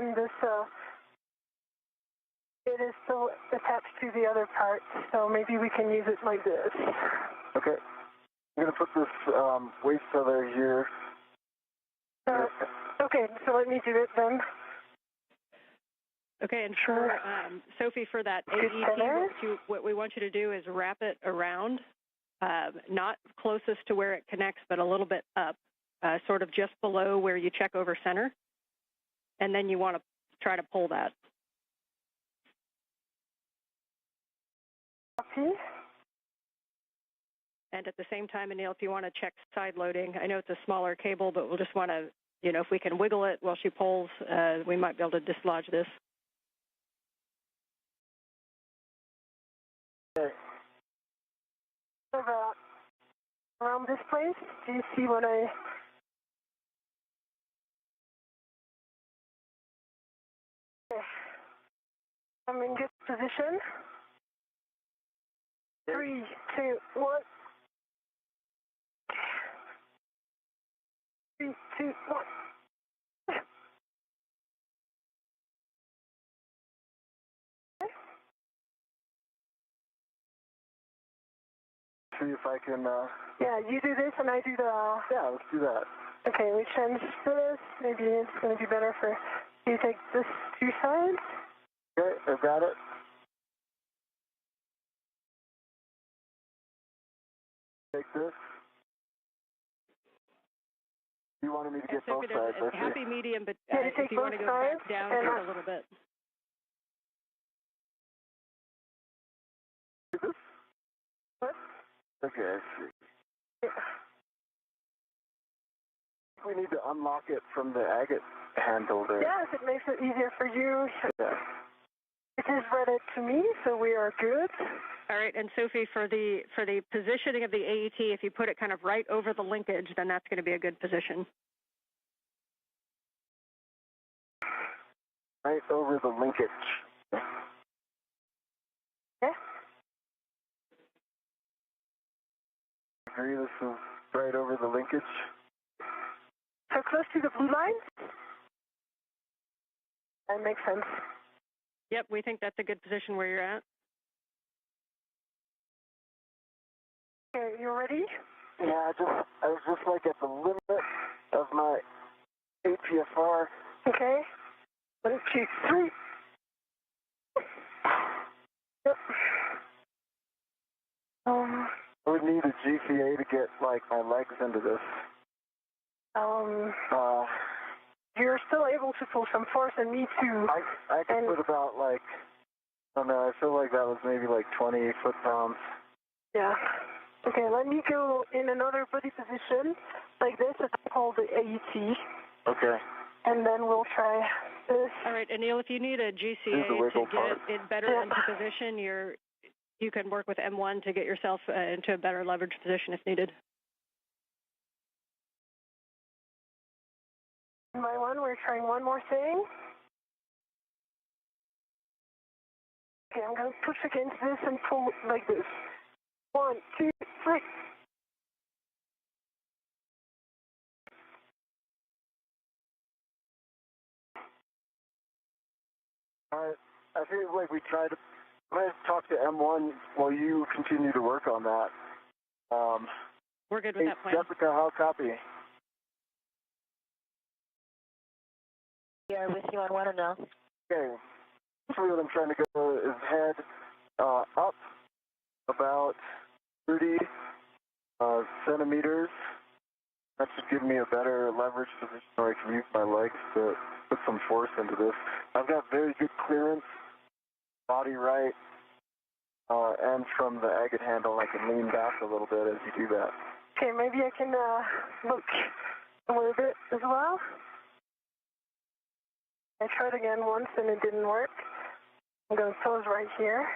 and this, it is still attached to the other part, so maybe we can use it like this. Okay. I'm going to put this waste feather here. Okay, so let me do it then. Okay, and for Sophie, for that AET, what we want you to do is wrap it around, not closest to where it connects, but a little bit up, sort of just below where you check over center. And then you want to try to pull that. Okay. And at the same time, Anil, if you want to check side loading, I know it's a smaller cable, but we'll just want to, if we can wiggle it while she pulls, we might be able to dislodge this. Okay. Around this place, do you see what I... Okay. I'm in good position. 3, 2, 1. 3, 2, 1. See if I can... Yeah, you do this and I do the... Yeah, let's do that. Okay, we change this. Maybe it's going to be better for you to take this 2 sides. Okay, I've got it. Take this. You wanted me to get both sides, I see. Happy medium, but if you want to go back down just a little bit. What? Okay, I see. Yeah. We need to unlock it from the agate handle there. Yes, it makes it easier for you. Yeah. It is ready to me, so we are good. All right, and Sophie, for the positioning of the AET, if you put it kind of right over the linkage, then that's going to be a good position. Right over the linkage. Okay. Agree, this is right over the linkage. So close to the blue line? That makes sense. Yep, we think that's a good position where you're at. Okay, you ready? Yeah, I was just like at the limit of my APFR. Okay. 1, 2, 3. Yep. I would need a GCA to get like my legs into this. You're still able to pull some force, and me too. I could put about like, I don't know, I feel like that was maybe like 20 foot-pounds. Yeah. Okay, let me go in another body position, like this, and hold the AET. Okay. And then we'll try this. All right, Anil, if you need a GCA to get it better into position, you can work with M1 to get yourself into a better leverage position if needed. My one, we're trying one more thing. Okay, I'm going to push against this and pull like this. 1, 2, 3. I feel like we try to talk to M1 while you continue to work on that. We're good with that plan. Jessica, how copy? Yeah, with you on one or no? Okay. So what I'm trying to go is head up about 30 centimeters. That should give me a better leverage position where I can use my legs to put some force into this. I've got very good clearance, body right, and from the agate handle I can lean back a little bit as you do that. Okay, maybe I can look a little bit as well. I tried again once and it didn't work. I'm going to pose right here.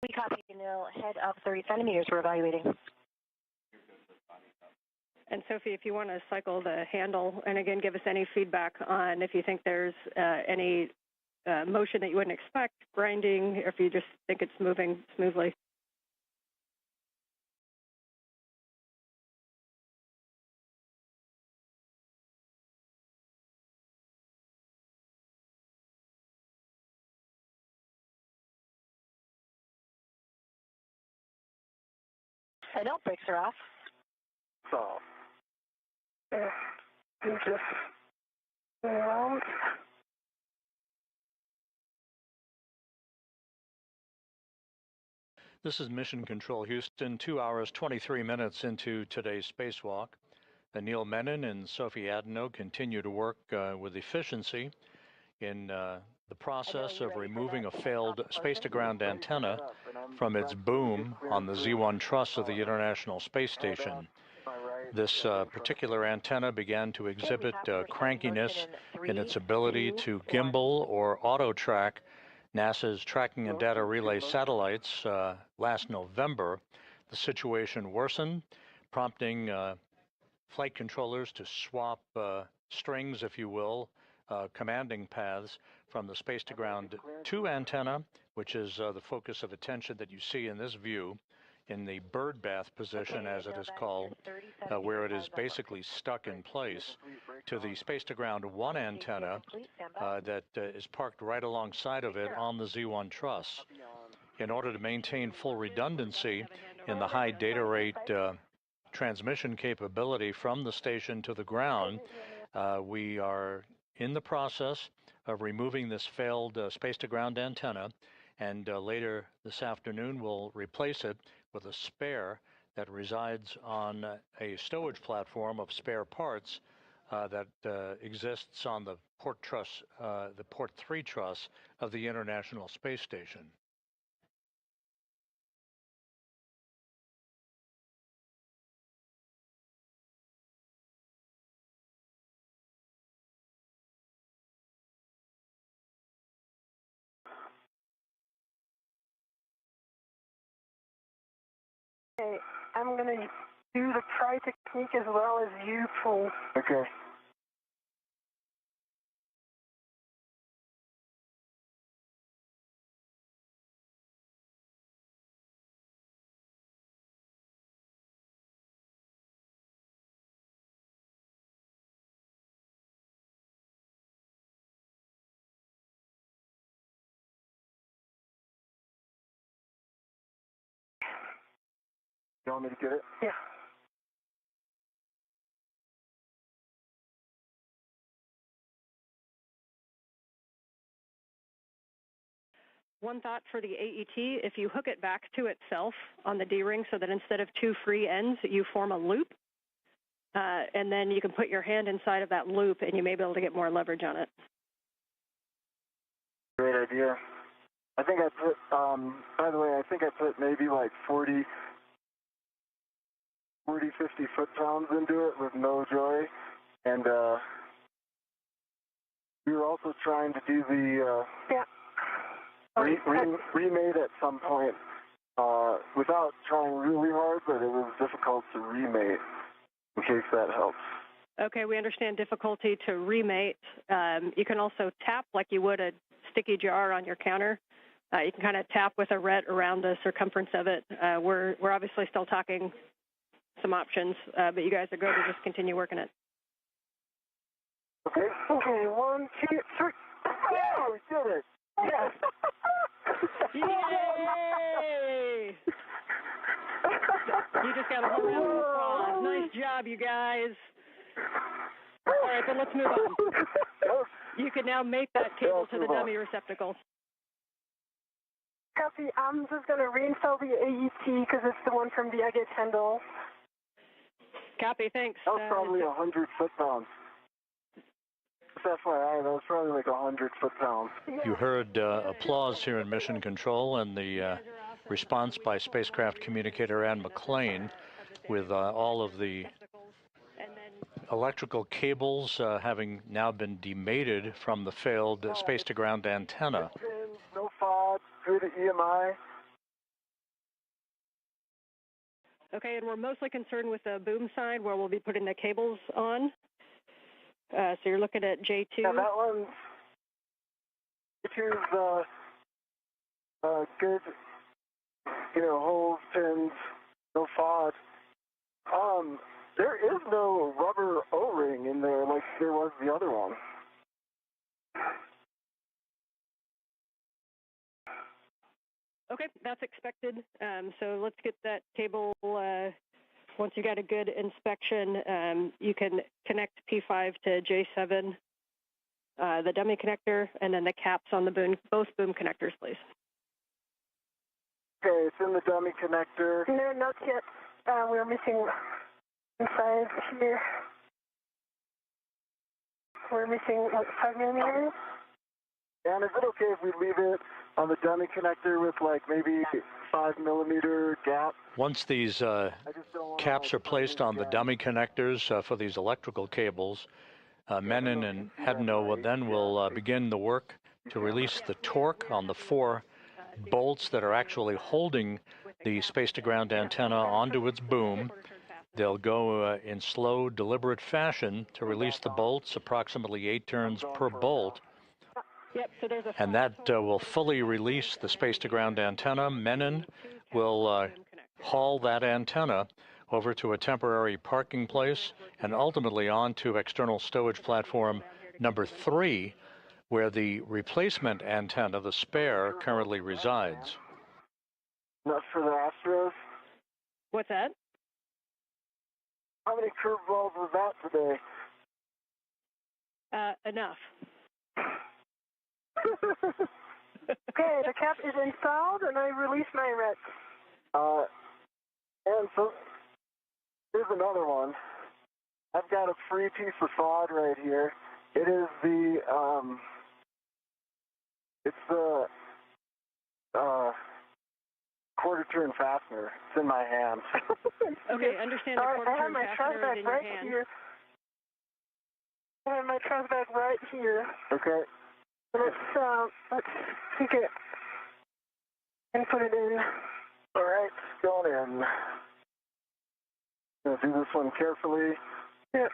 We copy, Anil. Head up 30 centimeters. We're evaluating. And Sophie, if you want to cycle the handle, and again, give us any feedback on if you think there's any motion that you wouldn't expect, grinding, or if you just think it's moving smoothly. know brakes are off. So. Yeah. And just around. This is Mission Control Houston, 2 hours, 23 minutes into today's spacewalk. Anil, Menon, and Sophie Adenot continue to work with efficiency in the process of removing a failed space-to-ground antenna from its boom on the Z1 truss of the International Space Station. This particular antenna began to exhibit crankiness in its ability to gimbal or auto-track NASA's tracking and data relay satellites last November. The situation worsened, prompting flight controllers to swap strings, if you will, commanding paths from the space-to-ground 2 antenna, which is the focus of attention that you see in this view, in the bird bath position, as it is called, where it is basically stuck in place, to the space-to-ground 1 antenna that is parked right alongside of it on the Z1 truss. In order to maintain full redundancy in the high data rate transmission capability from the station to the ground, we are in the process of removing this failed space-to-ground antenna, and later this afternoon we'll replace it with a spare that resides on a stowage platform of spare parts that exists on the port truss, the port 3 truss of the International Space Station. Okay, I'm going to do the try technique as well as you pull. Okay. You want me to get it? Yeah. One thought for the AET, if you hook it back to itself on the D-ring so that instead of 2 free ends, you form a loop, and then you can put your hand inside of that loop and you may be able to get more leverage on it. Great idea. I think I put, by the way, I think I put maybe like 40, 50 foot-pounds into it with no joy, and we were also trying to do the remate at some point without trying really hard, but it was difficult to remate, in case that helps. Okay, we understand difficulty to remate. You can also tap like you would a sticky jar on your counter. You can kind of tap with a ret around the circumference of it. We're obviously still talking some options, but you guys are going to just continue working it. Okay. Okay, 1, 2, 3. Oh, we did it! Yes. Yay! You just got a whole round of applause. Nice job, you guys. All right, then let's move on. You can now mate that cable to the dummy receptacle. Copy. I'm just going to reinstall the AET because it's the one from the Agate handle. Copy, thanks. That was probably 100 foot-pounds. Just FYI, that was probably like 100 foot-pounds. You heard applause here in Mission Control and the response by spacecraft communicator Ann McLean with all of the electrical cables having now been demated from the failed space-to-ground antenna. No FOD, through the EMI. Okay, and we're mostly concerned with the boom side where we'll be putting the cables on. So you're looking at J2. Yeah, that one's J2's good, holes, pins, no FOD. There is no rubber O-ring in there like there was the other one. Okay, that's expected. So let's get that cable. Once you got a good inspection, you can connect P5 to J7, the dummy connector, and then the caps on the both boom connectors, please. Okay, it's in the dummy connector. No, not yet. We're missing inside here. We're missing, like, 5 millimeters. And is it okay if we leave it on the dummy connector with, like, maybe 5 millimeter gap? Once these caps are placed on the dummy connectors for these electrical cables, Menon and Adenot will begin the work to release the torque on the 4 bolts that are actually holding the space-to-ground antenna onto its boom. They'll go in slow, deliberate fashion to release the bolts, approximately 8 turns per bolt. And that will fully release the space-to-ground antenna. Menon will haul that antenna over to a temporary parking place and ultimately onto external stowage platform number 3, where the replacement antenna, the spare, currently resides. Not for the Astros? What's that? How many curveballs was that today? Enough. Okay, the cap is installed, and I release my ret. And so, here's another one. I've got a free piece of FOD right here. It is the, it's the, quarter turn fastener. It's in my hand. Okay, understand the quarter turn fastener is in your hand. Here. I have my trust bag right here. Okay. Let's take it and put it in. All right, going in. Gonna do this one carefully. Yep.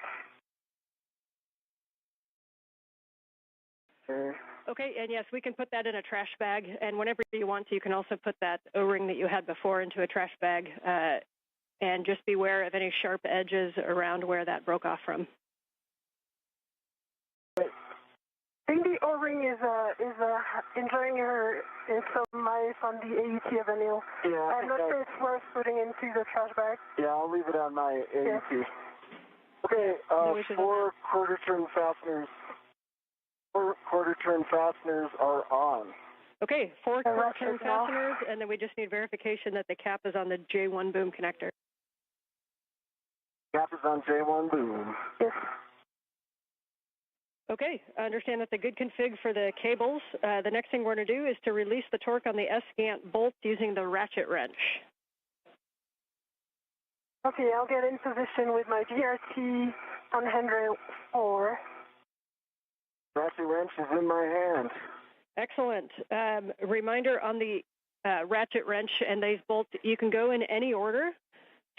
Okay. Okay, and yes, we can put that in a trash bag, and whenever you want to, you can also put that O-ring that you had before into a trash bag, and just beware of any sharp edges around where that broke off from. I think the O-ring is enjoying some life on the AET of Anil. Yeah, I'm not sure it's worth putting into the trash bag. Yeah, I'll leave it on my AET. Yeah. Okay, 4 quarter turn fasteners. 4 quarter turn fasteners are on. Okay, 4 quarter turn fasteners, and then we just need verification that the cap is on the J1 boom connector. Cap is on J1 boom. Yes. Okay, I understand that's a good config for the cables. The next thing we're going to do is to release the torque on the S-gant bolt using the ratchet wrench. Okay, I'll get in position with my GRT on handrail 4. Ratchet wrench is in my hand. Excellent. Reminder on the ratchet wrench and these bolts, you can go in any order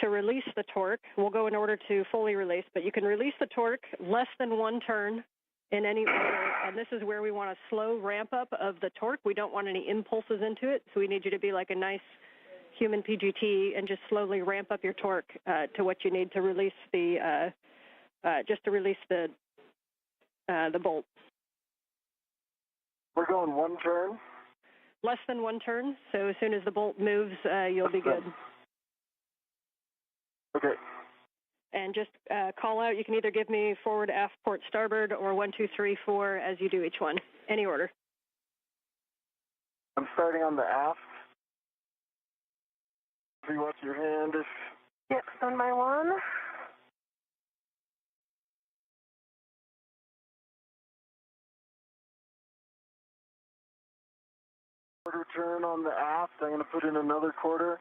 to release the torque. We'll go in order to fully release, but you can release the torque less than 1 turn in any order, and this is where we want a slow ramp up of the torque. We don't want any impulses into it, so we need you to be like a nice human PGT and just slowly ramp up your torque to what you need to release the bolt. We're going 1 turn? Less than 1 turn, so as soon as the bolt moves, you'll be good. Okay. And just call out, you can either give me forward, aft, port, starboard, or 1, 2, 3, 4 as you do each one. Any order. I'm starting on the aft. See what's your hand? Yep, on my 1. Quarter turn on the aft. I'm going to put in another quarter.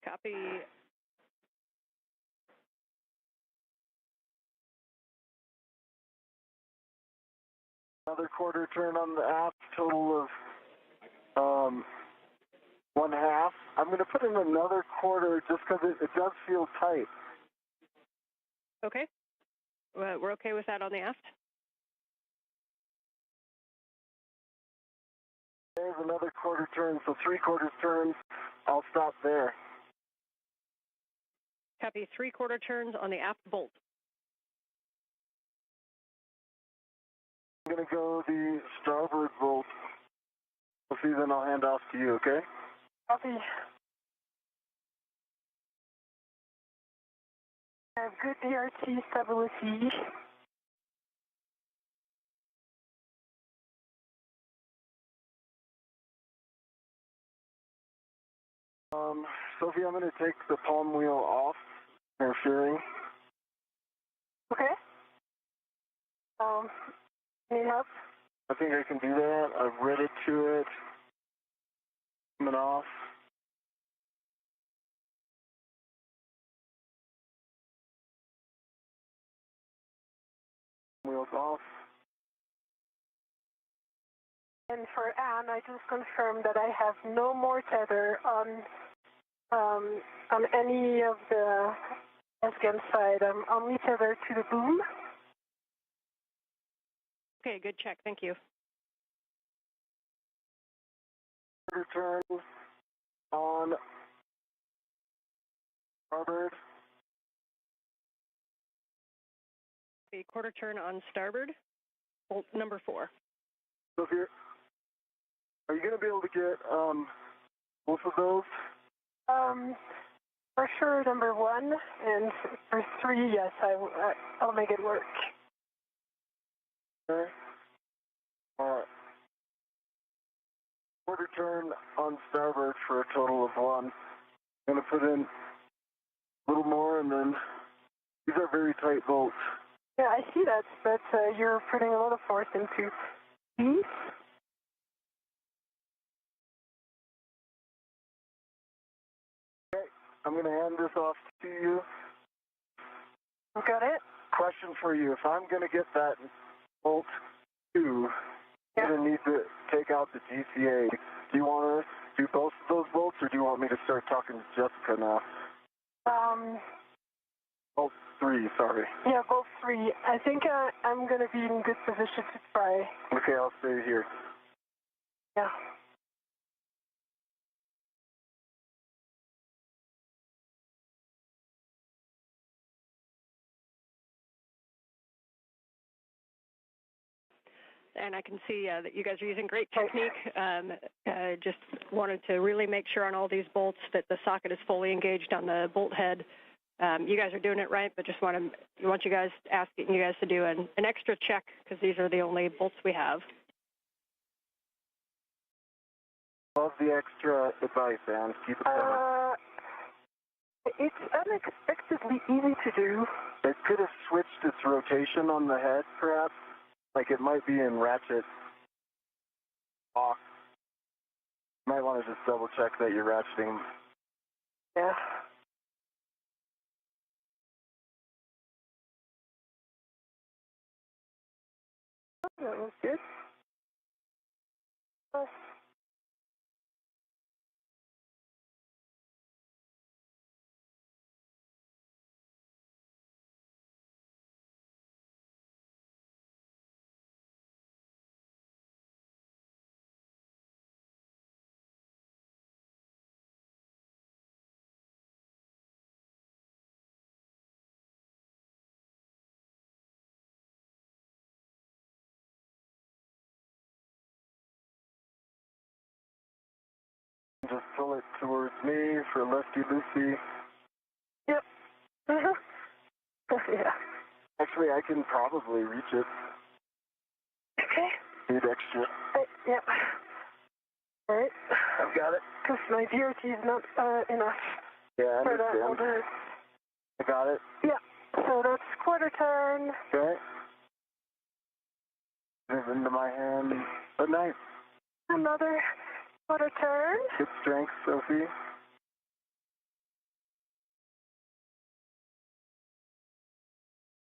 Copy. Another quarter turn on the aft, total of 1/2. I'm going to put in another quarter just because it does feel tight. Okay. We're okay with that on the aft. There's another quarter turn, so 3/4 turns. I'll stop there. Copy 3/4 turns on the aft bolt. I'm going to go the starboard bolt. Sophie, then I'll hand off to you, okay? Copy. I have good DRT stability. Sophie, I'm going to take the palm wheel off, interfering. Okay. Need help? I think I can do that. I've read it to it. Coming off. Wheels off. And for Anne, I just confirmed that I have no more tether on any of the Afghan side. I'm only tethered to the boom. Okay, good check. Thank you. Return on starboard. A quarter turn on starboard, bolt number 4. So if are you going to be able to get both of those? For sure, number 1, and for 3, yes, I'll make it work. Okay. Quarter turn on starboard for a total of 1. I'm going to put in a little more, and then these are very tight bolts. Yeah, I see that, but you're putting a lot of force into these. Okay, I'm going to hand this off to you. Got it? Question for you. If I'm going to get that bolt 2, yeah. I'm going to need to take out the GCA. Do you want to do both of those bolts, or do you want me to start talking to Jessica now? Both 3, sorry. Yeah, both 3. I think I'm going to be in good position to try. Okay, I'll stay here. Yeah. And I can see that you guys are using great technique. Just wanted to really make sure on all these bolts that the socket is fully engaged on the bolt head. You guys are doing it right, but just asking you guys to do an extra check because these are the only bolts we have. Love the extra advice, Anne. Keep it coming. It's unexpectedly easy to do. It could have switched its rotation on the head, perhaps. Like it might be in ratchet lock. You might want to just double check that you're ratcheting. Yeah. That was good. Just pull it towards me for lefty-loosey. Yep. Yeah. Actually, I can probably reach it. Okay. Need extra. Yep. All right. I've got it. Because my DRT is not enough. Yeah, I for that understand. older. I got it. Yeah. So that's quarter turn. Okay. Move into my hand. Good night. Another quarter turn. Good strength, Sophie.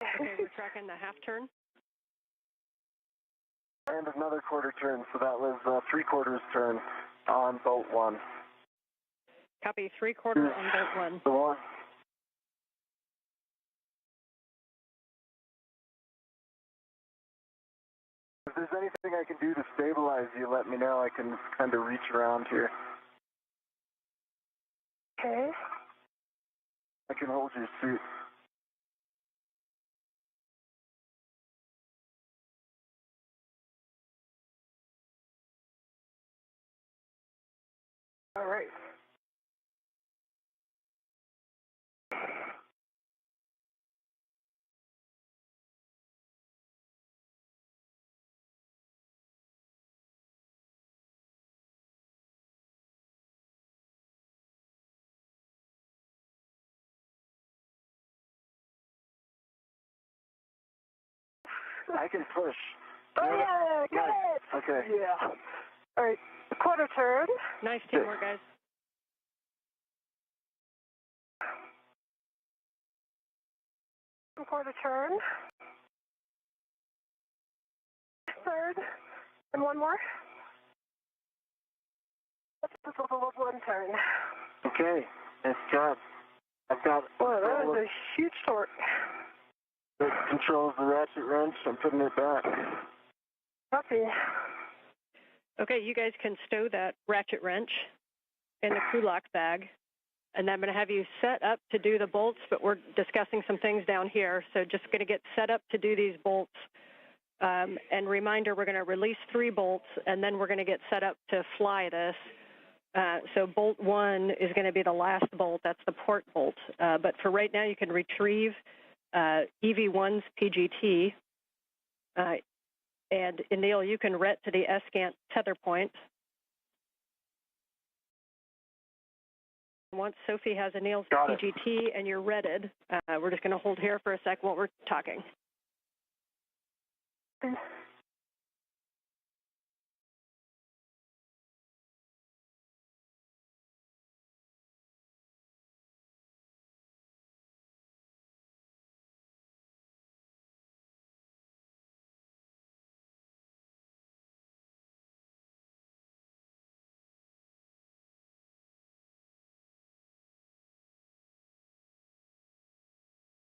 Okay, we're tracking the half turn. And another quarter turn, so that was 3/4 turn on bolt 1. Copy, 3/4 on bolt 1. The one. If there's anything I can do to stabilize you, let me know. I can kind of reach around here. Okay. I can hold your suit. I can push. Oh, yeah, get it! Okay. Yeah. All right, quarter turn. Nice teamwork, guys. Quarter turn. Third. And one more. One turn. Okay. Nice job. I've got... Wow, that was a huge torque. It controls the ratchet wrench. I'm putting it back. Copy. Okay, you guys can stow that ratchet wrench in the crew lock bag. And I'm going to have you set up to do the bolts, but we're discussing some things down here. So just going to get set up to do these bolts. And reminder, we're going to release 3 bolts, and then we're going to get set up to fly this. So bolt 1 is going to be the last bolt. That's the port bolt. But for right now, you can retrieve EV1's PGT. And Anil, you can ret to the S-Gant tether point. Once Sophie has Anil's PGT and you're retted, we're just going to hold here for a sec while we're talking.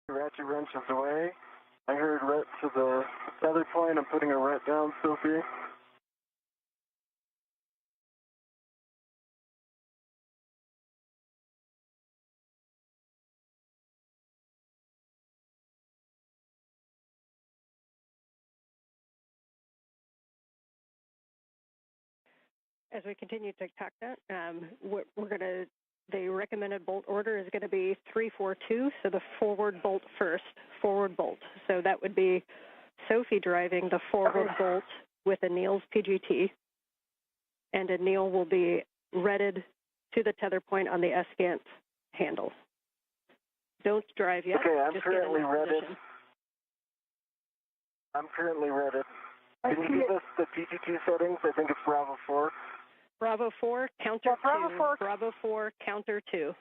Ratchet wrench is away. I heard ret to the tether point. I'm putting a ret down, Sophie. As we continue to talk that, the recommended bolt order is going to be 3-4-2, so the forward bolt first, forward bolt. So that would be Sophie driving the forward bolt with Anil's PGT, and Anil will be retted to the tether point on the S-Gant handle. Don't drive yet. Okay, I'm just currently get in retted. position. I'm currently retted. Can you give us the PGT settings? I think it's Bravo 4. Bravo 4, counter 2. Bravo 4. Bravo 4, counter 2.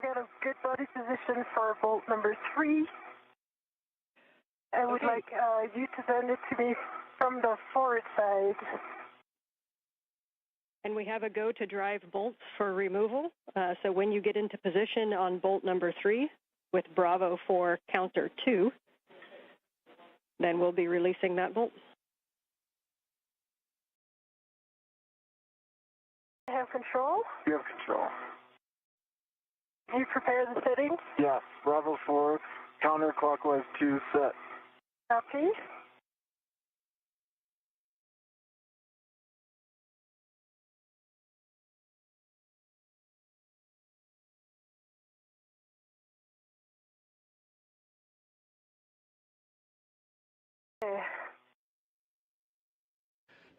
Got a good body position for bolt number 3. I would like you to send it to me from the forward side. And we have a go to drive bolts for removal. So when you get into position on bolt number 3 with Bravo 4 counter 2, then we'll be releasing that bolt. I have control. You have control. You prepare the settings. Yes, Bravo 4, counterclockwise 2 set. Copy.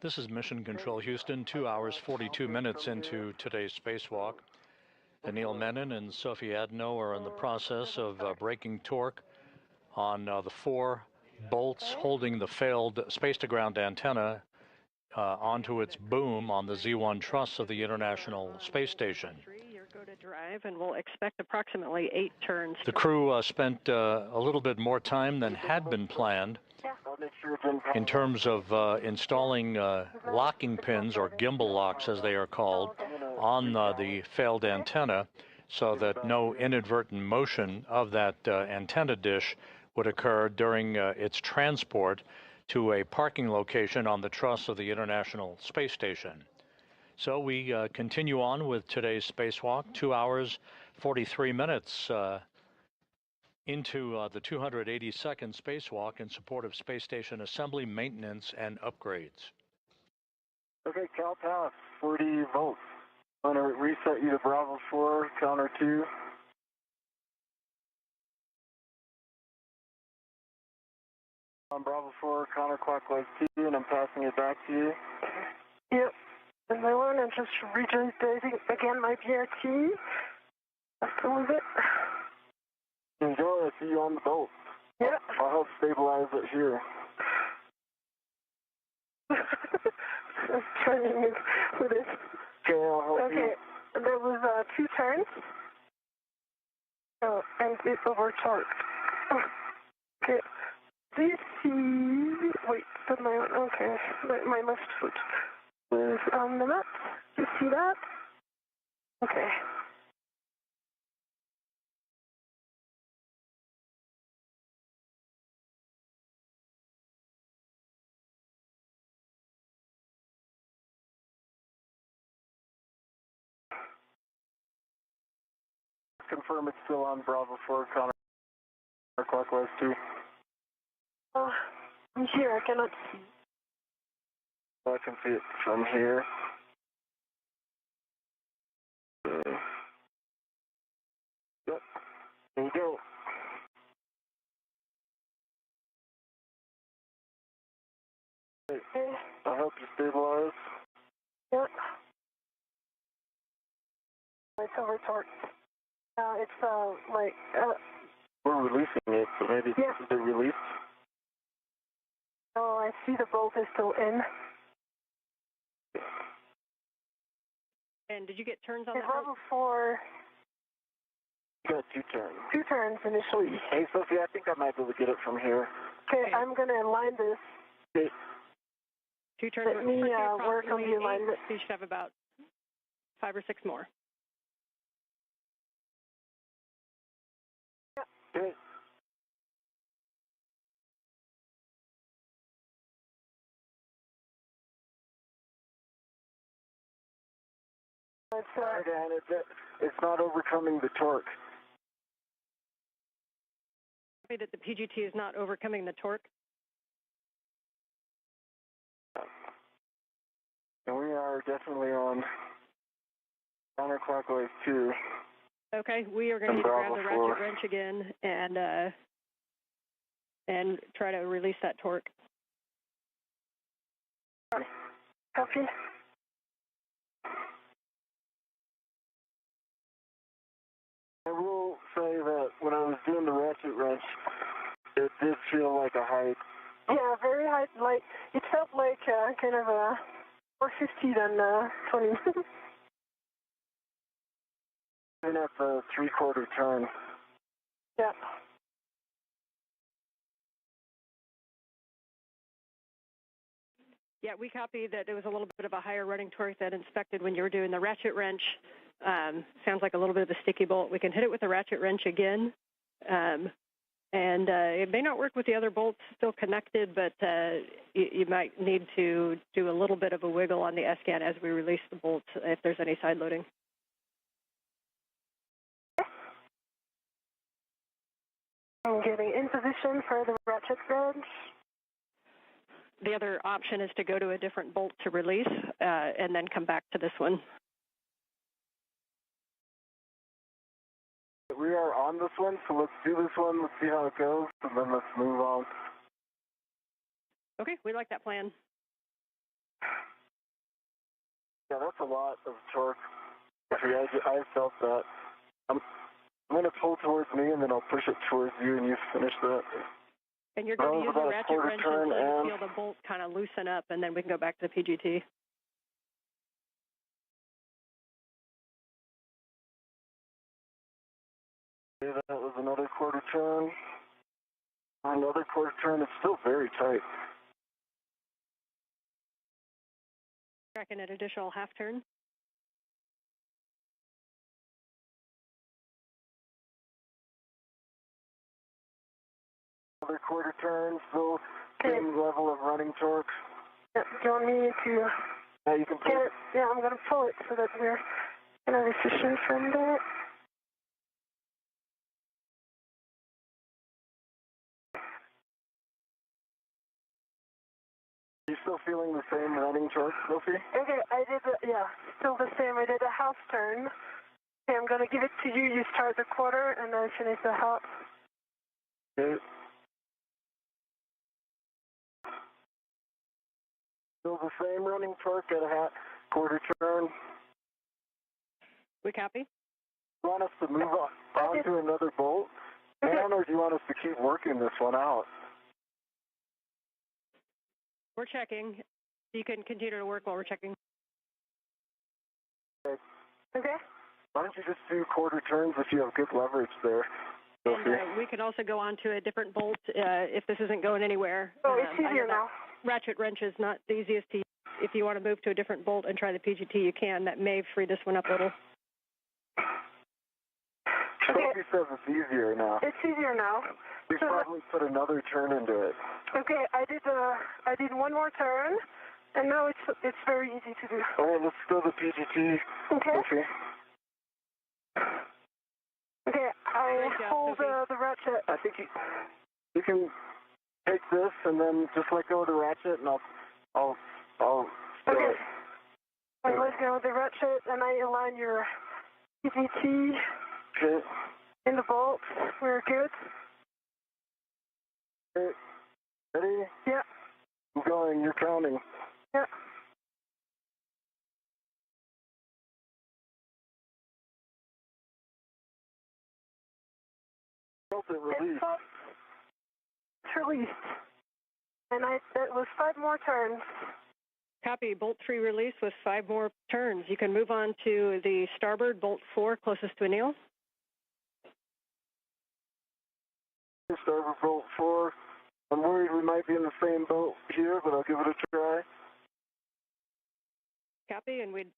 This is Mission Control Houston, 2 hours, 42 minutes into today's spacewalk. Anil Menon and Sophie Adenot are in the process of breaking torque on the 4 bolts holding the failed space-to-ground antenna onto its boom on the Z1 truss of the International Space Station. You're go to drive, and we'll expect approximately 8 turns. The crew spent a little bit more time than had been planned in terms of installing locking pins, or gimbal locks as they are called, on the failed antenna so that no inadvertent motion of that antenna dish would occur during its transport to a parking location on the truss of the International Space Station. So we continue on with today's spacewalk, 2 hours, 43 minutes into the 282nd spacewalk in support of space station assembly, maintenance, and upgrades. Okay, Cal Pass, 40 volts. I'm going to reset you to Bravo 4, counter 2. On Bravo 4, counterclockwise T, and I'm passing it back to you. Yep. And my one, I'm just regenerating again my BRT. That's some of it. Enjoy, I see you on the boat. Yeah. I'll help stabilize it here. I'm trying to move with it. Okay, I'll help you. Okay, there was 2 turns. Oh, and it's over torque. Okay. Do you see? Wait, that's my own. Okay, my left foot is on the mat. Do you see that? Okay. Confirm it's still on Bravo 4, counterclockwise 2. I'm here. I cannot see. I can see it from here. Yep. There you go. Okay. I'll help you stabilize. Yep. It's over torque. It's like. We're releasing it, so maybe it's a bit released. Oh, I see the bolt is still in. And did you get turns on Okay, that? Bravo 4. You got 2 turns. 2 turns initially. Hey, Sophie, I think I might be able to get it from here. Okay, I'm going to align this. Okay. 2 turns. Let me work on the alignment. So you should have about 5 or 6 more. Okay. It's not overcoming the torque. That the PGT is not overcoming the torque. And we are definitely on counterclockwise 2. Okay, we are going to need to grab the ratchet wrench again and try to release that torque. Copy. I will say that when I was doing the ratchet wrench, it did feel like a height. Yeah, very high. Like it felt like kind of a 450 than 20. Even at the 3/4 turn. Yeah. Yeah, we copy that there was a little bit of a higher running torque than expected when you were doing the ratchet wrench. Sounds like a little bit of a sticky bolt. We can hit it with the ratchet wrench again. And it may not work with the other bolts still connected, but you might need to do a little bit of a wiggle on the S-scan as we release the bolts if there's any side loading. I'm getting in position for the ratchet wrench. The other option is to go to a different bolt to release and then come back to this one. We are on this one, so let's do this one, let's see how it goes, and then let's move on. Okay, we like that plan. Yeah, that's a lot of torque. I felt that. I'm going to pull towards me, and then I'll push it towards you, and you finish that. And you're going to use the ratchet wrench until you feel the bolt kind of loosen up, and then we can go back to the PGT. Okay, that was another 1/4 turn. Another 1/4 turn. It's still very tight. Tracking an additional half turn. Another 1/4 turn, still same level of running torque. Yeah, do you want me to? Yeah, you can pull it. Yeah, I'm going to pull it so that we're kind of efficient from there. You still feeling the same running torque, Sophie? Okay, I did, still the same. I did a half turn. Okay, I'm going to give it to you. You start the 1/4, and I finish the half. Okay. Still the same running torque at a quarter turn. We copy. You want us to move on to another bolt? And or do you want us to keep working this one out? We're checking. You can continue to work while we're checking. Okay. Okay. Why don't you just do quarter turns if you have good leverage there? And we can also go on to a different bolt if this isn't going anywhere. Oh, it's easier now. Ratchet wrench is not the easiest to use. If you want to move to a different bolt and try the PGT, you can. That may free this one up a little. Sophie says it's easier now. It's easier now. We probably put another turn into it. Okay, I did one more turn, and now it's very easy to do. All right, let's go to the PGT. Okay. Sophie. Okay, I Good job, hold Sophie. the ratchet. I think you can take this and then just let go of the ratchet, and I'll Okay. I let go of the ratchet, and I align your PGT Okay. in the bolt. We're good. Okay. Ready? Yeah. I'm going. You're counting. Yeah. Felt it release. It's released. And that was 5 more turns. Copy. Bolt 3 release with 5 more turns. You can move on to the starboard, bolt 4, closest to Anil. Starboard bolt 4. I'm worried we might be in the same boat here, but I'll give it a try. Copy, and we'd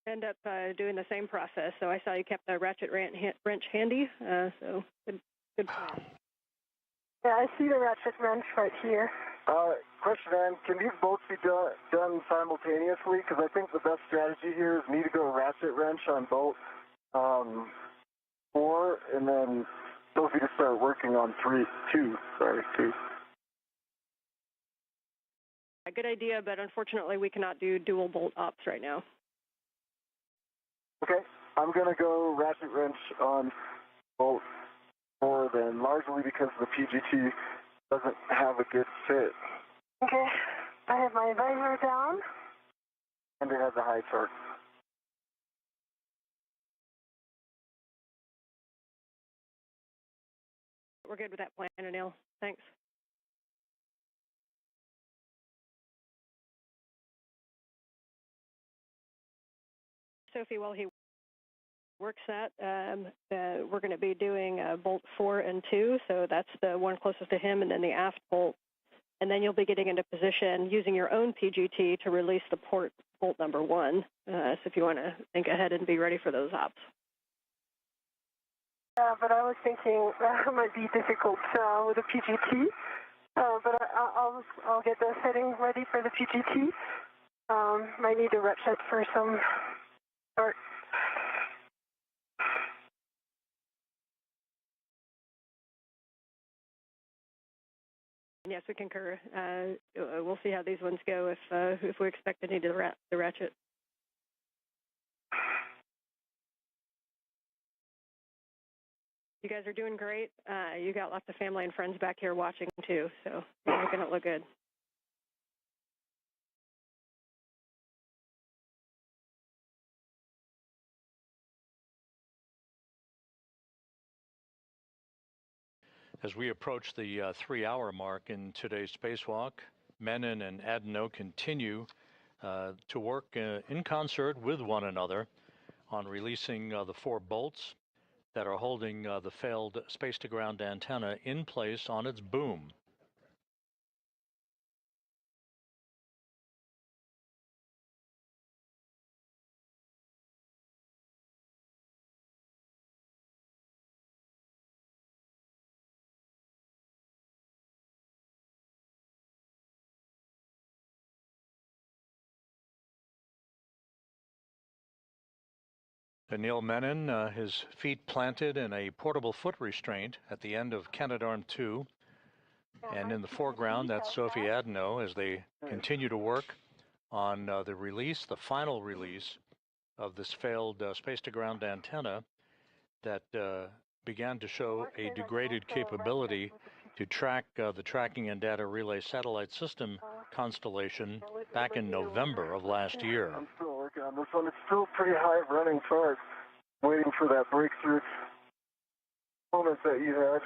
end up doing the same process. So I saw you kept the ratchet wrench handy, so good plan. Yeah, I see the ratchet wrench right here. Question, Ann, can these bolts be done simultaneously? Because I think the best strategy here is me to go ratchet wrench on bolt 4, and then Sophie to start working on 2. A good idea, but unfortunately we cannot do dual bolt ops right now. Okay, I'm going to go ratchet wrench on bolt 4 then, largely because the PGT doesn't have a good fit. Okay. I have my visor down. And it has a high torque. We're good with that plan, Anil. Thanks. Sophie, while he works that, we're going to be doing bolt 4 and 2, so that's the one closest to him, and then the aft bolt. And then you'll be getting into position using your own PGT to release the bolt number 1. So if you want to think ahead and be ready for those ops. But I was thinking that might be difficult with the PGT. But I'll get the setting ready for the PGT. Might need a ratchet for some start. Yes, we concur. We'll see how these ones go if we expect to need the ratchet. You guys are doing great. You got lots of family and friends back here watching too, so you're making it look good. As we approach the 3-hour mark in today's spacewalk, Menon and Adenot continue to work in concert with one another on releasing the 4 bolts that are holding the failed space-to-ground antenna in place on its boom. Anil Menon, his feet planted in a portable foot restraint at the end of Canadarm2, and in the foreground, that's Sophie Adenot as they continue to work on the final release of this failed space-to-ground antenna that began to show a degraded capability to track the tracking and data relay satellite system constellation back in November of last year. I'm still working on this one. It's still pretty high running far. Waiting for that breakthrough moment that you had.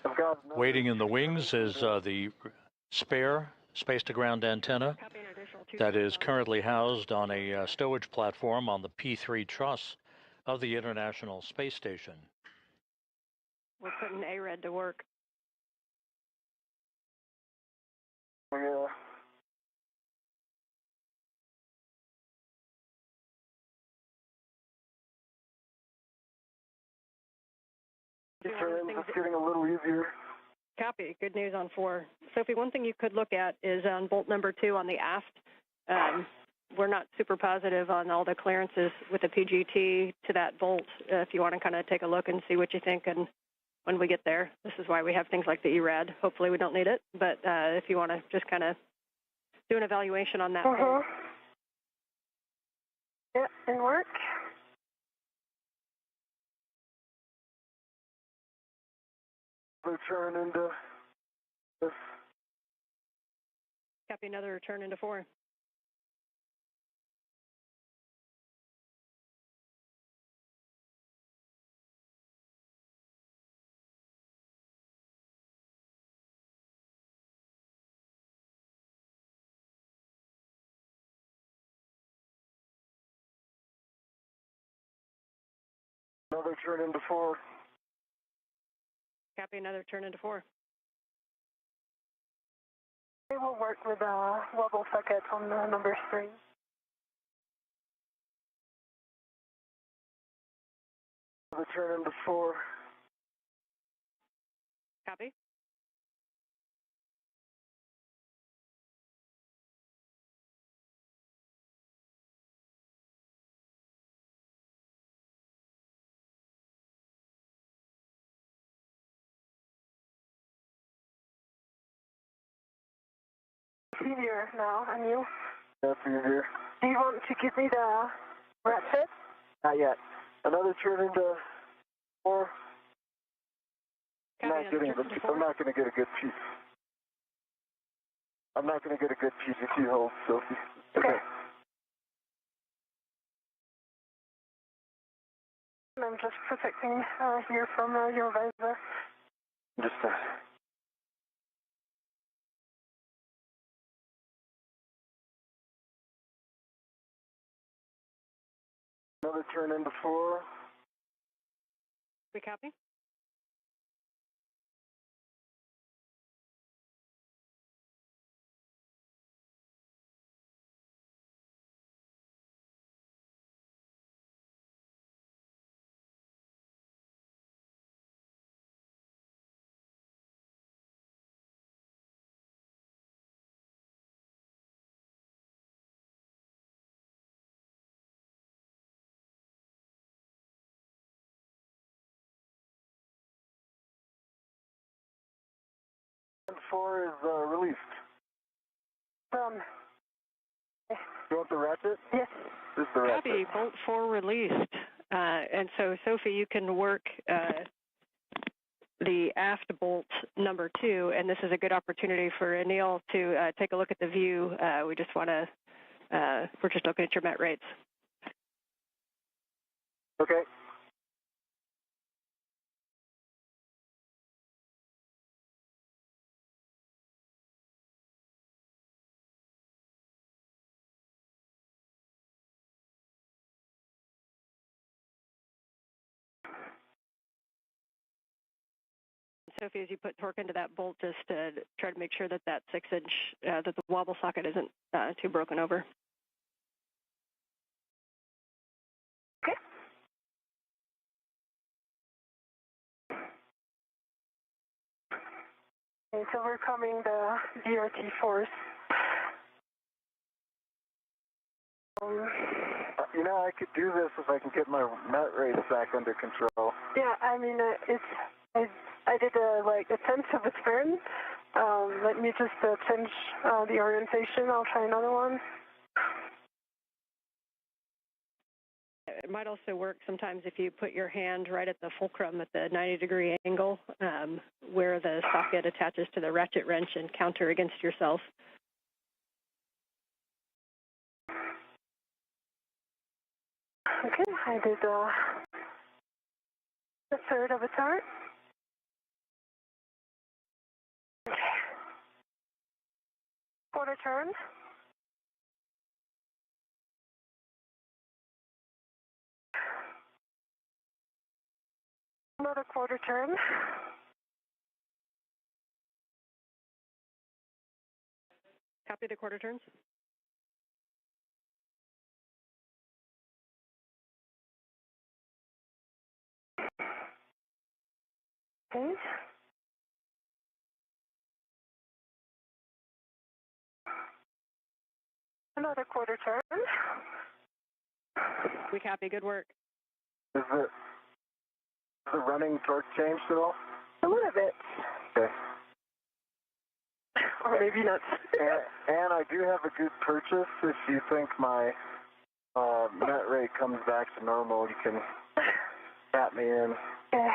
I've got Waiting in the wings is the spare space-to-ground antenna that is currently housed on a stowage platform on the P3 truss of the International Space Station. We're putting ARED to work. Yeah. It's getting a little easier. Copy. Good news on 4. Sophie, one thing you could look at is on bolt number 2 on the aft. We're not super positive on all the clearances with the PGT to that bolt. If you want to kind of take a look and see what you think, and when we get there, this is why we have things like the ERAD. Hopefully we don't need it, but if you want to just kind of do an evaluation on that bolt. Yeah, in work. Return into this. Copy, another return into 4. Another turn into 4. Copy, another turn into 4. We will work with wobble socket on number 3. Another turn into 4. Copy. Easier now, Anil. That's easier. Do you want to give me the ratchet? Not yet. Another turn into 4. I'm not going to get a good piece. I'm not going to get a good PGT hold, Sophie. Okay. I'm just protecting here from your visor. Just another turn into 4. We copy? And 4 is released. You want the ratchet? Yes. This is the ratchet. Copy, bolt 4 released. And so, Sophie, you can work the aft bolt number 2, and this is a good opportunity for Anil to take a look at the view. We just want to, we're just looking at your met rates. Okay. Sophie, as you put torque into that bolt, just try to make sure that that 6-inch, that the wobble socket isn't too broken over. Okay. Okay, so we're coming the DRT force. You know, I could do this if I can get my met rates back under control. Yeah, I mean, I did like a tenth of a turn. Let me just change the orientation. I'll try another one. it might also work sometimes if you put your hand right at the fulcrum at the 90-degree angle where the socket attaches to the ratchet wrench and counter against yourself. Okay, I did a third of a turn. Okay. Quarter turn. Another quarter turn. Copy the quarter turns. Okay. Another quarter turn. We copy. Good work. Is the running torque changed at all? A little bit. Okay. Or maybe not. And I do have a good purchase. If you think my net rate comes back to normal, you can tap me in. Okay.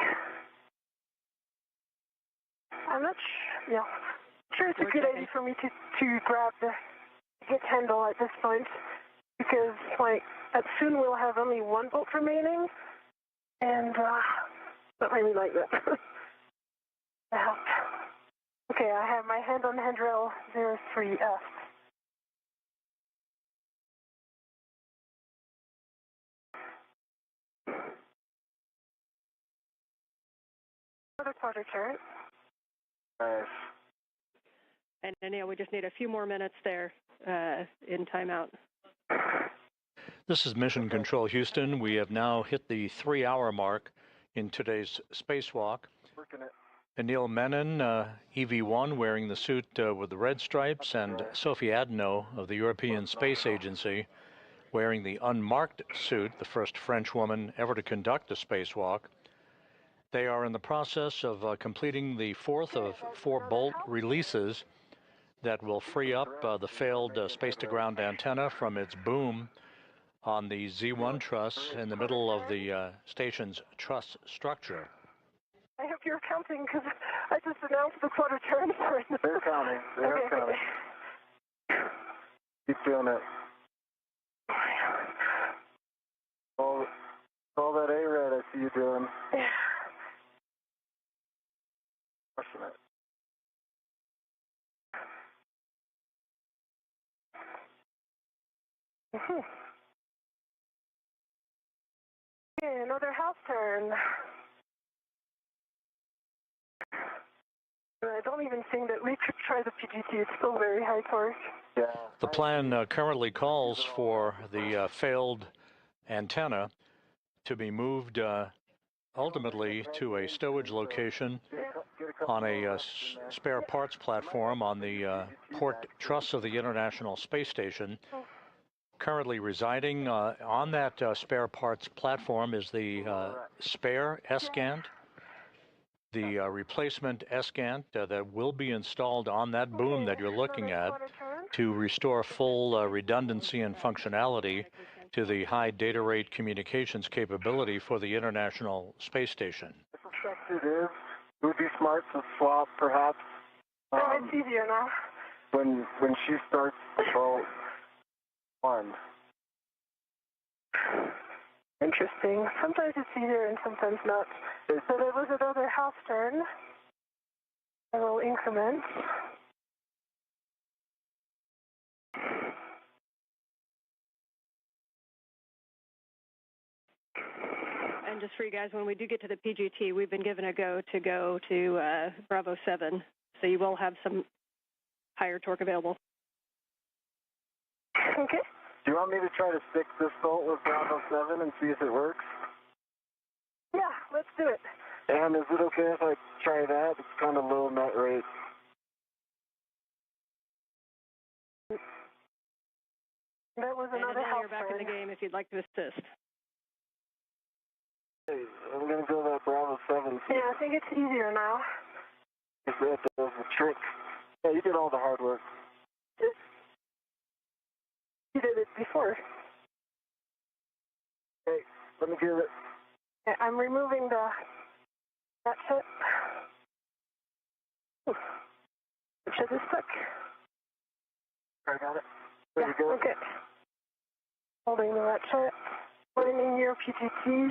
I'm not sure it's a good idea for me to grab the hit handle at this point, because soon we'll have only one bolt remaining, and not really like that. Okay, I have my hand on handrail 03F. Another quarter turn. Nice. And Anil, we just need a few more minutes there in timeout. This is Mission Control Houston. We have now hit the 3-hour mark in today's spacewalk. Working it. Anil Menon, EV1, wearing the suit with the red stripes, and Sophie Adenot of the European Space Agency, wearing the unmarked suit, the first French woman ever to conduct a spacewalk. They are in the process of completing the fourth of 4 bolt releases that will free up the failed space-to-ground antenna from its boom on the Z1 truss in the middle of the station's truss structure. I hope you're counting, because I just announced the quarter turn. They're counting. They're counting. Keep doing it. All that A-red I see you doing. Yeah. Pushing it. Okay, another half turn. I don't even think that we could try the PGT. It's still very high torque. Yeah. The plan currently calls for the failed antenna to be moved ultimately to a stowage location on a spare parts platform on the port truss of the International Space Station. Currently residing on that spare parts platform is the spare S-Gant, the replacement S-Gant that will be installed on that boom that you're looking at to restore full redundancy and functionality to the high data rate communications capability for the International Space Station. I suspect it is. It would be smart to swap, perhaps. It's easier now. When she starts the boat one. Interesting. Sometimes it's easier and sometimes not. So there was another half turn. A little increment. And just for you guys, when we do get to the PGT, we've been given a go to Bravo 7, so you will have some higher torque available. Okay. Do you want me to try to stick this bolt with Bravo 7 and see if it works? Yeah, let's do it. And is it okay if I try that? It's kind of low net rate. That was And another now half you're back turn. in the game if you'd like to assist. Hey, I'm going to go that Bravo 7. Yeah, I think it's easier now. If that does the trick. Yeah, you did all the hard work. You did it before. Hey, let me get it. Yeah, I'm removing the ratchet. Ratchet is stuck. I got it. There we go. Okay. Holding the ratchet. Putting in your PGT.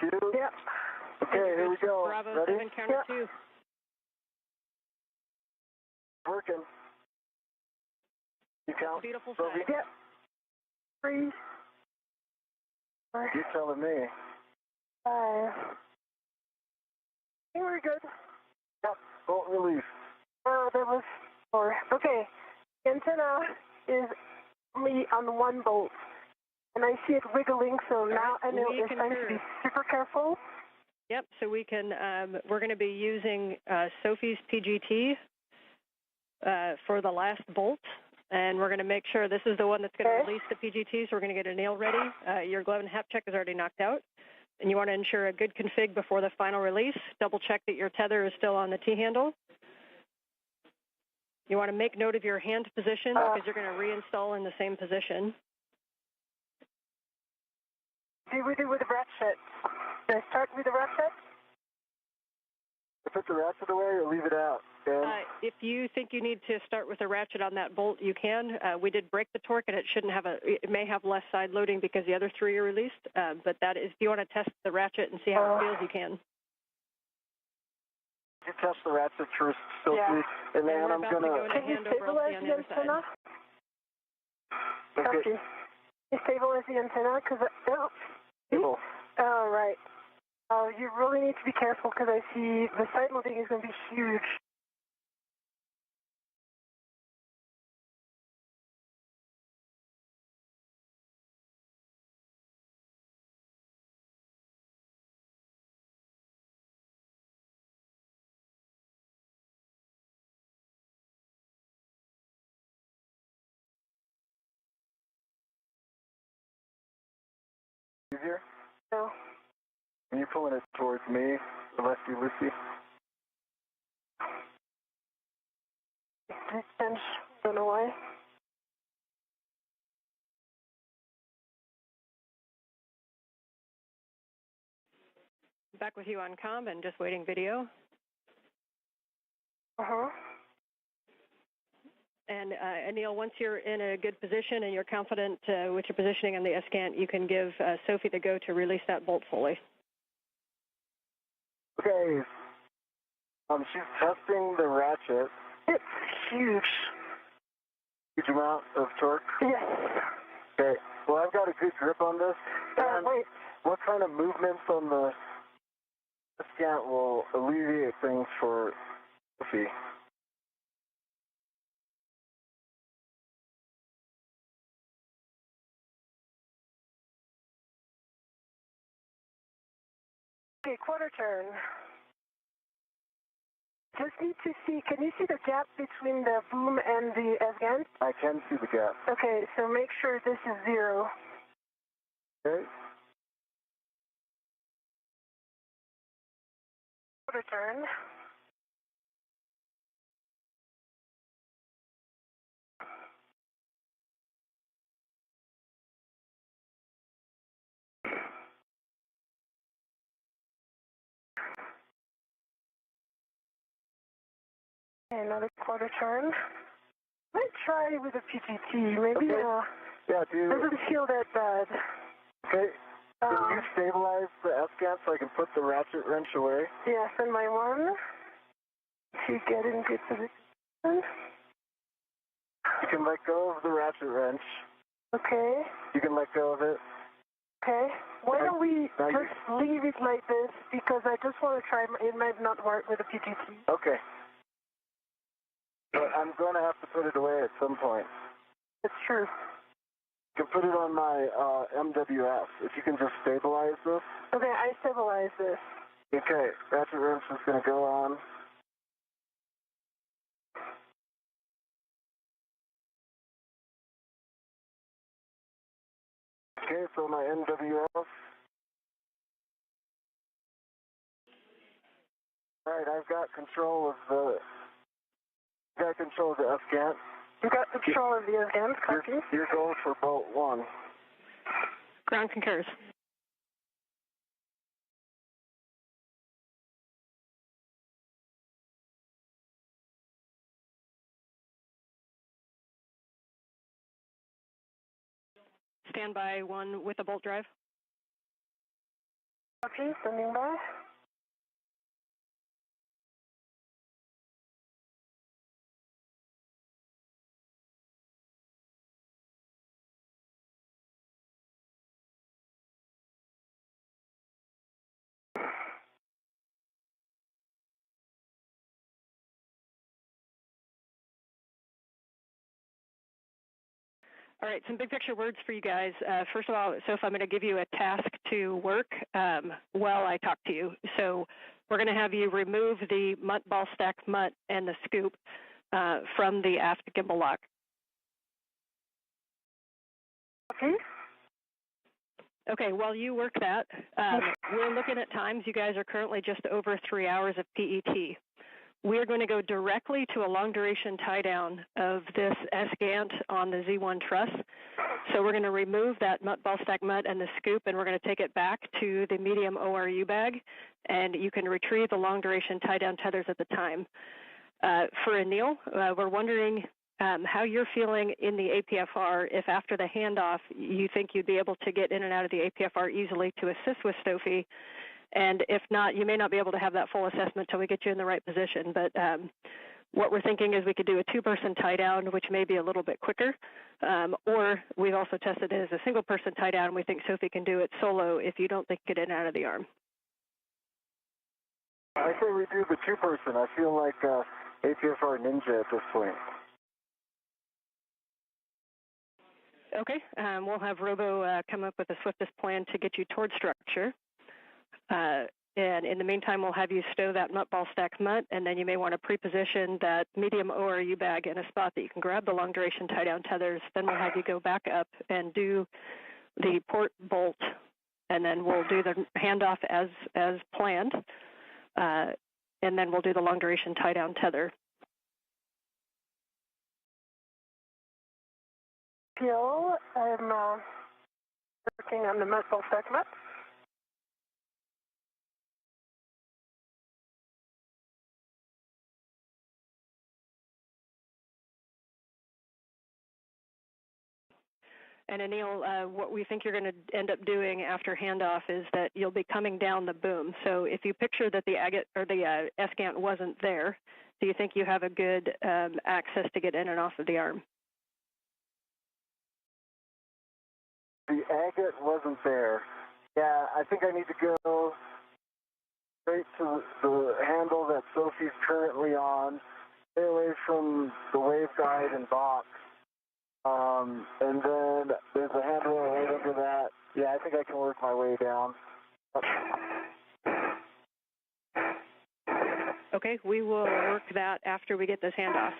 Two. Yep. Okay, here we go. Bravo Ready? 7, counter 2. Working. You count? Beautiful Sophie? sight. Yep. 3. 4. You telling me. 5. I think we're good. Yep. Bolt release. Oh, that was 4. Okay. The antenna is only on one bolt. And I see it wiggling, so now I know it's time to be super careful. Yep, so we can, we're going to be using Sophie's PGT for the last bolt, and we're going to make sure this is the one that's going to release the PGT, so we're going to get Anil ready. Your glove and hap check is already knocked out, and you want to ensure a good config before the final release. Double check that your tether is still on the T-handle. You want to make note of your hand position because you're going to reinstall in the same position. Do we do with the ratchet? Should I start with the ratchet? Put the ratchet away or leave it out? If you think you need to start with a ratchet on that bolt, you can. We did break the torque, and it may have less side loading because the other 3 are released. But that is, if you want to test the ratchet and see how it feels, you can. You test the ratchet first, Sophie, and then I'm going to Can you stabilize the antenna? Okay. Copy. You stabilize the antenna because Stable. Oh, right. Oh, you really need to be careful because I see the side loading is going to be huge. Easier? No. Are you pulling it towards me, the lefty loosey? Distance. Don't know why. Back with you on comm and just waiting video. Uh-huh. And Anil, once you're in a good position and you're confident with your positioning on the S-Gant, you can give Sophie the go to release that bolt fully. Okay. She's testing the ratchet. It's huge. Huge amount of torque? Yes. Okay. Well, I've got a good grip on this. Wait. What kind of movements on the S-Gant will alleviate things for Sophie? Okay, quarter turn. Just need to see, can you see the gap between the boom and the S-Gant? I can see the gap. Okay, so make sure this is 0. Okay. Quarter turn. Okay, another quarter turn. Might try with a PGT. Maybe Yeah, dude. doesn't feel that bad. Okay. Can you stabilize the S-Gant so I can put the ratchet wrench away? Yes, and my one. If you get in good position. You can let go of the ratchet wrench. Okay. You can let go of it. Okay. Why don't we just leave it like this because I just want to try. It might not work with a PGT. Okay. But I'm going to have to put it away at some point. It's true. You can put it on my MWF. If you can just stabilize this. Okay, I stabilize this. Okay, ratchet wrench is going to go on. Okay, so my MWF. Alright, I've got control of the S-Gant. You got control of the S-Gant, copy? Your goal for bolt 1. Ground concurs. Standby 1 with a bolt drive. Copy, standing by. All right, some big picture words for you guys. First of all, Soph, I'm going to give you a task to work while I talk to you. So we're going to have you remove the ball stack mutt and the scoop from the aft gimbal lock. Okay. Okay, while you work that, we're looking at times. You guys are currently just over 3 hours of PET. We're going to go directly to a long-duration tie-down of this S-gant on the Z1 truss. So we're going to remove that ball stack mutt and the scoop, and we're going to take it back to the medium ORU bag, and you can retrieve the long-duration tie-down tethers at the time. For Anil, we're wondering how you're feeling in the APFR, if after the handoff you think you'd be able to get in and out of the APFR easily to assist with Sophie. And if not, you may not be able to have that full assessment until we get you in the right position. But what we're thinking is we could do a two-person tie-down, which may be a little bit quicker. Or we've also tested it as a single-person tie-down. We think Sophie can do it solo if you don't think get in and out of the arm. I say we do the two-person. I feel like APFR ninja at this point. Okay, we'll have Robo come up with the swiftest plan to get you towards structure. And in the meantime, we'll have you stow that ball stack mutt, and then you may want to pre-position that medium ORU bag in a spot that you can grab the long-duration tie-down tethers. Then we'll have you go back up and do the port bolt, and then we'll do the handoff as planned, and then we'll do the long-duration tie-down tether. Still, I'm working on the ball stack mutt. And Anil, what we think you're going to end up doing after handoff is that you'll be coming down the boom. So if you picture that the agate or the S-gant wasn't there, do you think you have a good access to get in and off of the arm? The agate wasn't there. Yeah, I think I need to go straight to the handle that Sophie's currently on, stay away from the waveguide and box. And then there's a handle right under that. Yeah, I think I can work my way down. Okay, we will work that after we get this handoff.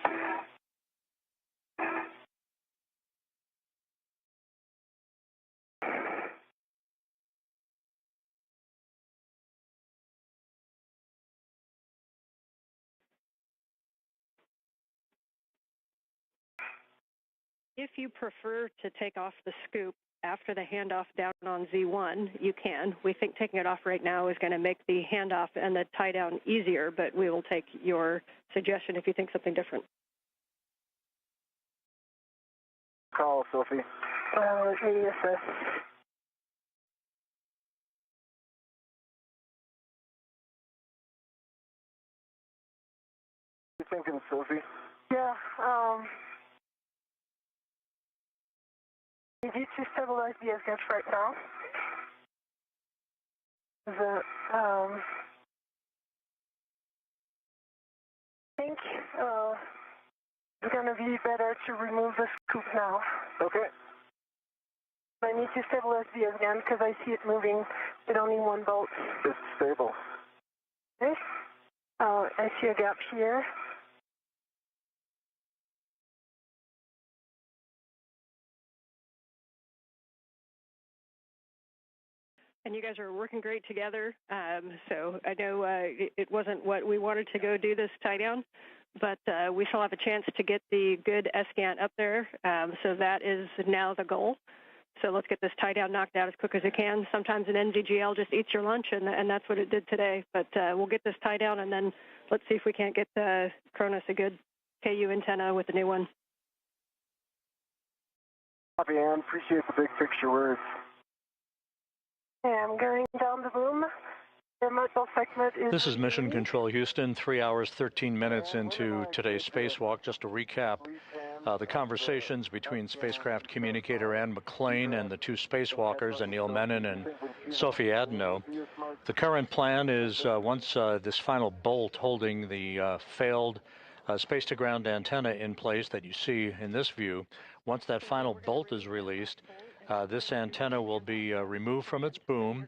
If you prefer to take off the scoop after the handoff down on Z1, you can. We think taking it off right now is going to make the handoff and the tie down easier, but we will take your suggestion if you think something different. Call, Sophie. ISS. What are you thinking, Sophie? Yeah, I need to stabilize the S-gant right now. I think it's going to be better to remove the scoop now. Okay. I need to stabilize the S-gant because I see it moving with only one bolt. It's stable. Okay. I see a gap here. And you guys are working great together. So I know it wasn't what we wanted to go do this tie down, but we still have a chance to get the good S-gant up there. So that is now the goal. So let's get this tie down knocked out as quick as it can. Sometimes an NVGL just eats your lunch, and that's what it did today. But we'll get this tie down, and then let's see if we can't get Cronus a good KU antenna with the new one. Copy, Ann. Appreciate the big picture words. Okay, I'm going down the boom. The module segment is... This is Mission Control Houston, 3 hours, 13 minutes into today's spacewalk. Just to recap the conversations between spacecraft communicator Ann McClain and the two spacewalkers, Anil Menon and Sophie Adenot. The current plan is once this final bolt holding the failed space-to-ground antenna in place that you see in this view, once that final bolt is released, this antenna will be removed from its boom,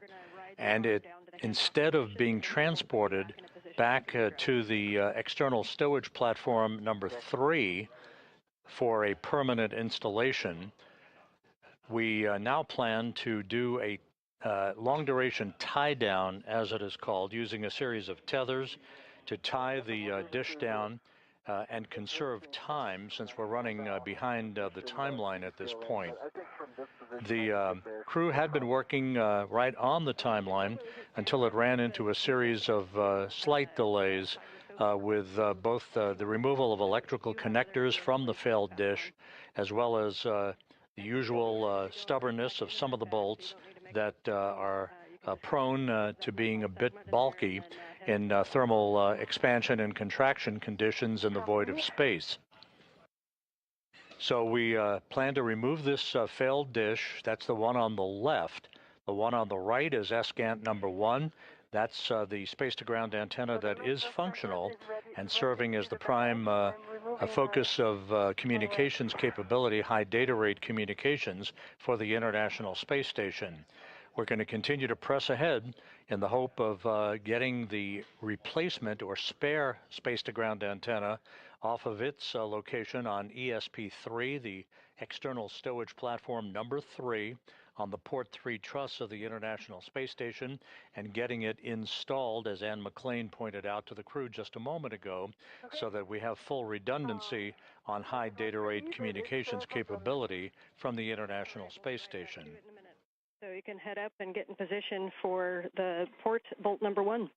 and it, instead of being transported back to the external stowage platform number 3 for a permanent installation, we now plan to do a long-duration tie-down, as it is called, using a series of tethers to tie the dish down and conserve time, since we're running behind the timeline at this point. The crew had been working right on the timeline until it ran into a series of slight delays with both the removal of electrical connectors from the failed dish, as well as the usual stubbornness of some of the bolts that are prone to being a bit bulky in thermal expansion and contraction conditions in the void of space. So we plan to remove this failed dish. That's the one on the left. The one on the right is SGANT number 1. That's the space-to-ground antenna that is functional and serving as the prime focus of communications capability, high data rate communications for the International Space Station. We're going to continue to press ahead in the hope of getting the replacement or spare space-to-ground antenna off of its location on ESP3, the external stowage platform number 3, on the Port 3 truss of the International Space Station, and getting it installed, as Ann McClain pointed out to the crew just a moment ago, so that we have full redundancy on high data rate communications capability from the International Space Station. So you can head up and get in position for the port bolt number 1.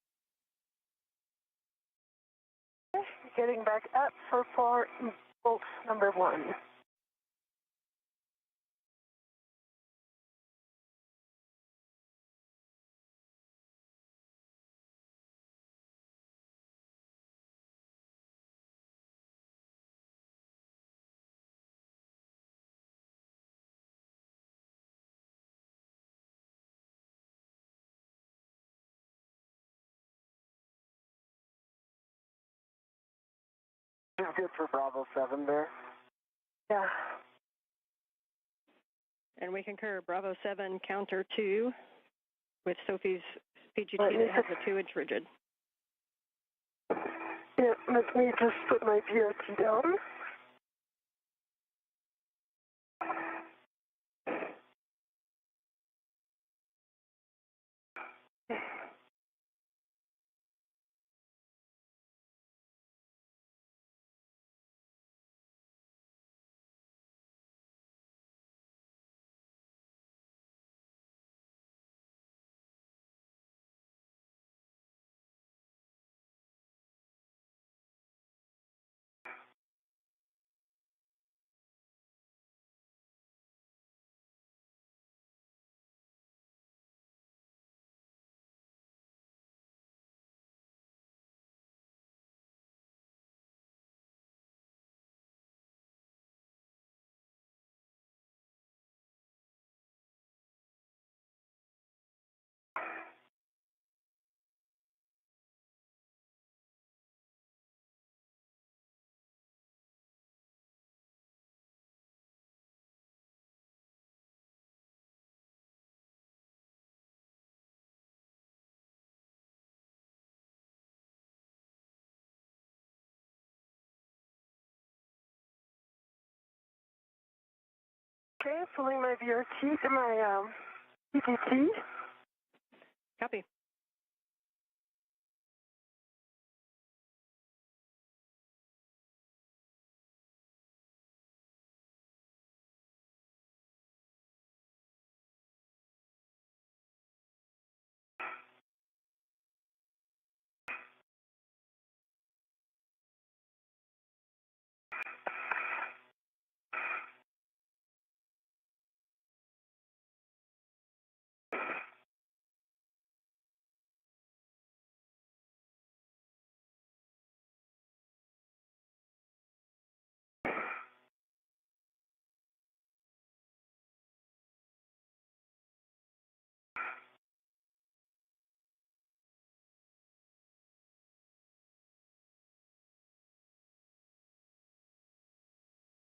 Getting back up for port bolt number 1. Is good for Bravo 7 there? Yeah. And we concur, Bravo 7 counter 2 with Sophie's PGT that has a 2-inch rigid. Yeah, let me just put my VRT down. Okay, pulling my VRT to my PGT. Copy.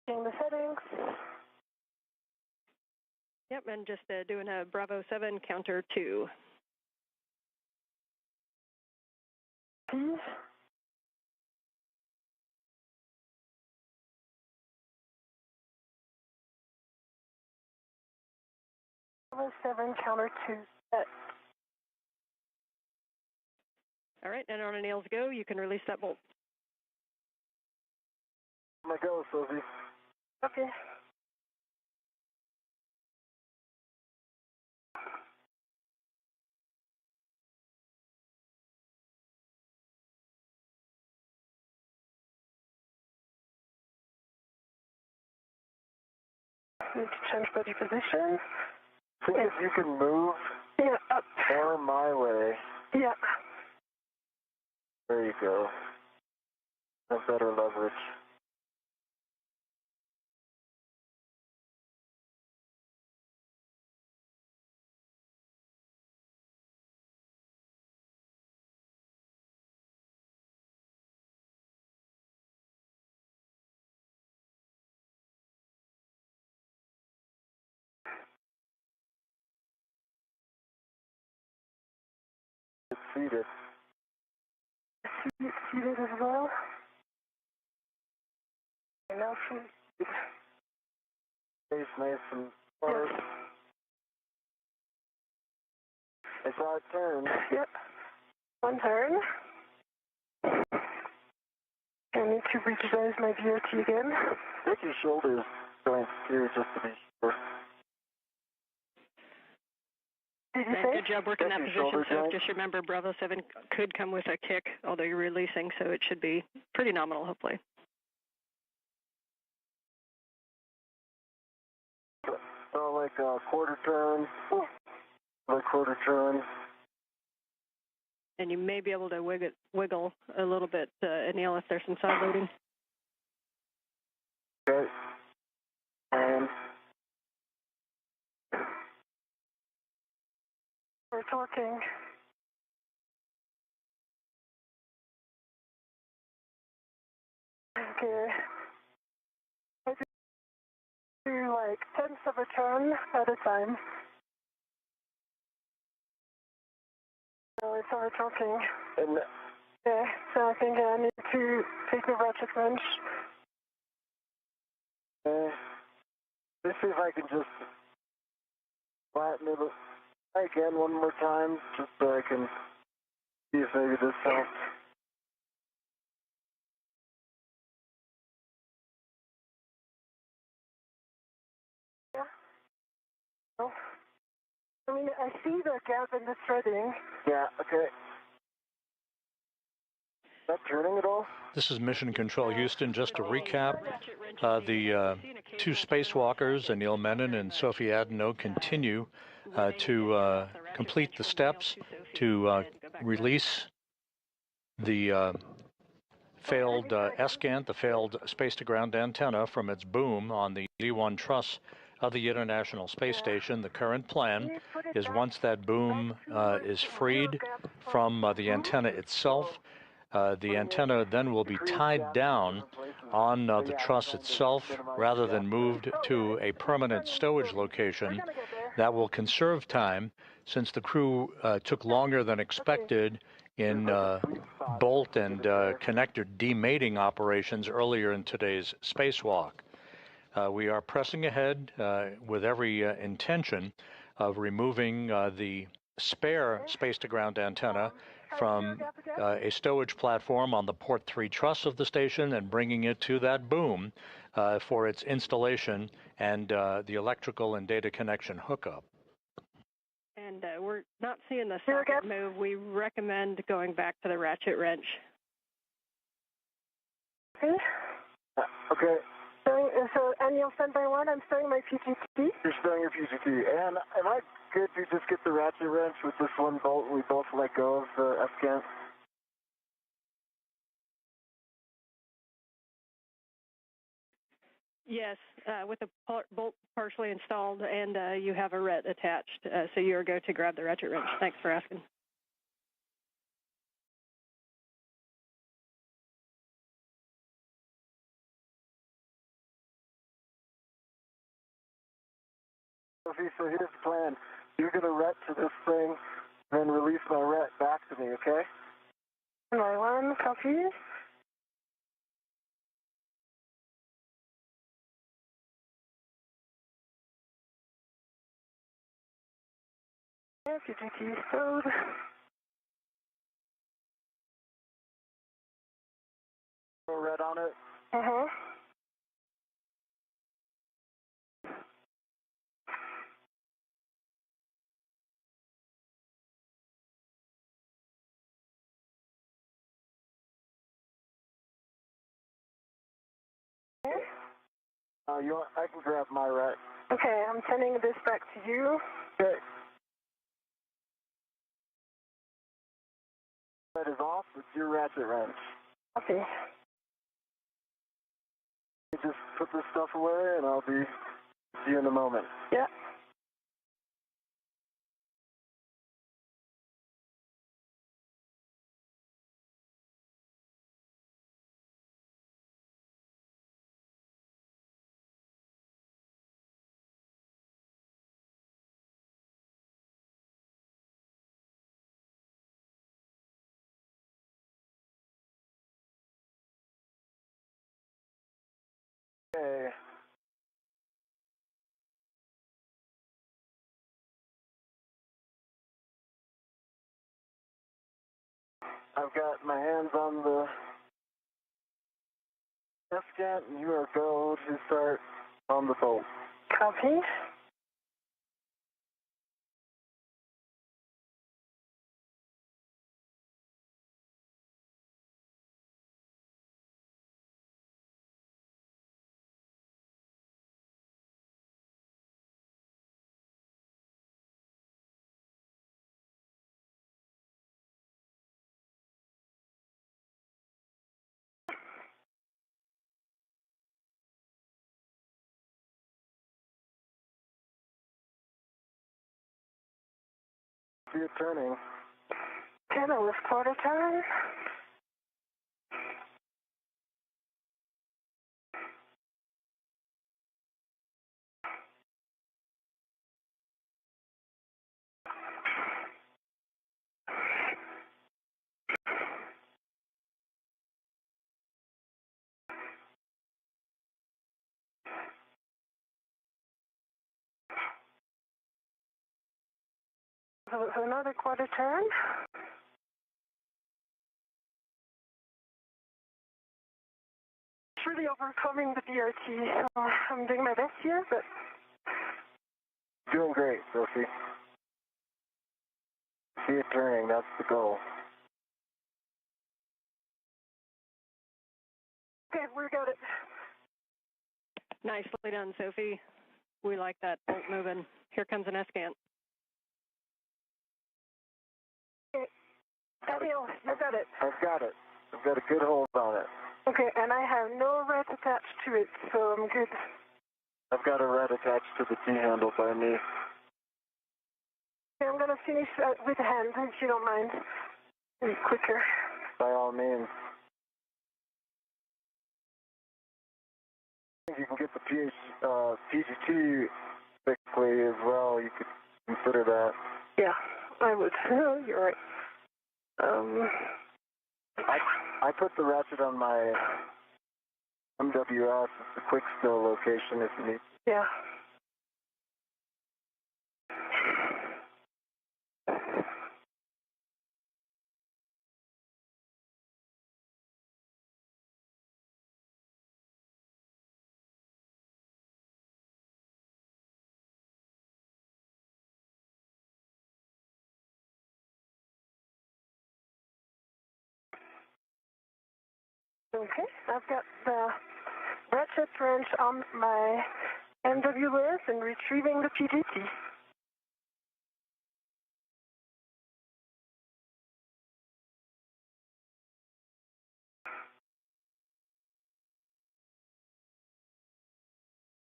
Checking the settings. Yep, and just doing a Bravo 7 counter 2. Please. Bravo 7 counter 2 set. All right, and on Anil's go, you can release that bolt. My go, Sophie. Okay. Need to change body position. See if you can move Yeah, up. more my way. Yeah. There you go. Have better leverage. It's seated. Seated as well. And now she's Face nice and hard. I saw it turn. Yep. One turn. I need to revise my VOT again. Take your shoulders joints too, just to be sure. Did you And say? good job working that Check your position, shoulder so joint. just remember Bravo 7 could come with a kick, although you're releasing, so it should be pretty nominal, hopefully. So like a quarter turn, like quarter turn. And you may be able to wiggle a little bit, Anil, if there's some side loading. Okay. And We're talking. Okay. I do like tenths of a turn at a time. So it's over talking. and Yeah, so I think I need to take the ratchet wrench. let's see if I can just flatten it again one more time, just so I can see if maybe this helps. Yeah. Oh. I mean, I see the gap in the threading. Yeah, okay. Is that turning at all? This is Mission Control Houston. Just to recap, the two spacewalkers, Anil Menon and Sophie Adenot, continue to complete the steps to release the failed ESCANT, the failed space-to-ground antenna, from its boom on the Z1 truss of the International Space Station. The current plan is, once that boom is freed from the antenna itself, the antenna then will be tied down on the truss itself rather than moved to a permanent stowage location. That will conserve time, since the crew took longer than expected in bolt and connector demating operations earlier in today's spacewalk. We are pressing ahead with every intention of removing the spare space-to-ground antenna from a stowage platform on the port 3 truss of the station and bringing it to that boom for its installation and the electrical and data connection hookup. And we're not seeing the socket move. We recommend going back to the ratchet wrench. Okay. Okay. So Anil standby 1, I'm starting my PGT. You're starting your PGT. And am I good to just get the ratchet wrench with this one bolt and we both let go of the F-scan? Yes, with the bolt partially installed and you have a ret attached, so you're go to grab the ratchet wrench. Thanks for asking. Sophie, so here's the plan. You're going to ret to this thing, then release my ret back to me, okay? My 1, copy. PGT stowed. Throw ret on it. Uh-huh. I can grab my ret. Okay, I'm sending this back to you. Okay. Ret is off. It's your ratchet wrench. Okay. You just put this stuff away and I'll be see you in a moment. Yeah. Okay. I've got my hands on the F-scan and you are go to start on the bolt. Copy. See it turning. Okay, that was quarter turn. So another quarter turn. It's really overcoming the DRT. So I'm doing my best here, but Doing great, Sophie. See it turning, that's the goal. okay, we got it. Nicely done, Sophie. We like that bolt moving. Here comes an S-scan. Okay. Anil, you got it. I've got it. I've got a good hold on it. Okay, and I have no ret attached to it, so I'm good. I've got a red attached to the T-handle by me. Okay, I'm going to finish with hand, if you don't mind. Be quicker. By all means. I think you can get the PGT quickly as well. You could consider that. Yeah, I would. You're right. I put the ratchet on my MWS. It's a quick still location if you need. Yeah. Okay, I've got the ratchet wrench on my MWS and retrieving the PGT.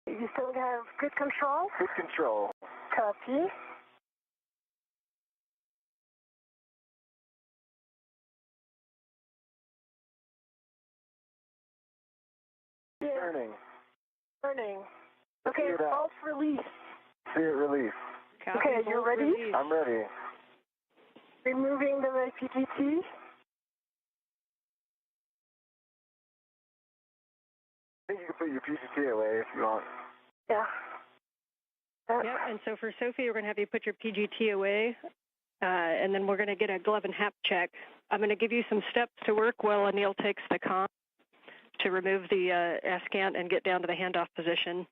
You still have good control? Good control. Copy. Yeah. Turning. Okay, false release. See it release. Copy, Okay, you ready? release. I'm ready. Removing the PGT. I think you can put your PGT away if you want. Yeah. Yep, and so for Sophie, we're going to have you put your PGT away, and then we're going to get a glove and hap check. I'm going to give you some steps to work while Anil takes the comm to remove the SCANT and get down to the handoff position.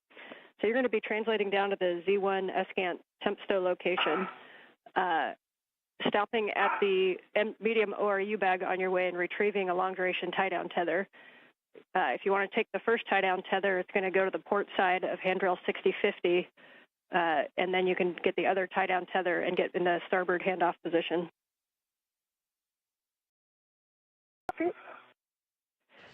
So you're going to be translating down to the Z1 SCANT temp stow location, stopping at the medium ORU bag on your way and retrieving a long-duration tie-down tether. If you want to take the first tie-down tether, it's going to go to the port side of handrail 6050, and then you can get the other tie-down tether and get in the starboard handoff position.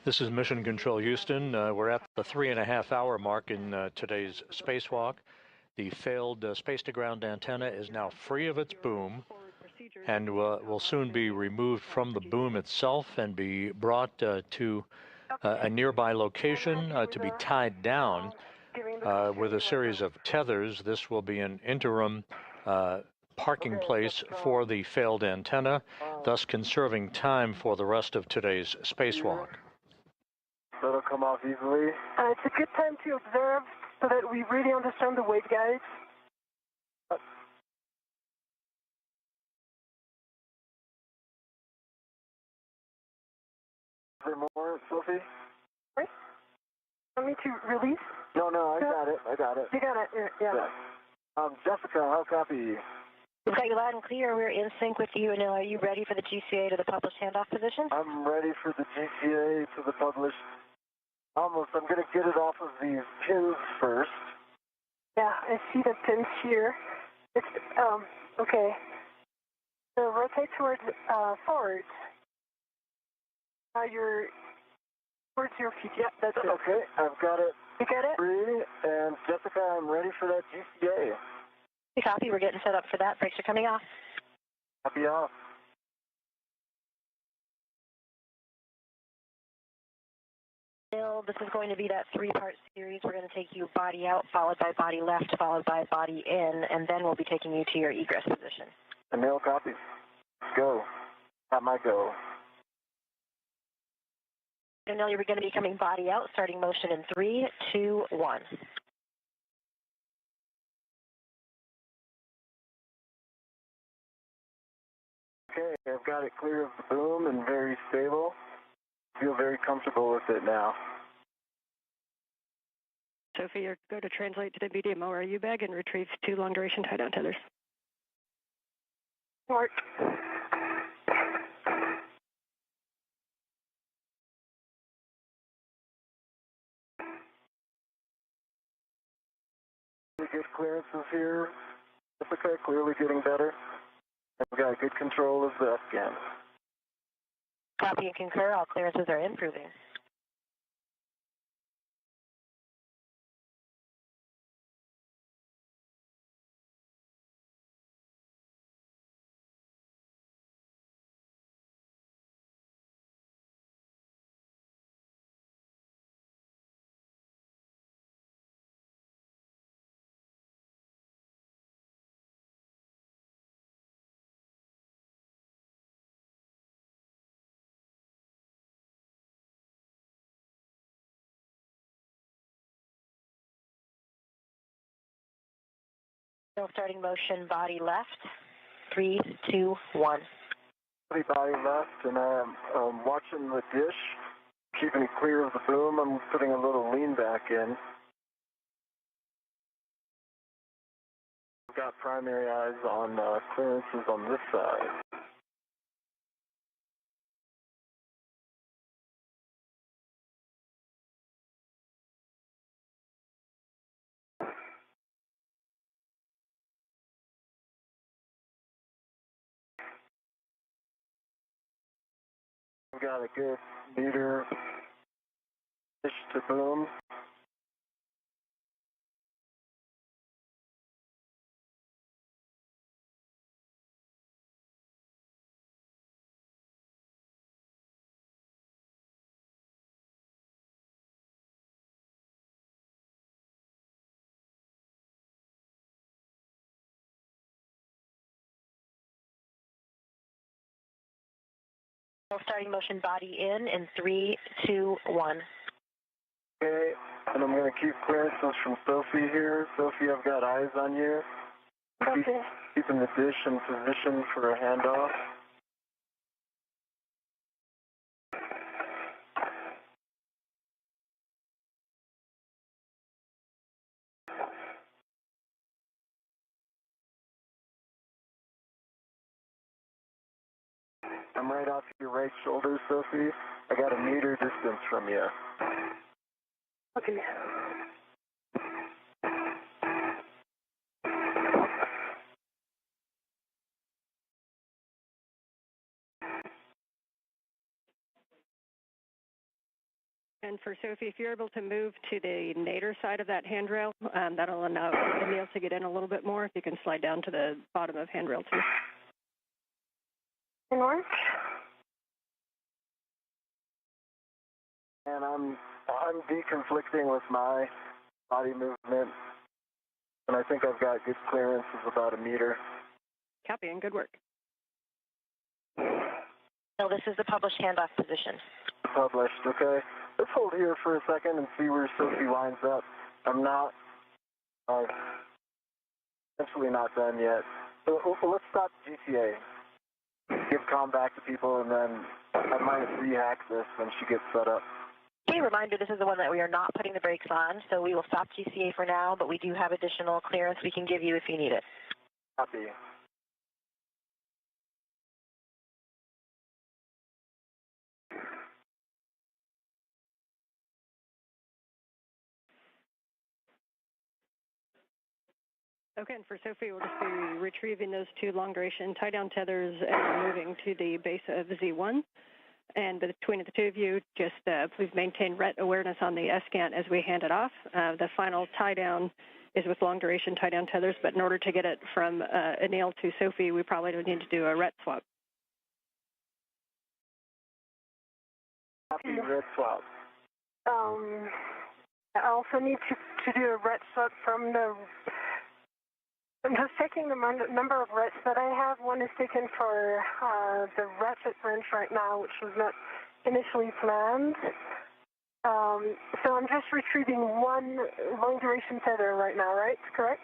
This is Mission Control Houston. We're at the 3.5-hour mark in today's spacewalk. The failed space-to-ground antenna is now free of its boom and will soon be removed from the boom itself and be brought to a nearby location to be tied down with a series of tethers. This will be an interim parking place for the failed antenna, thus conserving time for the rest of today's spacewalk. That'll come off easily. It's a good time to observe so that we really understand the waveguides. Is there more, Sophie? Right? Want me to release? No, I got it. You got it, yeah. Jessica, how copy you? We've got you loud and clear. We're in sync with you. Anil, are you ready for the GCA to the published handoff position? I'm ready for the GCA to the published. Almost. I'm going to get it off of these pins first. Yeah, I see the pins here. It's, okay. So rotate towards, forward. Now you're towards your feet. Yeah, that's it. Okay, I've got it. You got it? Free, and Jessica, I'm ready for that GCA. We copy. We're getting set up for that. Brakes are coming off. Copy off. This is going to be that 3-part series. We're going to take you body out, followed by body left, followed by body in, and then we'll be taking you to your egress position. Anil, copy. Let's go. At my go. Anil, you're going to be coming body out, starting motion in 3, 2, 1. Okay, I've got it clear of the boom and very stable. Feel very comfortable with it now. Sophie, you're going to translate to the medium ORU bag and retrieve 2 long-duration tie-down tethers. Mark. Good clearances here. Jessica, clearly getting better. I've got good control of the scan. Copy and concur. All clearances are improving. Still starting motion, body left. 3, 2, 1. Body left, and I'm watching the dish, keeping it clear of the boom. I'm putting a little lean back in. I've got primary eyes on clearances on this side. I've got a good meter, pitch to boom. Starting motion, body in 3, 2, 1. Okay, and I'm going to keep clearances from Sophie here. Sophie, I've got eyes on you. Okay. Keeping the dish in position for a handoff. I'm right off your right shoulder, Sophie. I got a meter distance from you. Okay. And for Sophie, if you're able to move to the nadir side of that handrail, that'll allow Anil to get in a little bit more. If you can slide down to the bottom of handrail 2. Can work. And I'm deconflicting with my body movement, and I think I've got good clearance of about a meter. Copy and good work. No, this is the published handoff position. Published, okay. Let's hold here for a second and see where Sophie lines up. I'm not, essentially not done yet. So let's stop GTA. Give comm back to people, and then I might rehack this when she gets set up. Okay, reminder, this is the one that we are not putting the brakes on, so we will stop GCA for now, but we do have additional clearance we can give you if you need it. Copy. Okay, and for Sophie, we'll just be retrieving those 2 long-duration tie-down tethers and moving to the base of Z1. And between the 2 of you, just please maintain RET awareness on the S-scan as we hand it off. The final tie-down is with long-duration tie-down tethers, but in order to get it from Anil to Sophie, we probably would need to do a RET swap. Copy, RET swap. I also need to do a RET swap from the... I'm just checking the number of RETs that I have. One is taken for the ratchet wrench right now, which was not initially planned. So I'm just retrieving 1 long-duration tether right now, right? Correct?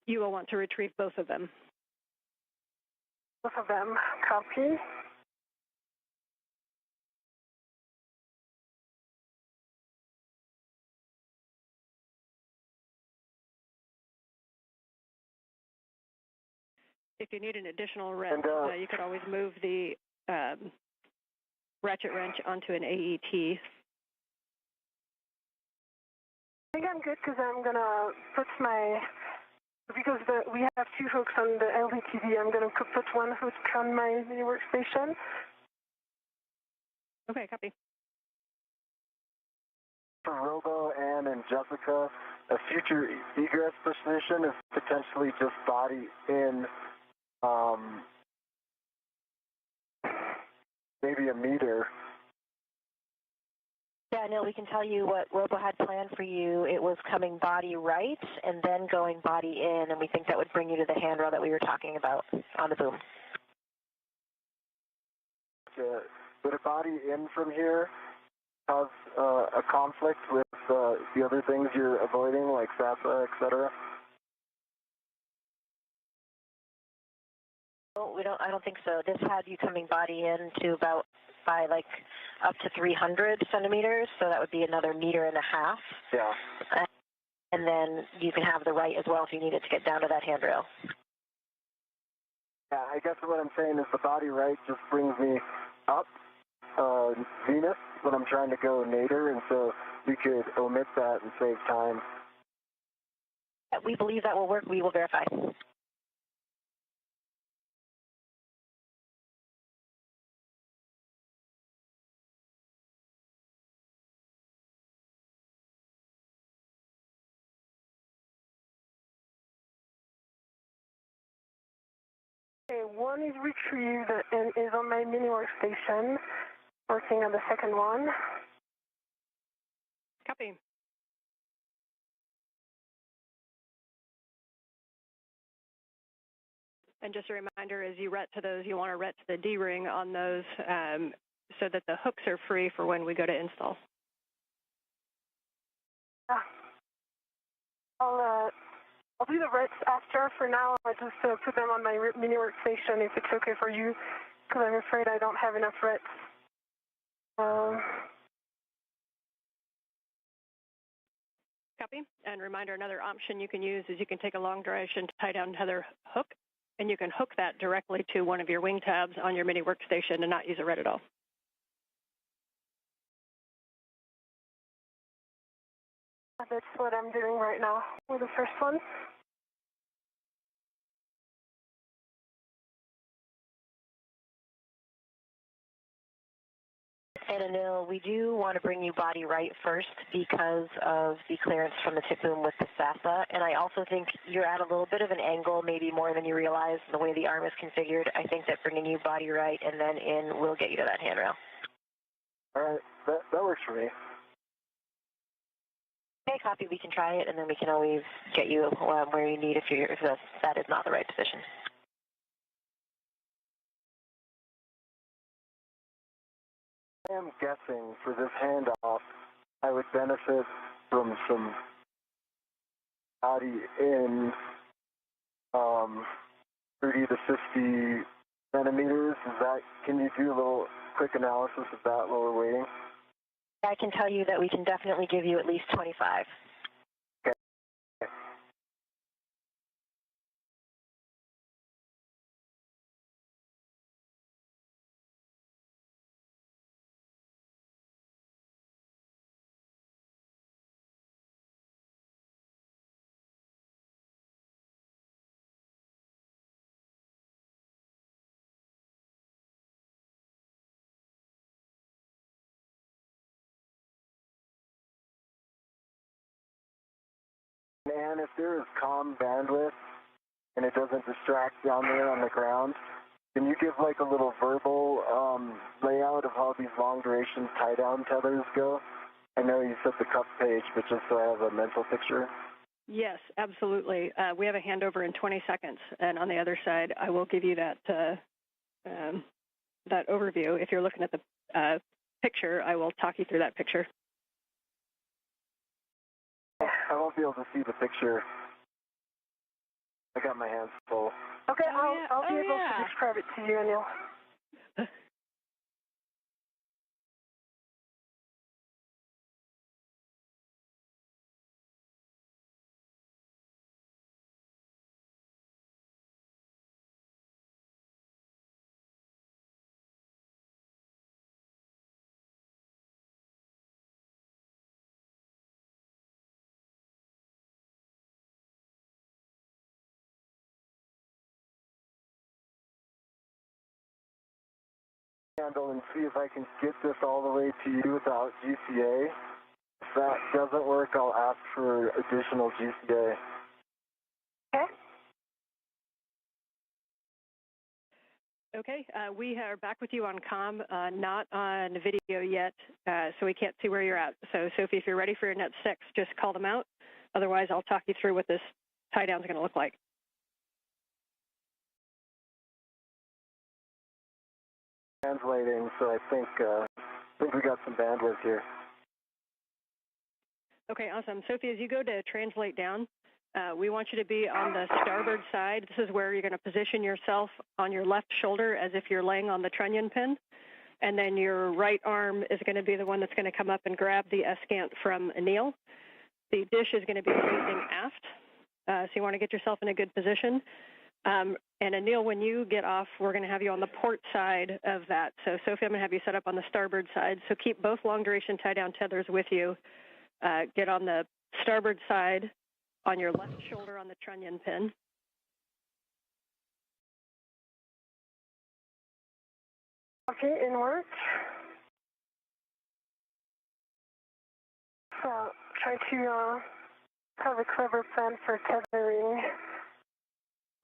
You will want to retrieve both of them. Both of them. Copy. If you need an additional wrench, you could always move the ratchet wrench onto an AET. I think I'm good because I'm going to put because we have 2 hooks on the LDTV, I'm going to put 1 hook on my mini workstation. Okay, copy. For Robo, Ann, and Jessica, a future egress position is potentially just body in maybe a meter. Yeah, Neil, we can tell you what Robo had planned for you. It was coming body right and then going body in, and we think that would bring you to the handrail that we were talking about on the boom. Would a body in from here cause a conflict with the other things you're avoiding, like SASA, etc.? No, I don't think so. This had you coming body in to about by like up to 300 centimeters, so that would be another 1.5 meters. Yeah. And then you can have the right as well if you need it to get down to that handrail. Yeah, I guess what I'm saying is the body right just brings me up zenith when I'm trying to go nadir, and so we could omit that and save time. We believe that will work. We will verify. Okay, one is retrieved and is on my mini workstation, working on the second one. Copy. And just a reminder, as you ret to those, you want to ret to the D-ring on those so that the hooks are free for when we go to install. I'll do the rets after. For now, I'll just put them on my mini workstation if it's okay for you, because I'm afraid I don't have enough rets. Copy. And reminder, another option you can use is you can take a long duration tie down tether hook, and you can hook that directly to one of your wing tabs on your mini workstation and not use a ret at all. That's what I'm doing right now with the first one. And Anil, we do want to bring you body right first because of the clearance from the tip boom with the SASA. And I also think you're at a little bit of an angle, maybe more than you realize, the way the arm is configured. I think that bringing you body right and then in will get you to that handrail. All right, that works for me. Okay, copy. We can try it, and then we can always get you where you need if that is not the right position. I am guessing for this handoff, I would benefit from some body in 30 to 50 centimeters. Can you do a little quick analysis of that while we're waiting? I can tell you that we can definitely give you at least 25. Okay. And if there is comm bandwidth and it doesn't distract down there on the ground, can you give like a little verbal layout of how these long duration tie down tethers go? I know you said the cup page, but just so I have a mental picture. Yes, absolutely. We have a handover in 20 seconds, and on the other side, I will give you that that overview. If you're looking at the picture, I will talk you through that picture. I won't be able to see the picture. I got my hands full. Okay, I'll be able to describe it to you, Anil. Handle and see if I can get this all the way to you without GCA. If that doesn't work, I'll ask for additional GCA. Okay. Okay, we are back with you on comm, not on video yet, so we can't see where you're at. So, Sophie, if you're ready for your Net 6, just call them out. Otherwise, I'll talk you through what this tie down is going to look like. Translating, so I think we got some bandwidth here. Okay, awesome. Sophie, as you go to translate down, we want you to be on the starboard side. This is where you're going to position yourself on your left shoulder as if you're laying on the trunnion pin. And then your right arm is going to be the one that's going to come up and grab the escant from Anil. The dish is going to be facing aft, so you want to get yourself in a good position. And Anil, when you get off, we're going to have you on the port side of that. So Sophie, I'm going to have you set up on the starboard side. So keep both long duration tie down tethers with you. Get on the starboard side on your left shoulder on the trunnion pin. Okay, in work. So try to have a clever plan for tethering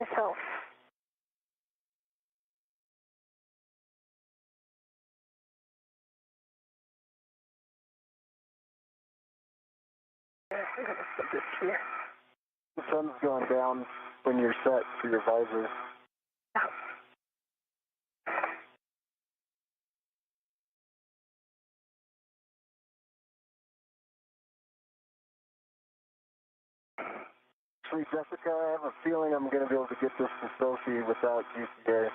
myself. I'm going to put this here. The sun's going down when you're set for your visor. Yeah. Sweet Jessica, I have a feeling I'm going to be able to get this to Sophie without GCA.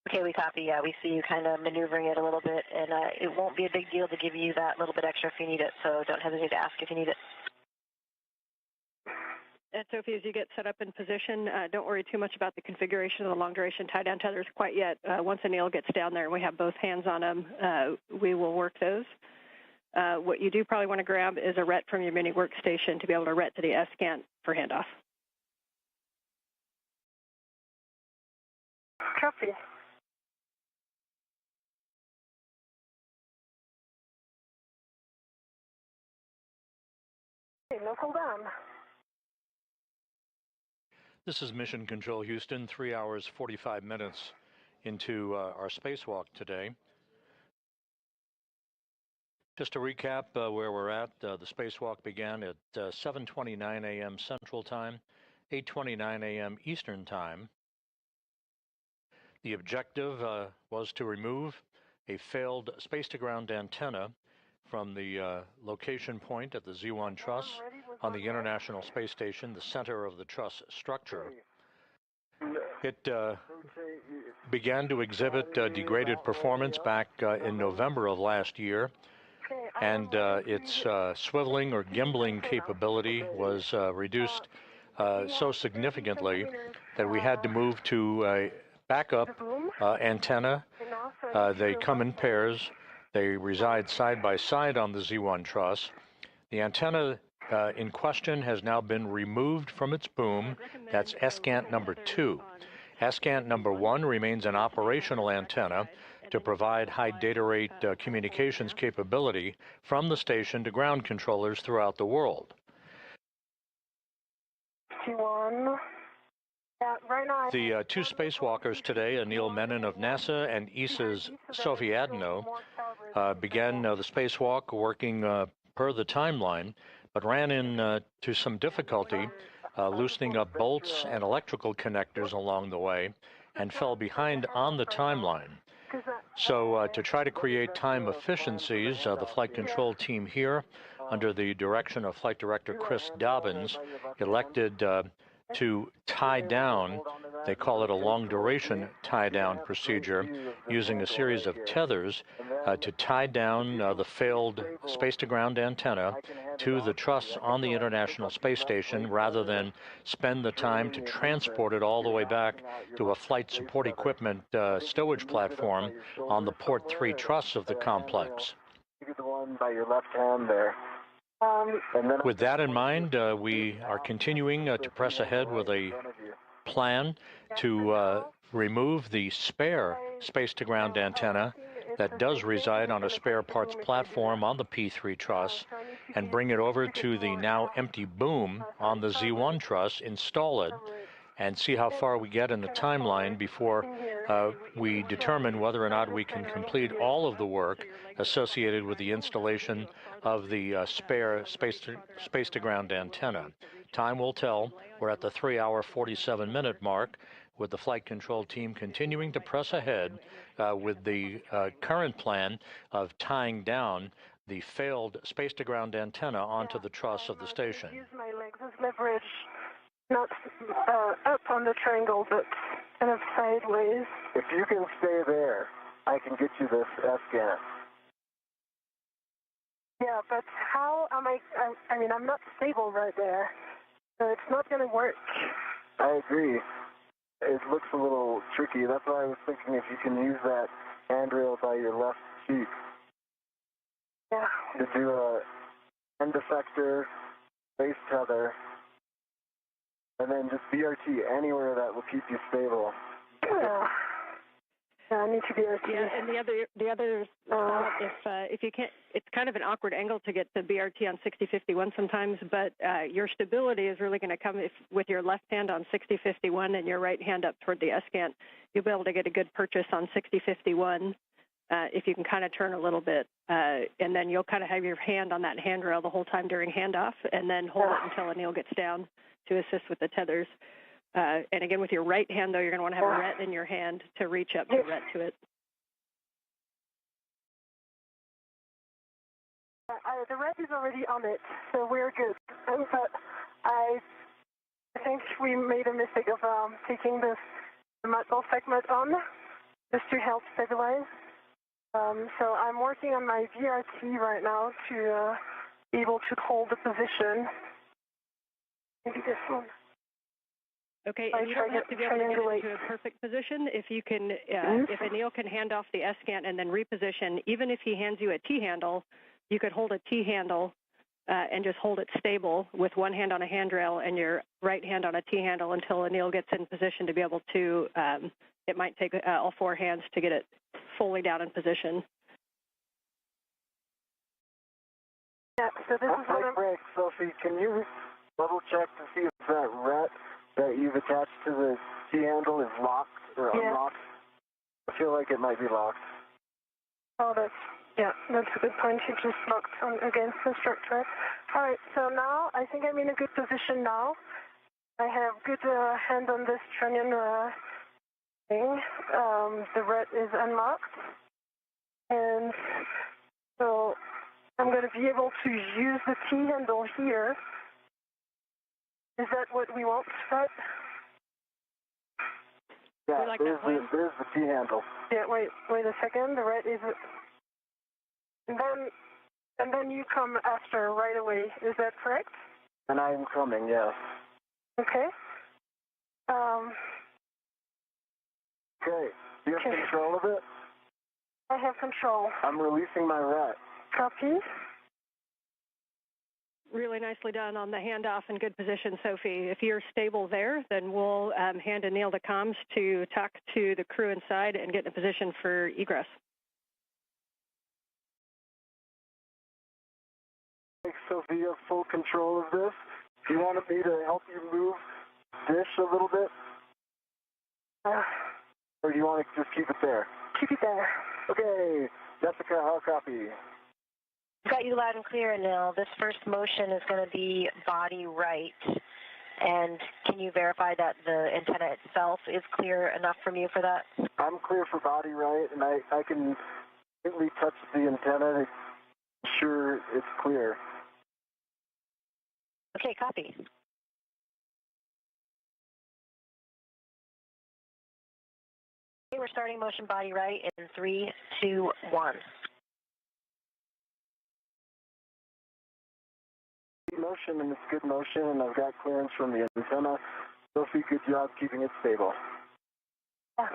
Okay, we copy. Yeah, we see you kind of maneuvering it a little bit, and it won't be a big deal to give you that little bit extra if you need it, so don't hesitate to ask if you need it. And Sophie, as you get set up in position, don't worry too much about the configuration of the long-duration tie-down tethers quite yet. Once Anil gets down there and we have both hands on them, we will work those. What you do probably want to grab is a RET from your mini workstation to be able to RET to the S-scan for handoff. Copy. Okay, no hold on. This is Mission Control Houston, 3 hours, 45 minutes into our spacewalk today. Just to recap where we're at, the spacewalk began at 7:29 a.m. Central Time, 8:29 a.m. Eastern Time. The objective was to remove a failed space-to-ground antenna from the location point at the Z1 truss on the International Space Station, the center of the truss structure. It began to exhibit degraded performance back in November of last year, and its swiveling or gimbling capability was reduced so significantly that we had to move to a backup antenna. They come in pairs. They reside side by side on the Z1 truss. The antenna in question has now been removed from its boom. That's S-Gant number 2. S-Gant number 1 remains an operational antenna to provide high data rate communications capability from the station to ground controllers throughout the world. The two spacewalkers today, Anil Menon of NASA and ESA's Sophie Adenot, began the spacewalk working per the timeline, but ran into some difficulty loosening up bolts and electrical connectors along the way and fell behind on the timeline. So to try to create time efficiencies, the flight control team here, under the direction of Flight Director Chris Dobbins, elected to tie down, they call it a long-duration tie-down procedure, using a series of tethers to tie down the failed space-to-ground antenna to the truss on the International Space Station rather than spend the time to transport it all the way back to a flight support equipment stowage platform on the Port 3 truss of the complex. The one by your left hand there. With that in mind, we are continuing to press ahead with a plan to remove the spare space-to-ground antenna that does reside on a spare parts platform on the P3 truss and bring it over to the now empty boom on the Z1 truss, install it, and see how far we get in the timeline before we determine whether or not we can complete all of the work associated with the installation of the spare space-to-ground antenna. Time will tell. We're at the 3-hour, 47-minute mark, with the flight control team continuing to press ahead with the current plan of tying down the failed space-to-ground antenna onto the truss of the station. Use my legs as leverage, not up on the triangle, but kind of sideways. If you can stay there, I can get you this S-Scan. Yeah, but how am I mean, I'm not stable right there, so it's not going to work. I agree. It looks a little tricky. That's why I was thinking if you can use that handrail by your left cheek. Yeah. To do a end effector, base tether, and then just BRT anywhere that will keep you stable. Yeah. I need to BRT. Yeah, and the other if you can't, it's kind of an awkward angle to get the BRT on 6051 sometimes, but your stability is really going to come with your left hand on 6051 and your right hand up toward the S-Scan. You'll be able to get a good purchase on 6051 if you can kind of turn a little bit, and then you'll kind of have your hand on that handrail the whole time during handoff, and then hold it until Anil gets down to assist with the tethers. And again, with your right hand, though, you're going to want to have a ret in your hand to reach up to ret to it. The ret is already on it, so we're good. But I think we made a mistake of taking the metal segment on just to help stabilize. So I'm working on my VRT right now to be able to hold the position. Maybe this one. Okay, and you don't have to be able to get into a perfect position. If you can, if Anil can hand off the S-scan and then reposition, even if he hands you a T-handle, you could hold a T-handle and just hold it stable with one hand on a handrail and your right hand on a T-handle until Anil gets in position to be able to, it might take all four hands to get it fully down in position. Yeah, so this is what I'm... Break, Sophie, can you double check to see if that ret that you've attached to the T-handle is locked or unlocked? I feel like it might be locked. Oh, that's a good point. It just locked on against the structure. All right, so now I think I'm in a good position now. I have good hand on this trunnion thing. The ret is unlocked. And so I'm going to be able to use the T-handle here. Is that what we want, right? Yeah, there's the T-handle. Yeah, wait a second. The ret is... And then you come after right away. Is that correct? And I am coming, yes. Okay. Okay. Do you have control of it? I have control. I'm releasing my ret. Copy. Really nicely done on the handoff and good position, Sophie. If you're stable there, then we'll hand Anil the comms to talk to the crew inside and get in a position for egress. Sophie, you have full control of this. Do you want me to help you move this a little bit? Or do you want to just keep it there? Keep it there. Okay. Jessica, how copy? Got you loud and clear, Anil. This first motion is going to be body right. And can you verify that the antenna itself is clear enough from you for that? I'm clear for body right, and I can gently touch the antenna to ensure it's clear. Okay, copy. Okay, we're starting motion body right in 3, 2, 1. Motion, and it's good motion, and I've got clearance from the antenna. Sophie, good job keeping it stable. Yeah.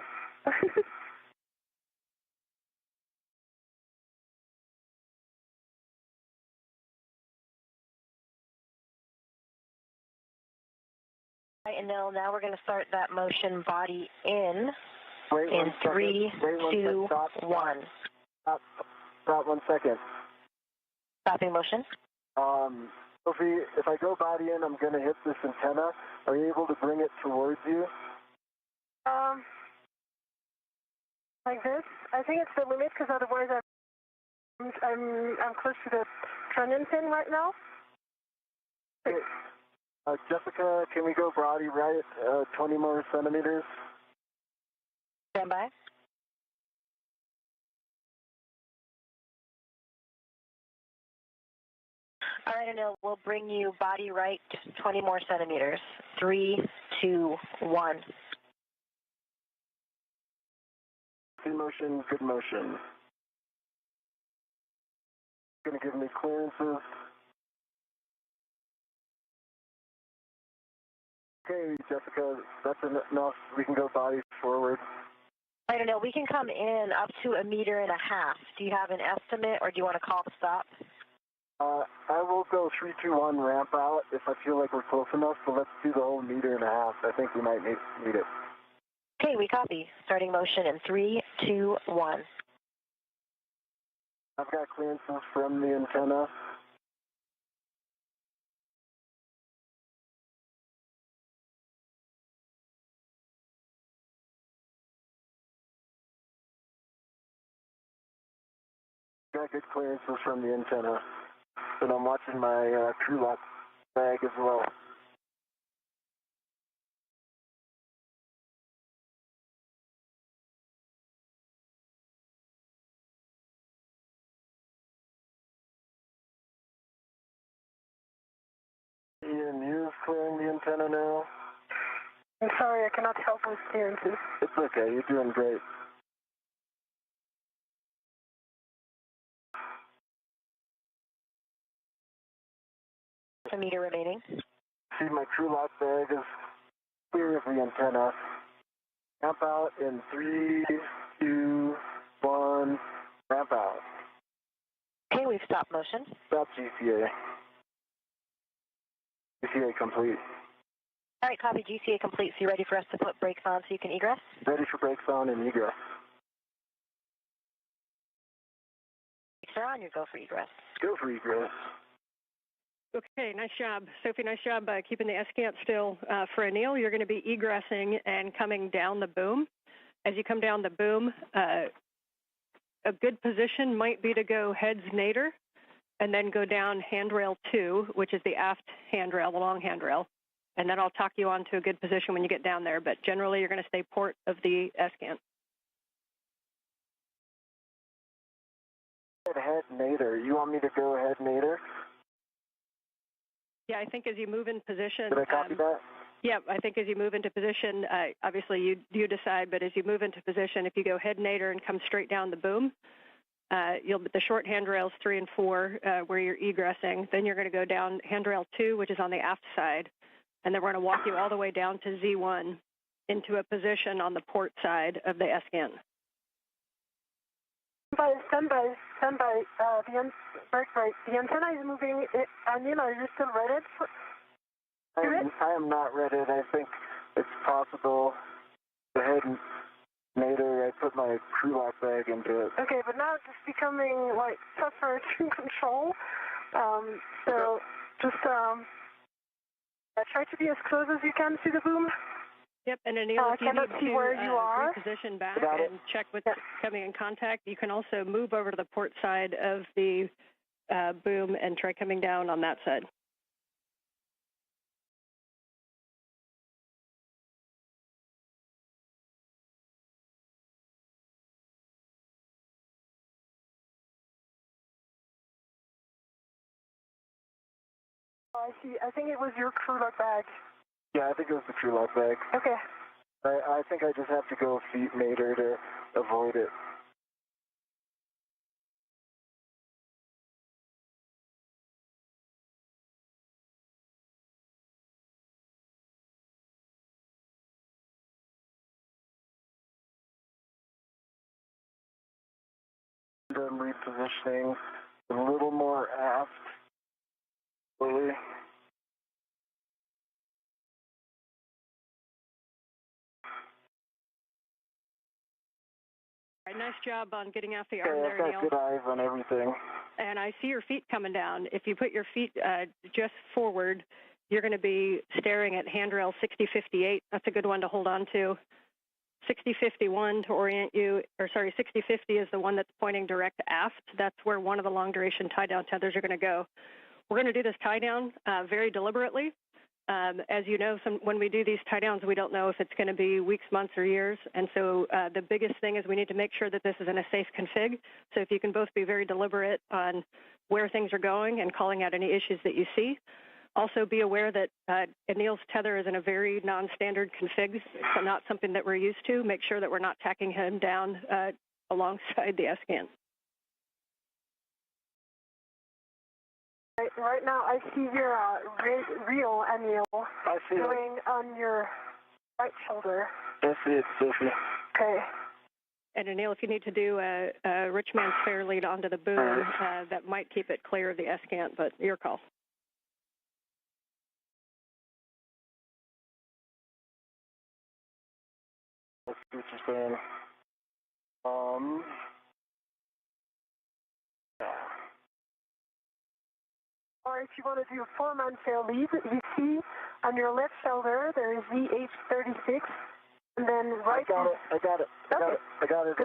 Right, and now we're going to start that motion body in. Wait in 3, 2, 1. Stop 1 second. Stopping motion. Sophie, if I go body in, I'm going to hit this antenna. Are you able to bring it towards you? Like this? I think it's the limit because otherwise I'm close to the trunnion pin right now. Okay. Jessica, can we go body right 20 more centimeters? Stand by. All right, Anil, we'll bring you body right 20 more centimeters. 3, 2, 1. Good motion, good motion. Going to give me clearances. Okay, Jessica, that's enough. We can go body forward. I don't know. We can come in up to 1.5 meters. Do you have an estimate, or do you want to call the stop? I will go 3, 2, 1 ramp out if I feel like we're close enough, but let's do the whole 1.5 meters. I think we might need it. Okay, we copy. Starting motion in 3, 2, 1. I've got clearances from the antenna. got good clearances from the antenna, and I'm watching my crew lock bag as well. Ian, you clearing the antenna now? I'm sorry, I cannot help with clearances. It's okay, you're doing great. A meter remaining. See, my crew lock bag is clear of the antenna. Ramp out in 3, 2, 1, ramp out. Okay, we've stopped motion. Stop GCA. GCA complete. All right, copy, GCA complete. So you ready for us to put brakes on so you can egress? Ready for brakes on and egress. Brakes are on, you go for egress. Go for egress. Okay, nice job. Sophie, nice job keeping the S-cant still. For Anil, you're going to be egressing and coming down the boom. As you come down the boom, a good position might be to go heads nadir and then go down handrail 2, which is the aft handrail, the long handrail. And then I'll talk you on to a good position when you get down there. But generally, you're going to stay port of the S-cant. Head nadir. You want me to go head nadir? Yeah, I think as you move in position. Did I copy that? Yeah, I think as you move into position, obviously you decide, but as you move into position, if you go head nadir and come straight down the boom, the short handrails 3 and 4 where you're egressing, then you're going to go down handrail 2, which is on the aft side, and then we're going to walk you all the way down to Z1 into a position on the port side of the S-cant. Stand by. The antenna is moving. Anil, are you still ready? I am not ready. I think it's possible to head nadir. I put my crew lock bag into it. Okay, but now it's just becoming like tougher to control. So just try to be as close as you can to the boom. Yep, and Anil, if you need to reposition back and check what's coming in contact, you can also move over to the port side of the boom and try coming down on that side. I see. I think it was your crew lock bag. Yeah, I think it was the crew lock bag. Okay. I think I just have to go feet nadir to avoid it. I'm repositioning a little more aft. Slowly. All right, nice job on getting off the arm there, I've Neil. got good eyes on everything. And I see your feet coming down. If you put your feet just forward, you're going to be staring at handrail 6058. That's a good one to hold on to. 6051 to orient you, or sorry, 6050 is the one that's pointing direct aft. That's where one of the long-duration tie-down tethers are going to go. We're going to do this tie-down very deliberately. As you know, when we do these tie-downs, we don't know if it's going to be weeks, months, or years. And so the biggest thing is we need to make sure that this is in a safe config. So if you can both be very deliberate on where things are going and calling out any issues that you see. Also be aware that Anil's tether is in a very non-standard config, so not something that we're used to. Make sure that we're not tacking him down alongside the S-cant. Right now, I see your real Anil going on your right shoulder. That's it, Sophie. Okay. And Anil, if you need to do a rich man's fair lead onto the boom, that might keep it clear of the S-cant, but your call. Let's see what you're saying. Or if you want to do a 4-man fair lead, you see on your left shoulder there is VH36, and then right. I got it. I got it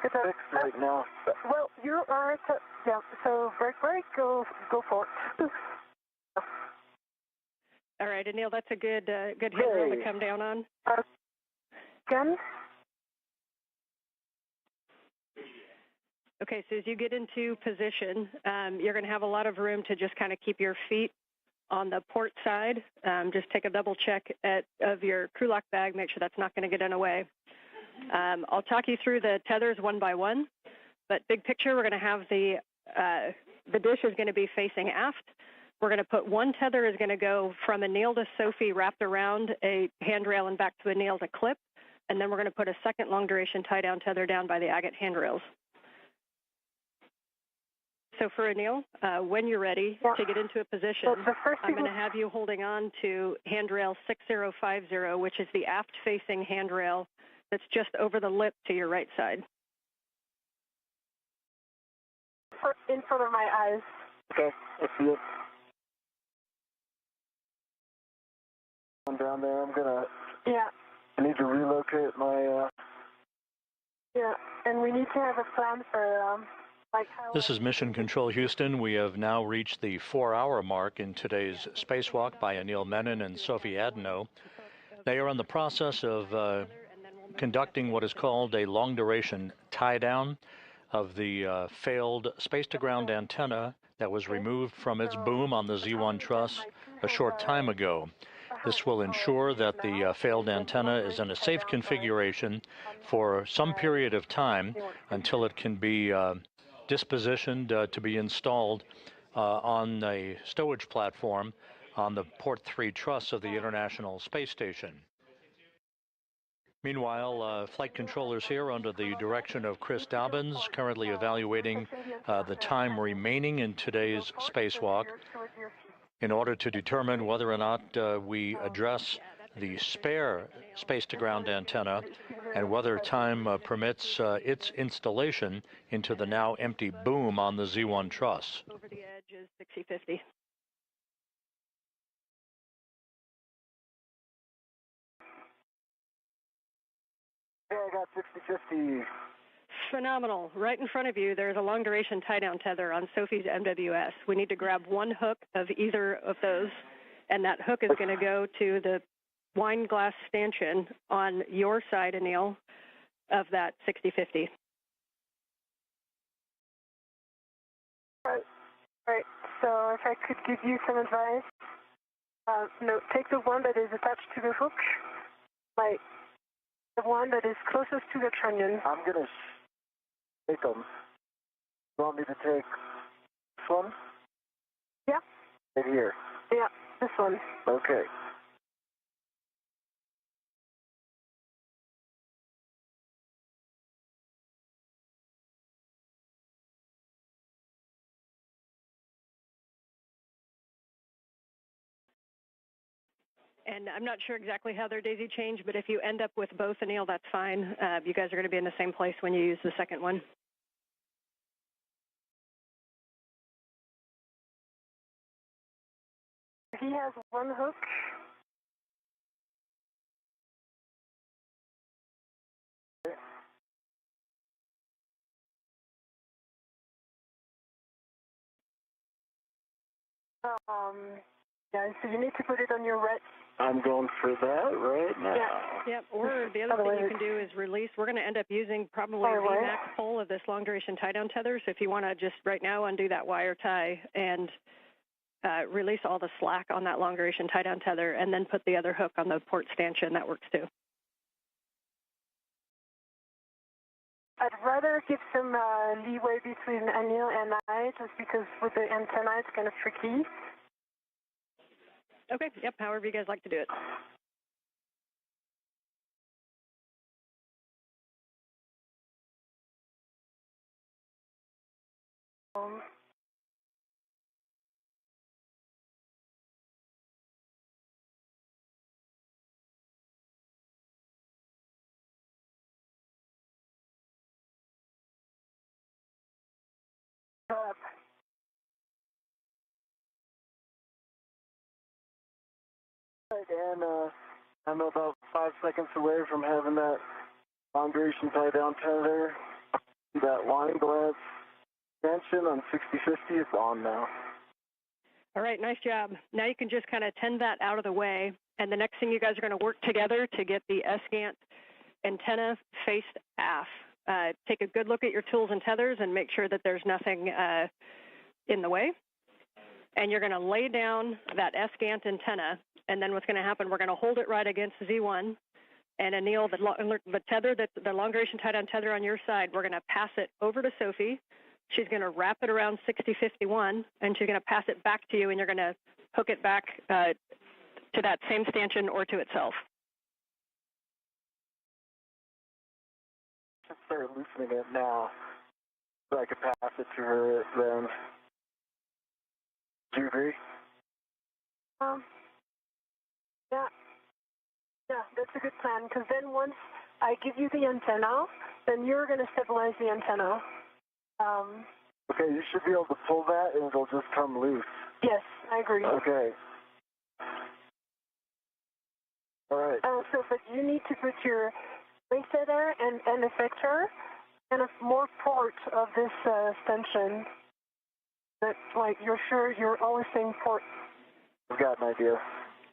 fixed right now. Well, you are Yeah, so brake, go for it. All right, Anil, that's a good handrail to come down on. Again? Okay, so as you get into position, you're going to have a lot of room to just kind of keep your feet on the port side. Just take a double check of your crew lock bag, make sure that's not going to get in the way. I'll talk you through the tethers one by one, but big picture, we're going to have the dish is going to be facing aft. We're going to put one tether is going to go from Anil to Sophie wrapped around a handrail and back to Anil to clip, and then we're going to put a second long-duration tie-down tether down by the agate handrails. So for Anil, when you're ready to get into a position, I'm going to have you holding on to handrail 6050, which is the aft-facing handrail that's just over the lip to your right side. In front of my eyes. Okay, I see it. I'm down there. I'm gonna. Yeah. I need to relocate my. Yeah, and we need to have a plan for like how. This is Mission Control Houston. We have now reached the 4-hour mark in today's spacewalk by Anil Menon and Sophie Adenot. They are in the process of conducting what is called a long-duration tie-down of the failed space-to-ground antenna that was removed from its boom on the Z1 truss a short time ago. This will ensure that the failed antenna is in a safe configuration for some period of time until it can be dispositioned to be installed on a stowage platform on the Port 3 truss of the International Space Station. Meanwhile, flight controllers here under the direction of Chris Dobbins, currently evaluating the time remaining in today's spacewalk in order to determine whether or not we address the spare space-to-ground antenna and whether time permits its installation into the now empty boom on the Z1 truss. Over the edge is 6050. Yeah, I got 6050. Phenomenal. Right in front of you, there's a long-duration tie-down tether on Sophie's MWS. We need to grab one hook of either of those, and that hook is going to go to the wine glass stanchion on your side, Anil, of that 6050. Right. So if I could give you some advice, no, take the one that is attached to the hook, like the one that is closest to the trunnion. I'm gonna take them. You want me to take this one? Yeah. Right here. Yeah, this one. Okay. And I'm not sure exactly how their daisy changed, but if you end up with both, Anil, that's fine. You guys are going to be in the same place when you use the second one. He has one hook. Yeah, so you need to put it on your right. I'm going for that right now. Yeah. Yep. Or the other thing you can do is release. We're going to end up using probably a VMAX pull of this long-duration tie-down tether. So if you want to just right now undo that wire tie and release all the slack on that long-duration tie-down tether, and then put the other hook on the port stanchion, that works too. I'd rather give some leeway between Anil and I, just because with the antenna it's kind of tricky. Okay, yep, however you guys like to do it. And I'm about 5 seconds away from having that long duration tie down tether, that wine glass Expansion on 6050 is on now. All right, nice job. Now you can just kind of tend that out of the way, and the next thing you guys are going to work together to get the SGANT antenna faced aft. Take a good look at your tools and tethers and make sure that there's nothing in the way. And you're going to lay down that SGANT antenna, and then what's going to happen, we're going to hold it right against Z1. And Anil, the tether, the long-duration tie-down tether on your side, we're going to pass it over to Sophie. She's going to wrap it around 6051, and she's going to pass it back to you, and you're going to hook it back to that same stanchion or to itself. Just start loosening it now so I could pass it to her then. Do you agree? Yeah, that's a good plan, because then once I give you the antenna, then you're going to stabilize the antenna. Okay, you should be able to pull that and it'll just come loose. Yes, I agree. Okay. All right. So, but you need to put your resetter and effector and more port of this stanchion. That, like, you're sure you're always saying port. I've got an idea.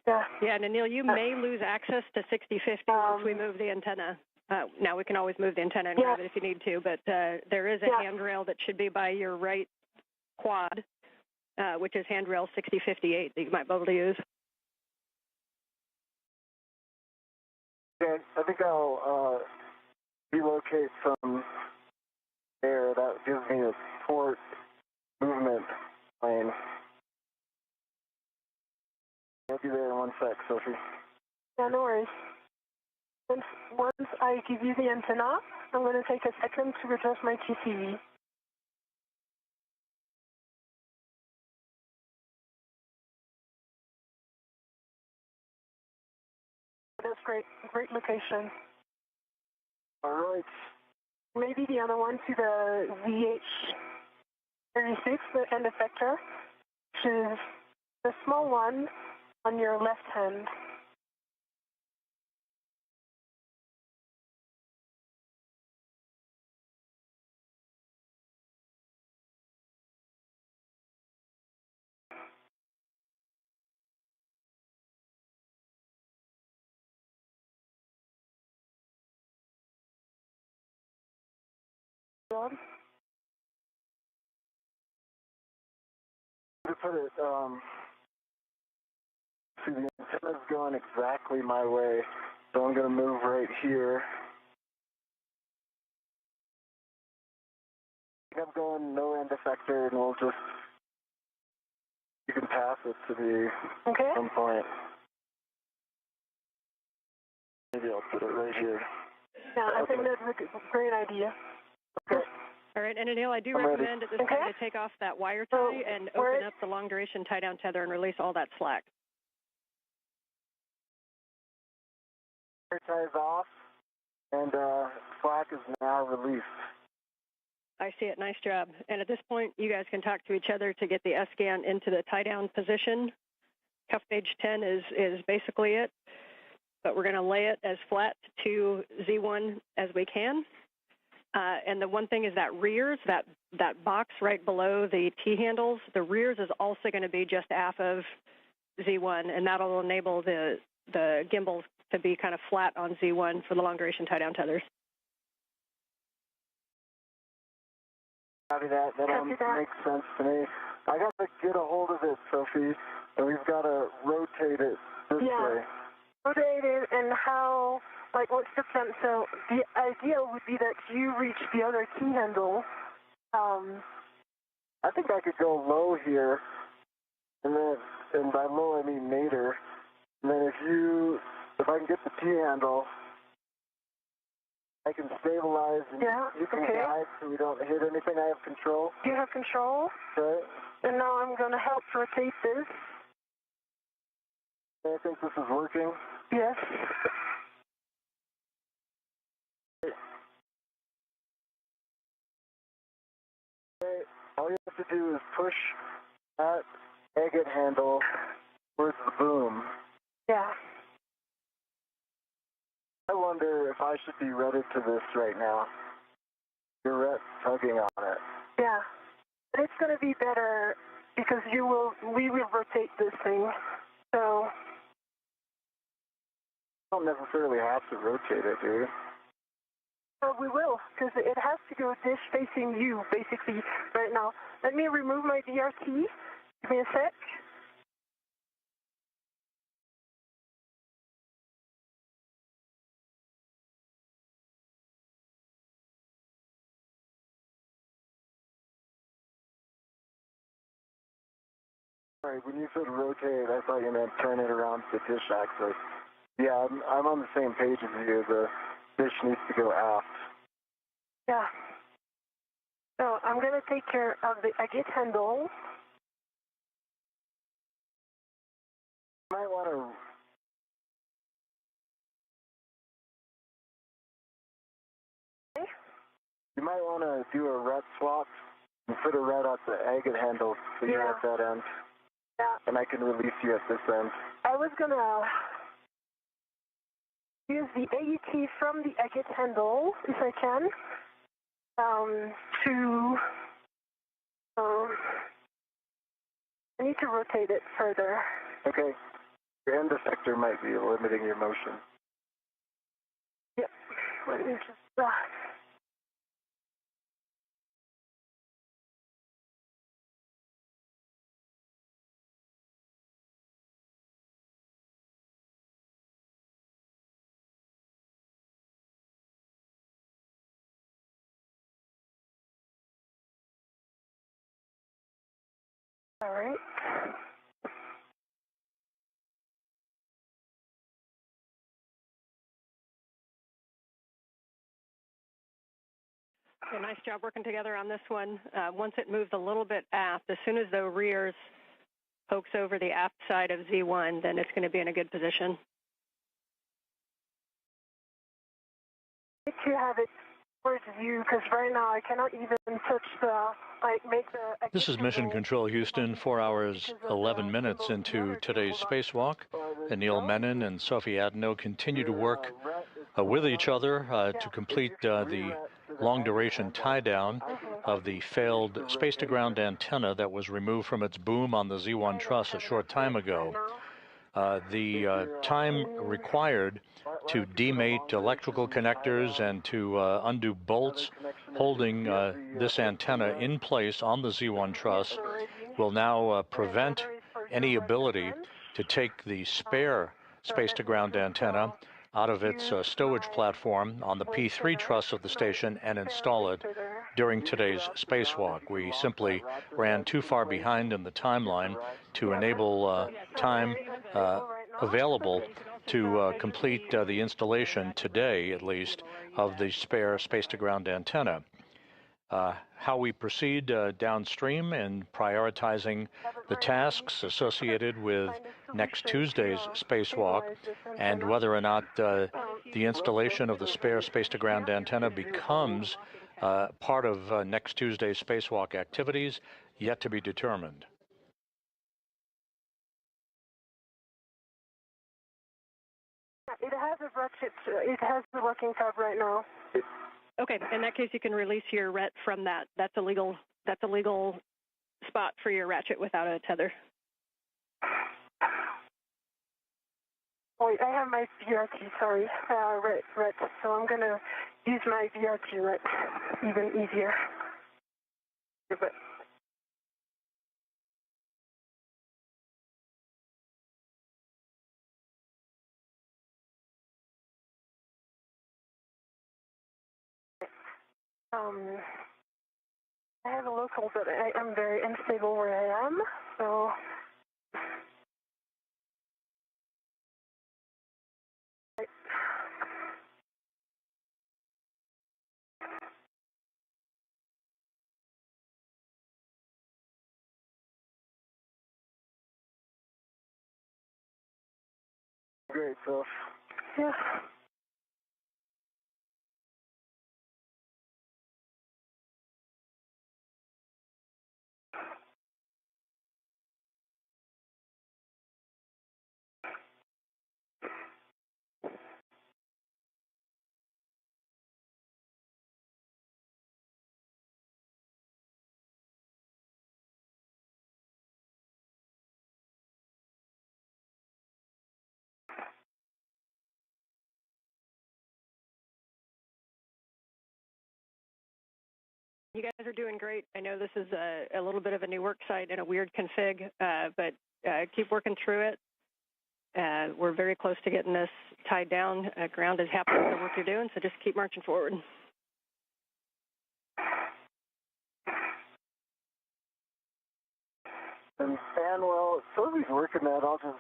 Yeah. Yeah, and Anil, you may lose access to 6050 once we move the antenna. Now, we can always move the antenna and grab it if you need to, but there is a handrail that should be by your right quad, which is handrail 6058 that you might be able to use. Okay, I think I'll relocate some air. That gives me a port movement plane. I'll be there in 1 sec, Sophie. Yeah, no worries. Once I give you the antenna, I'm going to take a second to adjust my TCV. That's great. Great location. All right. Maybe the other one to the VH36, the end effector, which is the small one on your left hand. To put it, see, the antenna's going exactly my way, so I'm going to move right here. I'm going no end effector, and we'll just, you can pass it to the some point. Maybe I'll put it right here. Yeah, I think that's a great idea. Okay. All right, and Anil, I do recommend at this time to take off that wire tie and open up the long-duration tie-down tether and release all that slack. Wire tie is off, and slack is now released. I see it. Nice job. And at this point, you guys can talk to each other to get the S-scan into the tie-down position. Cuff page 10 is basically it, but we're going to lay it as flat to Z1 as we can. And the one thing is that rears, that box right below the T-handles, the rears is also going to be just aft of Z1, and that'll enable the gimbals to be kind of flat on Z1 for the long-duration tie-down tethers. Copy that. That makes sense to me. I got to get a hold of it, Sophie, and we've got to rotate it this way. Rotate it, and how, like, what's the plan? So the idea would be that you reach the other key handle. I think I could go low here, and by low I mean nadir. And then if I can get the T handle, I can stabilize and you can guide so we don't hit anything. I have control. You have control. Okay. And now I'm going to help rotate this. I think this is working. Yes. Okay. All you have to do is push that agate handle towards the boom. Yeah. I wonder if I should be wedded to this right now. You're tugging on it. Yeah. it's going to be better because we will rotate this thing. So don't necessarily have to rotate it, do you? we will, because it has to go dish facing you, basically, right now. Let me remove my VRT. Give me a sec. Sorry, when you said rotate, I thought you meant turn it around to dish axis. Yeah, I'm on the same page as you. The dish needs to go aft. Yeah. So I'm going to take care of the agate handle. You might want to... Okay. You might want to do a ret swap and put a ret at the agate handle so you're at that end. Yeah. And I can release you at this end. I was going to use the AET from the agate handle, if I can, I need to rotate it further. Okay. Your end effector might be limiting your motion. Yep. Let me just... All right. Okay, nice job working together on this one. Once it moves a little bit aft, as soon as the rears pokes over the aft side of Z1, then it's going to be in a good position. I need to have it towards you because right now I cannot even touch This is Mission Control Houston, 4 hours, 11 minutes into today's spacewalk. Anil, Menon, and Sophie Adenot continue to work with each other to complete the long-duration tie-down of the failed space-to-ground antenna that was removed from its boom on the Z1 truss a short time ago. The time required to demate electrical connectors and to undo bolts holding this antenna in place on the Z1 truss will now prevent any ability to take the spare space-to-ground antenna out of its stowage platform on the P3 truss of the station and install it during today's spacewalk. We simply ran too far behind in the timeline to enable time available to complete the installation today, at least, of the spare space-to-ground antenna. How we proceed downstream in prioritizing the tasks associated with next Tuesday's spacewalk and whether or not the installation of the spare space-to-ground antenna becomes part of next Tuesday's spacewalk activities, yet to be determined. It has a ratchet. It has the working tab right now. Okay, in that case, you can release your ret from that. That's a legal spot for your ratchet without a tether. Oh, I have my VRT, sorry, ret. So I'm going to use my VRT ret, even easier. But I have a local, but I'm very unstable where I am, so... Great, so... Yeah. You guys are doing great. I know this is a little bit of a new work site and a weird config, but keep working through it. We're very close to getting this tied down. Ground is happy with the work you're doing, so just keep marching forward. And well, Sophie's working that. I'll just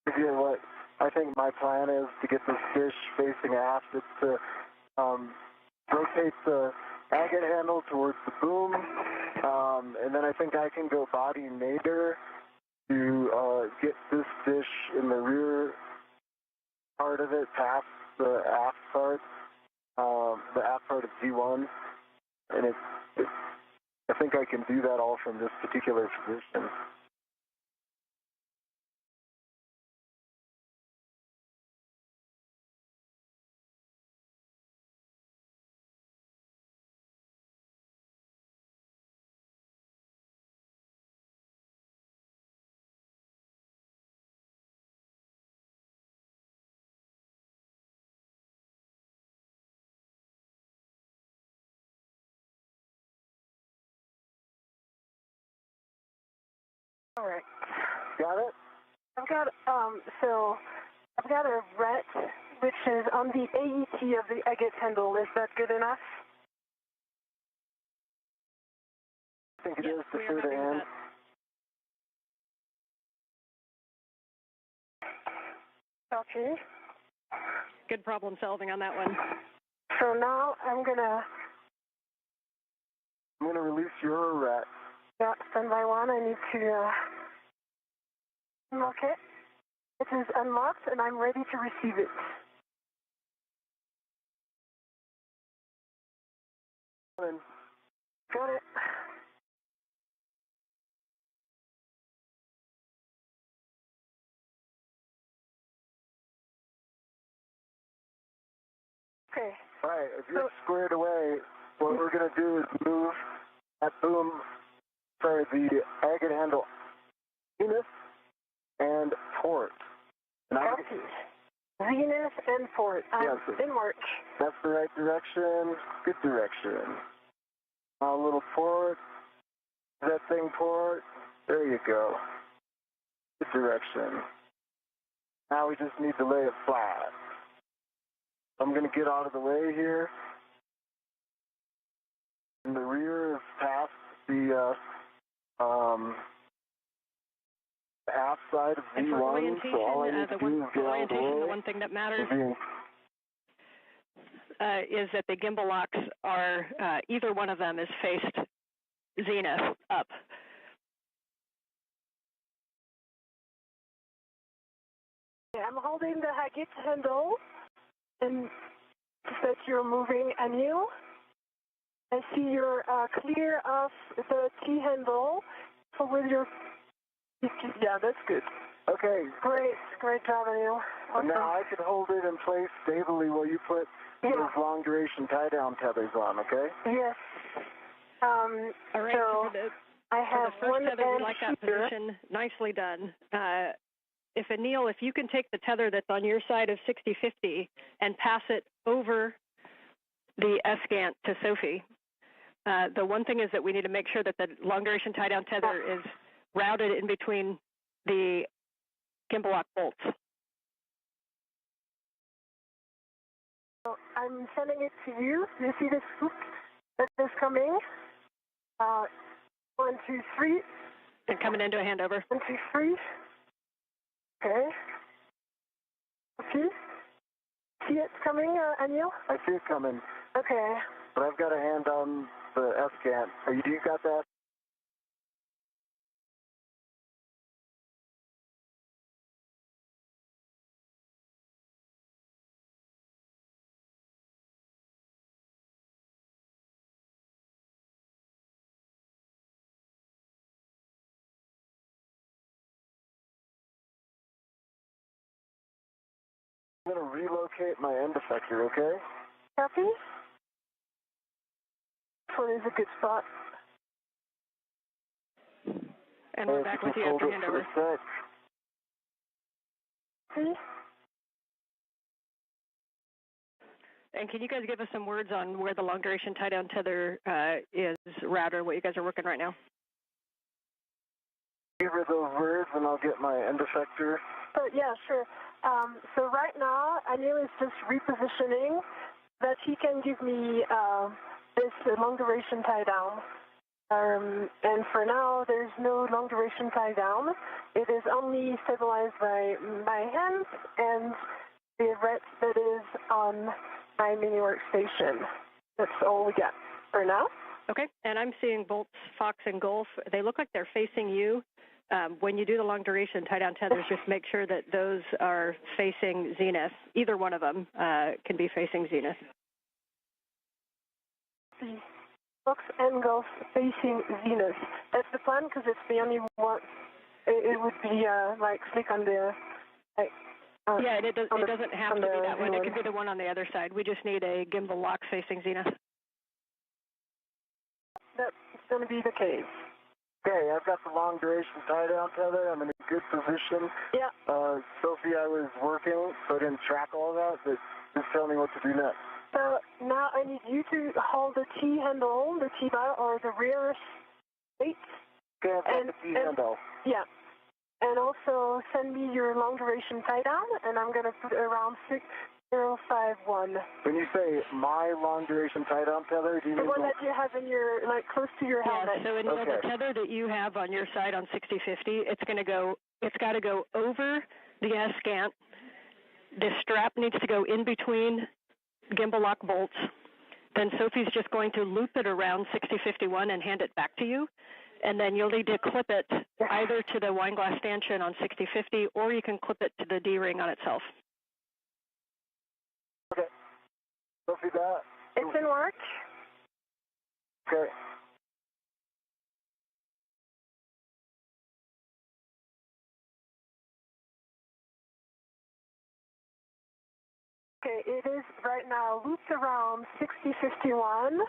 give you what I think my plan is to get this dish facing aft. It's to rotate the agate handle towards the boom, and then I think I can go body nadir to get this dish in the rear part of it past the aft part of G1, and I think I can do that all from this particular position. All right. Got it? I've got a ret which is on the AET of the agate handle. Is that good enough? I think it Yes, is to we are show the happy with hand. that. Okay. Good problem solving on that one. So now I'm gonna release your ret. stand by one. I need to unlock it. It is unlocked and I'm ready to receive it. Got it. Okay. All right, if you're squared away, what we're going to do is move that the agate handle Venus and port. And Copy. Venus and port. Yes, in march. that's the right direction. Good direction. A little port. That thing port. There you go. Good direction. Now we just need to lay it flat. I'm going to get out of the way here. And the rear is past the aft side of And for V1, orientation, so all I need to do is get out of the way. the one thing that matters Mhm. is that the gimbal locks are, either one of them is faced zenith up. I'm holding the agate handle and that you're moving Anil. I see you're clear of the T handle. So with your, yeah, that's good. Okay. Great job, Anil. Awesome. Now I can hold it in place stably while you put those long duration tie down tethers on, okay? Yes. All right, so I have for the one first tether, we end like that here. position. Nicely done. If Anil, if you can take the tether that's on your side of 6050 and pass it over the S-Gant to Sophie. The one thing is that we need to make sure that the long duration tie down tether is routed in between the gimbal lock bolts. So I'm sending it to you. You see this hook that is coming? 1, 2, 3. And coming into a handover. 1, 2, 3. Okay. Okay. See it coming, Anil? I see it coming. Okay. But I've got a hand on the S-Gant. You got that? I'm going to relocate my end effector, okay? Copy? This one is a good spot. And we're back with you after handover. See? And can you guys give us some words on where the long-duration tie-down tether is router, what you guys are working right now? Give her those words and I'll get my end effector. Yeah, sure. So right now, Anil is just repositioning that he can give me this long-duration tie-down. And for now, there's no long-duration tie-down. It is only stabilized by my hands and the red that is on my mini workstation. That's all we got for now. Okay, and I'm seeing bolts, Fox, and Golf. They look like they're facing you. When you do the long-duration tie-down tethers, just make sure that those are facing zenith. Either one of them can be facing zenith. The Fox and Golf facing zenith. That's the plan because it's the only one. It would be like click on the. Yeah, and it doesn't have to be that one. It could be the one on the other side. We just need a gimbal lock facing zenith. That's going to be the case. Okay, I've got the long duration tie down tether. I'm in a good position. Yeah. Sophie, I was working, so I didn't track all of that, but just tell me what to do next. So now I need you to hold the T handle, the T bar, or the rear plate. Okay, I've got the T handle. Yeah. And also send me your long duration tie down, and I'm going to put around 6051. When you say my long duration tie down tether, do you mean the one that you have in your, like, close to your helmet? Yeah, so the tether that you have on your side on 6050, it's got to go over the S-scant. The strap needs to go in between gimbal lock bolts. Then Sophie's just going to loop it around 6051 and hand it back to you. And then you'll need to clip it either to the wine glass stanchion on 6050, or you can clip it to the D-ring on itself. Okay. Sophie, that? It's in work. Okay. Okay, it is right now looped around 6051.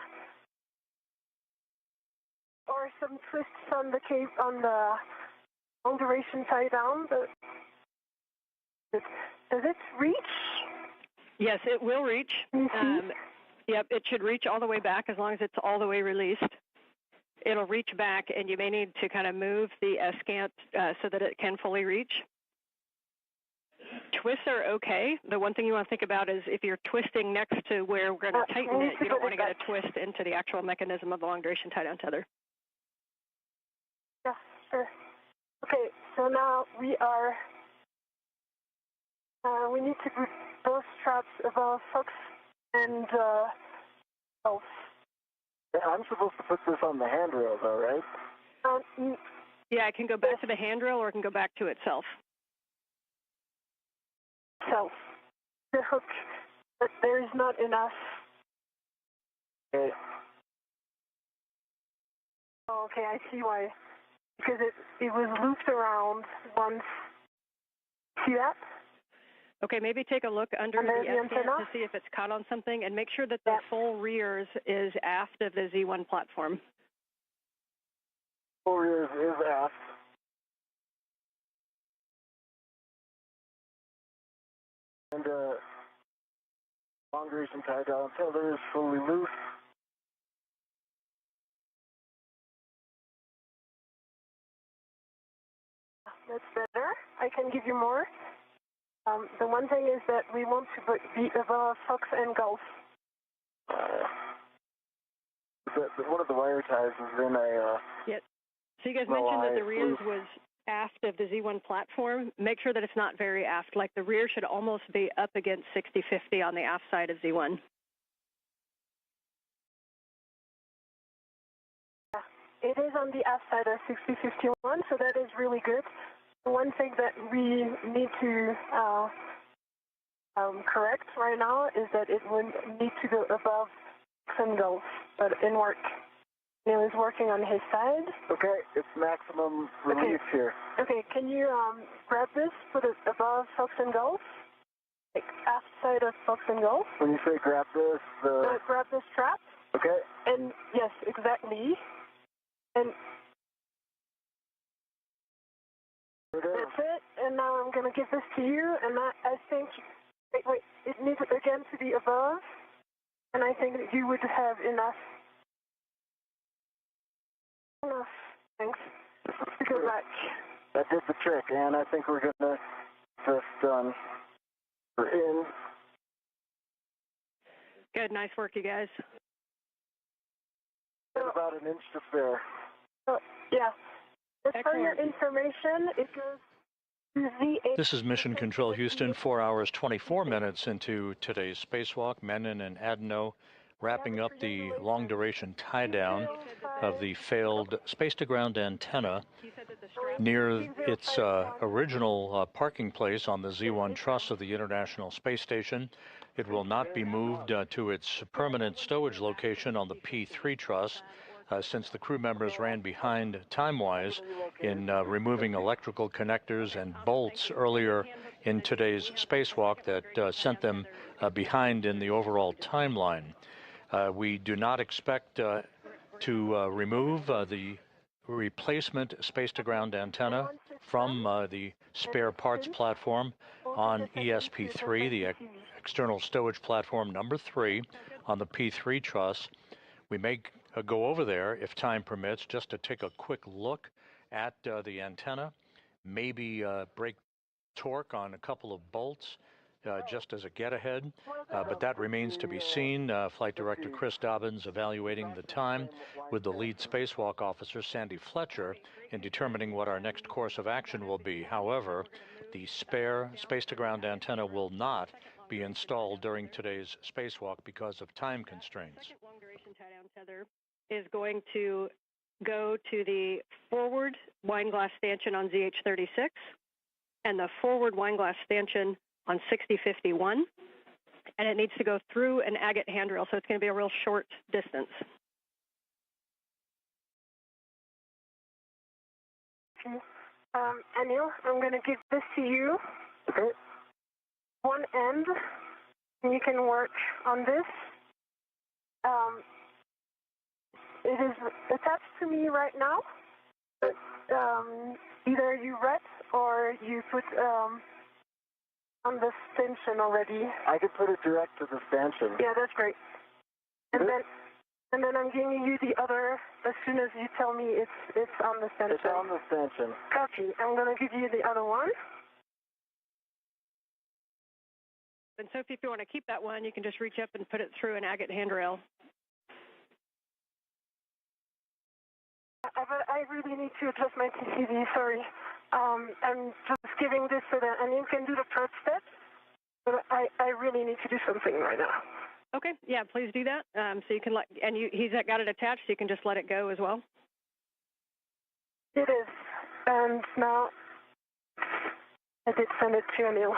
Or some twists on the cape on the long duration tie down. But does it reach? Yes, it will reach. Yep, it should reach all the way back as long as it's all the way released. It'll reach back, and you may need to kind of move the S-scant so that it can fully reach. Twists are okay. The one thing you want to think about is if you're twisting next to where we're going to tighten it, you don't want to get a twist into the actual mechanism of the long duration tie down tether. Yeah, sure. Okay, so now we are, we need to put both straps above Fox and Golf. Yeah, I'm supposed to put this on the handrail though, right? Yeah, it can go back to the handrail or it can go back to itself. So, the hook, but there's not enough. Okay. Oh, okay, I see why. Because it was looped around once. See that? Okay, maybe take a look under the S-scant to see if it's caught on something, and make sure that the full rears is aft of the Z1 platform. Full rears is aft. And long duration tie down tether is fully loose. That's better. I can give you more. The one thing is that we want to be above Fox and Golf. One of the wire ties is in a... Yep. So you guys mentioned that the rears was aft of the Z1 platform. Make sure that it's not very aft. Like the rear should almost be up against 6050 on the aft side of Z1. Yeah, it is on the aft side of 6051, so that is really good. The one thing that we need to correct right now is that it would need to go above Fox and Golf, but in work. Neil is working on his side. Okay, it's maximum release here. Okay, can you grab this, put it above Fox and Golf? Like aft side of Fox and Golf? When you say grab this, grab the strap. Okay. And yes, exactly. And that's it. And now I'm going to give this to you, and I think, wait, it needs again to be above And I think that you would have enough. Thanks. To go back. That did the trick, and I think we're gonna just done. We're in. Good, nice work, you guys. About an inch to spare. Yeah. Just for your information, it goes to Z8. This is Mission Control Houston, 4 hours, 24 minutes into today's spacewalk. Menon and Adenot wrapping up the long-duration tie-down of the failed space-to-ground antenna near its original parking place on the Z1 truss of the International Space Station. It will not be moved to its permanent stowage location on the P3 truss since the crew members ran behind time-wise in removing electrical connectors and bolts earlier in today's spacewalk that sent them behind in the overall timeline. We do not expect to remove the replacement space-to-ground antenna from the spare parts platform on ESP3, the external stowage platform number 3 on the P3 truss. We may go over there if time permits just to take a quick look at the antenna, maybe break torque on a couple of bolts just as a get-ahead, but that remains to be seen. Flight Director Chris Dobbins evaluating the time with the lead spacewalk officer, Sandy Fletcher, in determining what our next course of action will be. However, the spare space-to-ground antenna will not be installed during today's spacewalk because of time constraints. Second long-duration tie-down tether is going to go to the forward wine glass stanchion on ZH-36 and the forward wine glass stanchion on 6051, and it needs to go through an agate handrail, so it's going to be a real short distance. Anil, I'm going to give this to you. Okay. One end, and you can work on this. It is attached to me right now, but either you ret or you put on the stanchion already. I could put it direct to the stanchion. Yeah, that's great. And then I'm giving you the other as soon as you tell me it's on the stanchion. It's on the stanchion. Copy. I'm going to give you the other one. And Sophie, if you want to keep that one, you can just reach up and put it through an agate handrail. I really need to adjust my TCV, sorry. I'm just giving this so that Anil can do the first step, but I really need to do something right now. Okay, yeah, please do that. So you can he's got it attached, so you can just let it go as well. It is, and now I did send it to Anil.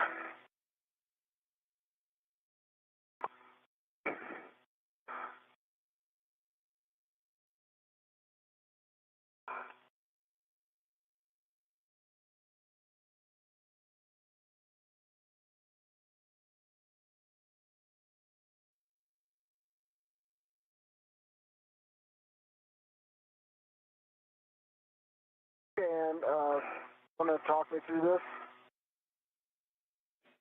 And want to talk me through this?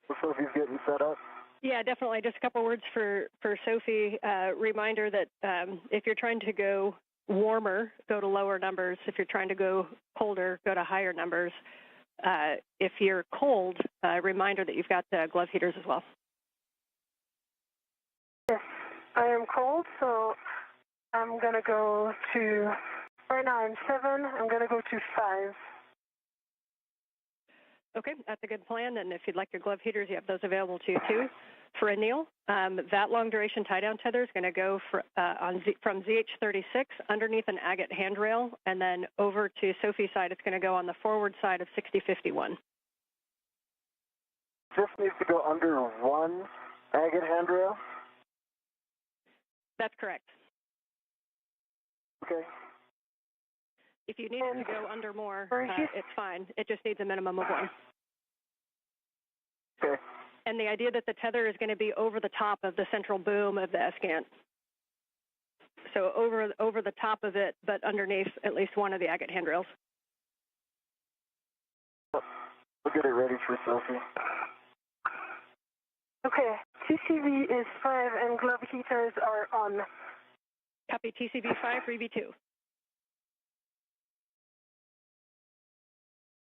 So Sophie's getting set up. Yeah, definitely. Just a couple words for Sophie. Reminder that if you're trying to go warmer, go to lower numbers. If you're trying to go colder, go to higher numbers. If you're cold, reminder that you've got glove heaters as well. Yes, I am cold, so I'm going to go to, right now I'm 7, I'm going to go to 5. Okay, that's a good plan. And if you'd like your glove heaters, you have those available to you too. For Anil, that long duration tie down tether is going to go from ZH-36 underneath an agate handrail, and then over to Sophie's side, it's going to go on the forward side of 6051. This needs to go under one agate handrail? That's correct. Okay. If you need it to go under more, it's fine. It just needs a minimum of one. Okay. And the idea that the tether is going to be over the top of the central boom of the S-Gant. So over the top of it, but underneath at least one of the agate handrails. We'll get it ready for Sophie. Okay, TCV is 5 and glove heaters are on. Copy TCV 5 for EV2.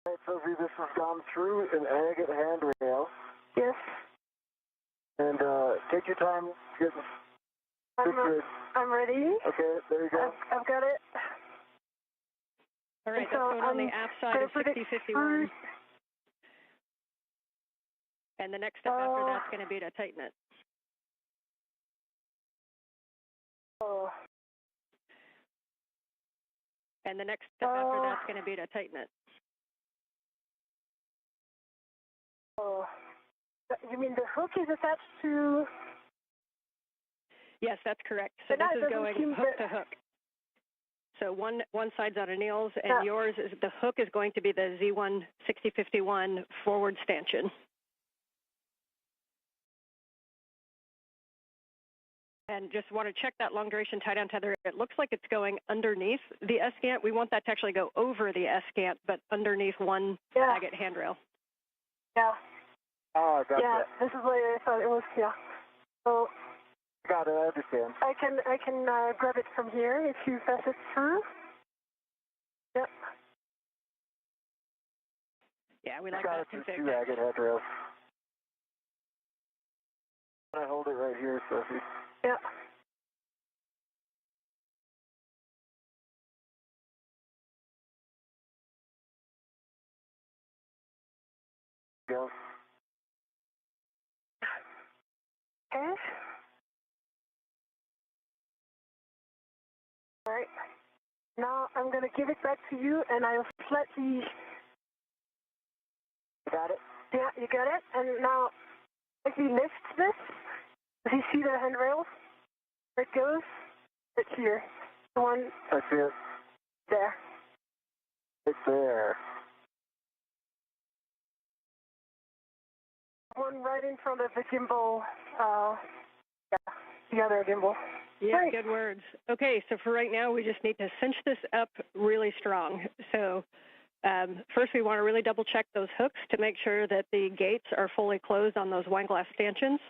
All right, Sophie, this has gone through an agate handrail. Yes. And take your time to get I'm ready. Okay, there you go. I've got it. All right, so that's going on the aft side of 6051. And the next step after that's going to be to tighten it. And the next step after that's going to be to tighten it. You mean the hook is attached to? Yes, that's correct. So this is going hook to hook. So one side's on Anil's, and yours is the hook is going to be the Z1 6051 forward stanchion. And just want to check that long duration tie down tether. It looks like it's going underneath the S-gant. We want that to actually go over the S-gant, but underneath one agate handrail. Yeah. Oh, I got that. This is what I thought it was. Yeah. So. Got it. I understand. I can grab it from here if you pass it through. Yep. Yeah, we like that config. 2 agate handrails. I hold it right here, Sophie. Yeah. Go. Okay. All right. Now I'm going to give it back to you, and I'll slightly. Got it? Yeah, you got it. And now, if you lift this, do you see the handrails? Where it goes? It's here. The one. I see it. There. It's there. One right in front of the gimbal. The other gimbal. Yeah, right. Good words. Okay, so for right now, we just need to cinch this up really strong. So first, we want to really double check those hooks to make sure that the gates are fully closed on those wine glass stanchions.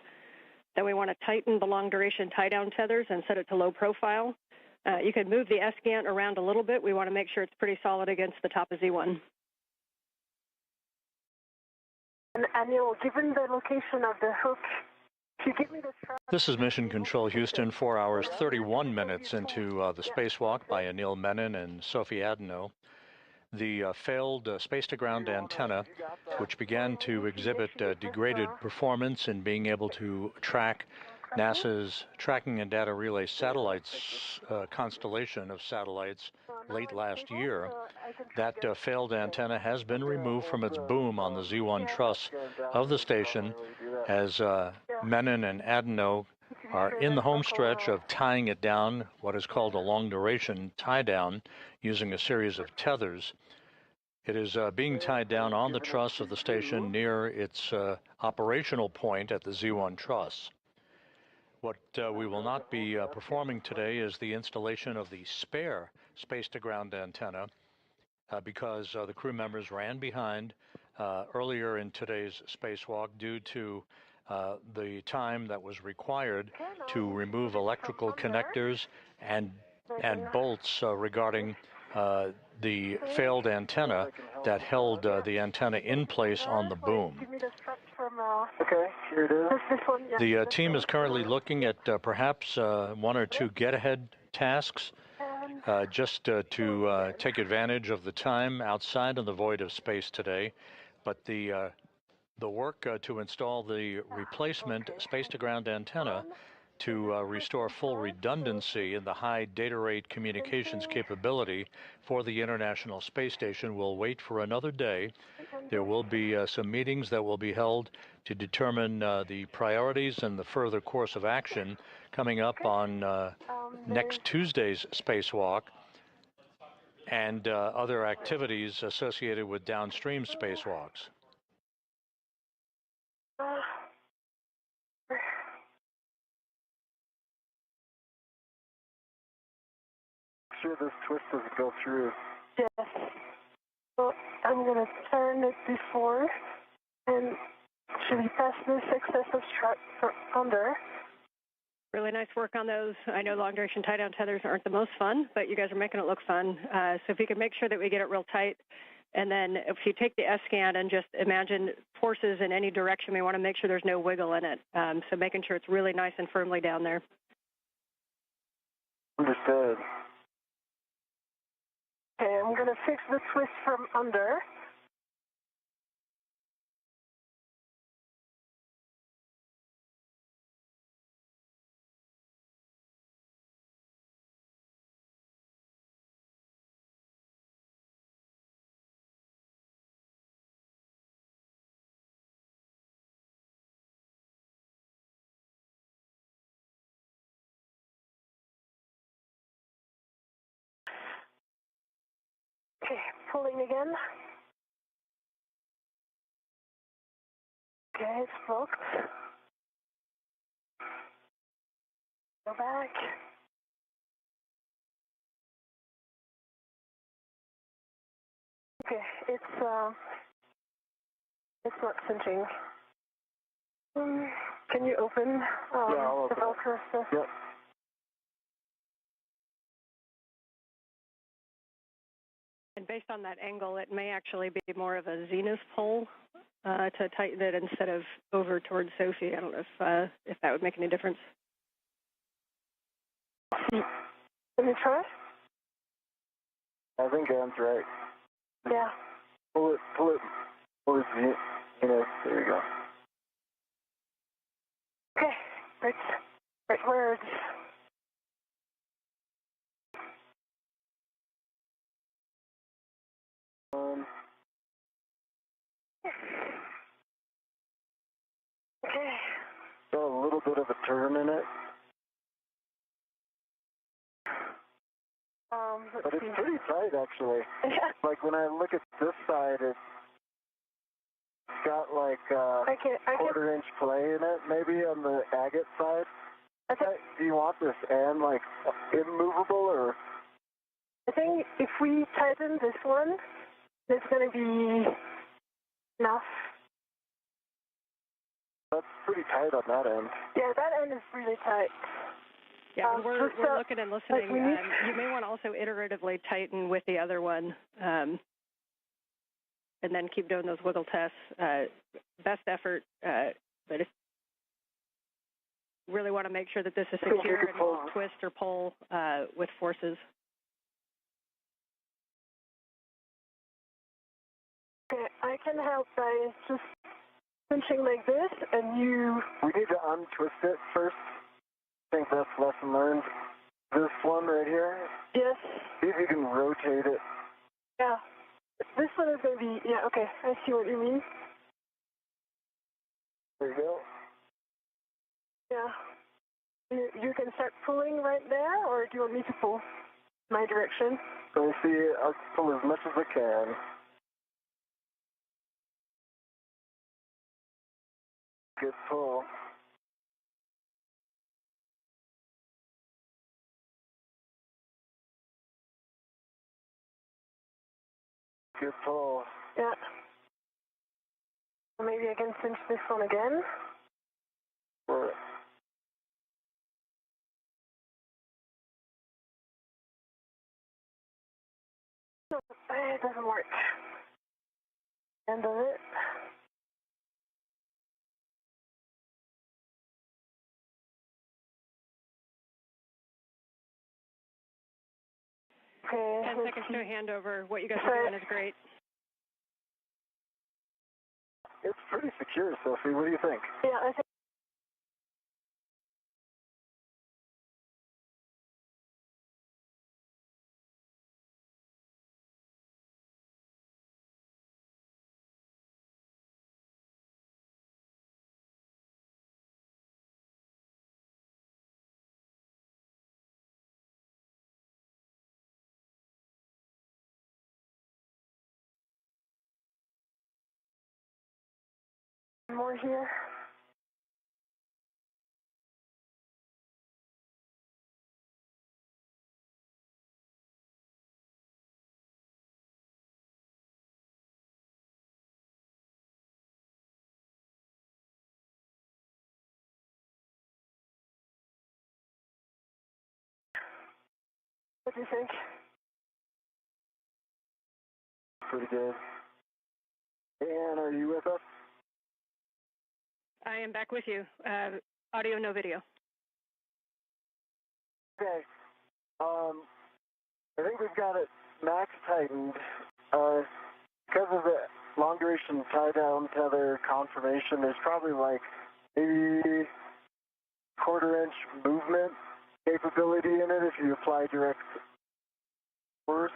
Then we want to tighten the long duration tie down tethers and set it to low profile. You can move the S-gant around a little bit. We want to make sure it's pretty solid against the top of Z1. And Anil, given the location of the hook, can you give me the strap? This is Mission Control Houston, 4 hours, 31 minutes into the spacewalk by Anil Menon and Sophie Adenot. The failed space-to-ground antenna, which began to exhibit degraded performance in being able to track NASA's Tracking and Data Relay satellites, constellation of satellites, late last year. That failed antenna has been removed from its boom on the Z1 truss of the station as Menon and Adenot are in the home stretch of tying it down, what is called a long-duration tie-down, using a series of tethers. It is being tied down on the truss of the station near its operational point at the Z1 truss. What we will not be performing today is the installation of the spare space-to-ground antenna because the crew members ran behind earlier in today's spacewalk due to the time that was required to remove electrical connectors and bolts regarding the failed antenna that held the antenna in place on the boom. Okay, here it is. The team is currently looking at perhaps 1 or 2 get-ahead tasks just to take advantage of the time outside of the void of space today. But the work to install the replacement space-to-ground antenna to restore full redundancy in the high data rate communications capability for the International Space Station will wait for another day. There will be some meetings that will be held to determine the priorities and the further course of action coming up on next Tuesday's spacewalk and other activities associated with downstream spacewalks. Sure this twist doesn't go through. Yes. So I'm going to turn it before and actually pass this excess of strut from under. Really nice work on those. I know long duration tie down tethers aren't the most fun, but you guys are making it look fun. So if you can make sure that we get it real tight, and then if you take the S-scan and just imagine forces in any direction, we want to make sure there's no wiggle in it. So making sure it's really nice and firmly down there. Understood. Okay, I'm going to fix the twist from under. Okay, pulling again. Okay, it's blocked. Go back. Okay, it's not cinching. Can you open I'll the open Velcro stuff? Yep. And based on that angle, it may actually be more of a zenith pull to tighten it instead of over towards Sophie. I don't know if that would make any difference. Let me try. I think Anne's right. Yeah. Pull it towards the, there you go. Okay, right where it's... Okay. Got a little bit of a turn in it, but it's pretty tight actually. Yeah. Like when I look at this side, it's got like quarter-inch play in it, maybe on the agate side. Do you want this Anne like immovable or? I think if we tighten this one, it's going to be enough. That's pretty tight on that end. Yeah, that end is really tight. Yeah, we're looking and listening. You may want to also iteratively tighten with the other one, and then keep doing those wiggle tests. Best effort, but if you really want to make sure that this is secure and won't twist or pull with forces. Okay, I can help by just pinching like this, and you... We need to untwist it first. I think that's lesson learned. This one right here. Yes. See if you can rotate it. Yeah. This one is going to be... Yeah, okay. I see what you mean. There you go. Yeah. You can start pulling right there, or do you want me to pull my direction? Let me see. I'll pull as much as I can. Good pull. Good pull. Yeah. Maybe I can cinch this one again. Or no, it doesn't work. And does it? Okay. 10 seconds to a handover. What you guys are doing is great. it's pretty secure, Sophie. What do you think? Yeah, I think. More here. do you think? Pretty good. And are you with us? I am back with you. Audio, no video. Okay. I think we've got it max tightened. Because of the long duration tie down tether confirmation, there's probably like maybe quarter-inch movement capability in it if you apply direct force.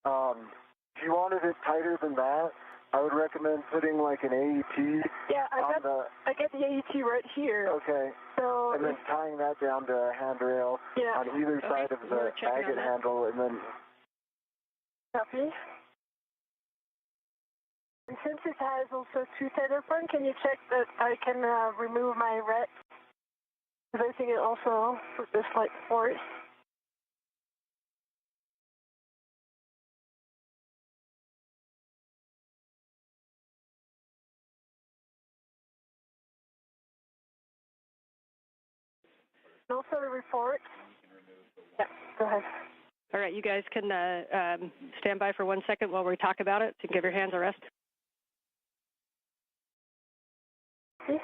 If you wanted it tighter than that, I would recommend putting like an AET. Yeah, I got the AET right here. Okay. So and then tying that down to a handrail on either side of the agate handle, and then. Copy. And since it has also two tether points, can you check that I can remove my ret? Because I think it also put this like force. And also the report. Yeah, go ahead. All right, you guys can stand by for 1 second while we talk about it to give your hands a rest. Okay.